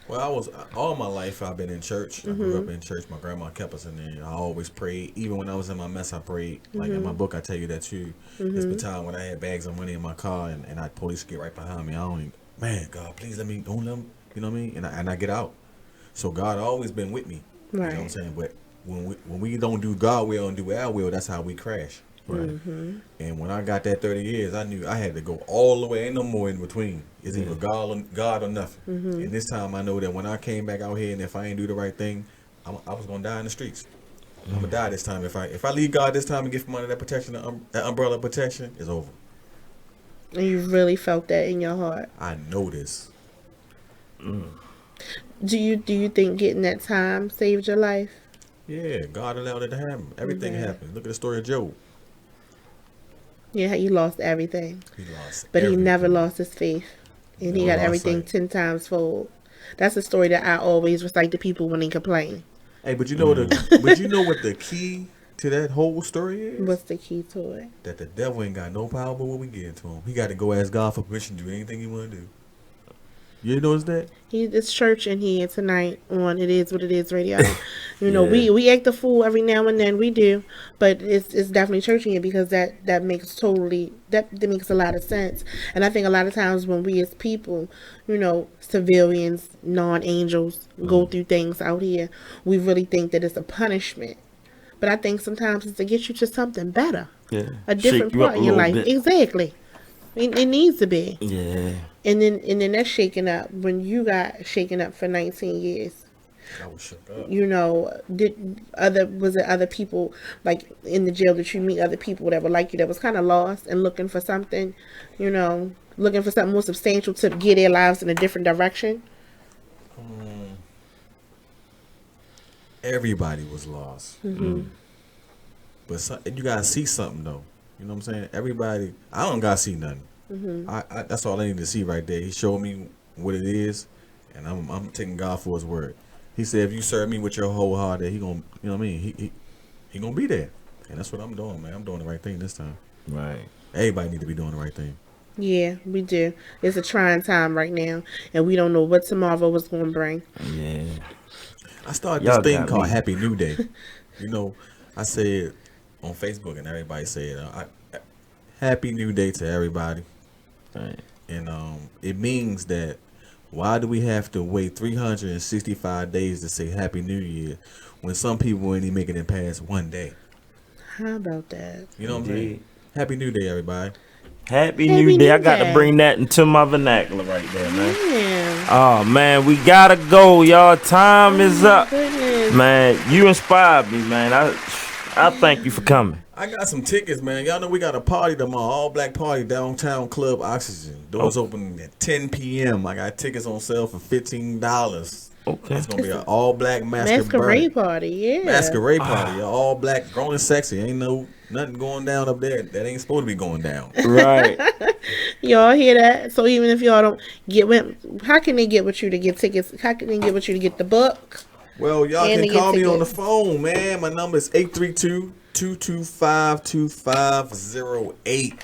[SPEAKER 14] Well, all my life I've been in church. I grew up in church. My grandma kept us in there. I always prayed. Even when I was in my mess, I prayed. Like in my book, I tell you that too. It's the time when I had bags of money in my car and I police get right behind me. I don't even, man, God, please don't let them, you know what I mean? And I get out. So God always been with me.
[SPEAKER 12] Right.
[SPEAKER 14] You know what I'm saying? But when we don't do God will and do our will, that's how we crash. Right. And when I got that 30 years, I knew I had to go all the way. Ain't no more in between. It's either God or nothing. And this time I know that when I came back out here and if I ain't do the right thing, I was gonna die in the streets. I'm gonna die this time. If I leave God this time and get from under that protection, that umbrella of protection, it's over.
[SPEAKER 12] And you really felt that in your heart.
[SPEAKER 14] I know this.
[SPEAKER 12] Do you think getting that time saved your life?
[SPEAKER 14] Yeah, God allowed it to happen. Everything happened. Look at the story of Job.
[SPEAKER 12] Yeah, he lost everything. But
[SPEAKER 14] everything.
[SPEAKER 12] He never lost his faith. And he got everything 10 times fold. That's a story that I always recite to people when they complain.
[SPEAKER 14] Hey, but you know but you know what the key to that whole story is?
[SPEAKER 12] What's the key to it?
[SPEAKER 14] That the devil ain't got no power but what we give to him. He got to go ask God for permission to do anything he want to do. You notice that?
[SPEAKER 12] It's church in here tonight on It Is What It Is Radio. You know, we act the fool every now and then, we do, but it's definitely church in here because that makes that makes a lot of sense. And I think a lot of times when we as people, you know, civilians, non-angels, go through things out here, we really think that it's a punishment. But I think sometimes it's to get you to something better.
[SPEAKER 8] Yeah.
[SPEAKER 12] A different part in your life. Bit. Exactly. It needs to be.
[SPEAKER 8] Yeah.
[SPEAKER 12] And then that's shaken up. When you got shaken up for 19 years,
[SPEAKER 14] I was shook up.
[SPEAKER 12] You know, was it other people like in the jail that you meet other people that were like you that was kind of lost and looking for something, you know, looking for something more substantial to gear their lives in a different direction?
[SPEAKER 14] Everybody was lost. But you gotta see something though. You know what I'm saying? Everybody, I don't gotta see nothing. I that's all I need to see right there. He showed me what it is, and I'm taking God for His word. He said, if you serve me with your whole heart, that He gonna, you know what I mean? He gonna be there, and that's what I'm doing, man. I'm doing the right thing this time.
[SPEAKER 8] Right.
[SPEAKER 14] Everybody need to be doing the right thing.
[SPEAKER 12] Yeah, we do. It's a trying time right now, and we don't know what tomorrow was gonna bring.
[SPEAKER 8] Yeah.
[SPEAKER 14] I started this thing called Happy New Day. You know, I said on Facebook, and everybody said, Happy New Day to everybody. Right. And it means that why do we have to wait 365 days to say Happy New Year when some people ain't even making it past one day?
[SPEAKER 12] How about that?
[SPEAKER 14] You know what I'm saying? Happy New Day, everybody.
[SPEAKER 8] Happy New Day. I got to bring that into my vernacular right there, man.
[SPEAKER 12] Yeah.
[SPEAKER 8] Oh, man, we got to go, y'all. Time is up. Goodness. Man, you inspired me, man. I thank you for coming.
[SPEAKER 14] I got some tickets, man. Y'all know we got a party tomorrow, all black party, downtown Club Oxygen. Doors open at 10 p.m. I got tickets on sale for $15.
[SPEAKER 8] Okay.
[SPEAKER 14] It's gonna be an all black
[SPEAKER 12] masquerade party, yeah.
[SPEAKER 14] Masquerade party, all black, grown and sexy. Ain't nothing going down up there that ain't supposed to be going down.
[SPEAKER 8] Right.
[SPEAKER 12] Y'all hear that? So even if y'all don't get with, how can they get with you to get tickets? How can they get with you to get the book?
[SPEAKER 14] Well, y'all can call me on the phone, man. My number is 832-225-2508.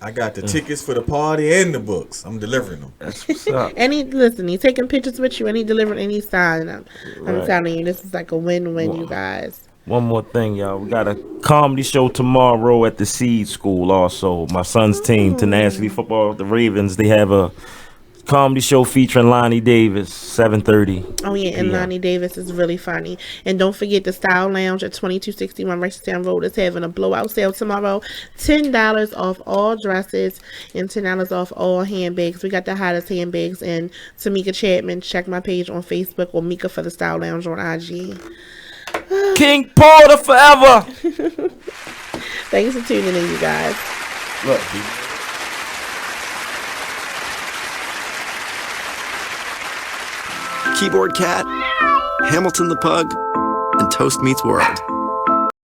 [SPEAKER 14] I got the tickets for the party and the books. I'm delivering them.
[SPEAKER 8] That's what's up.
[SPEAKER 12] And he's taking pictures with you, and he delivering, and he's signing them. I'm telling you, this is like a win-win, you guys.
[SPEAKER 8] One more thing, y'all. We got a comedy show tomorrow at the Seed School also. My son's team, Tenacity Football, the Ravens, they have a comedy show featuring Lonnie Davis, 7:30.
[SPEAKER 12] Oh, yeah, and Lonnie Davis is really funny. And don't forget the Style Lounge at 2261 Reisterstown Road is having a blowout sale tomorrow. $10 off all dresses and $10 off all handbags. We got the hottest handbags. And Tamika Chapman, check my page on Facebook or Mika for the Style Lounge on IG.
[SPEAKER 8] King Porter forever.
[SPEAKER 12] Thanks for tuning in, you guys.
[SPEAKER 8] Look,
[SPEAKER 9] Keyboard Cat, Hamilton the Pug, and Toast Meets World.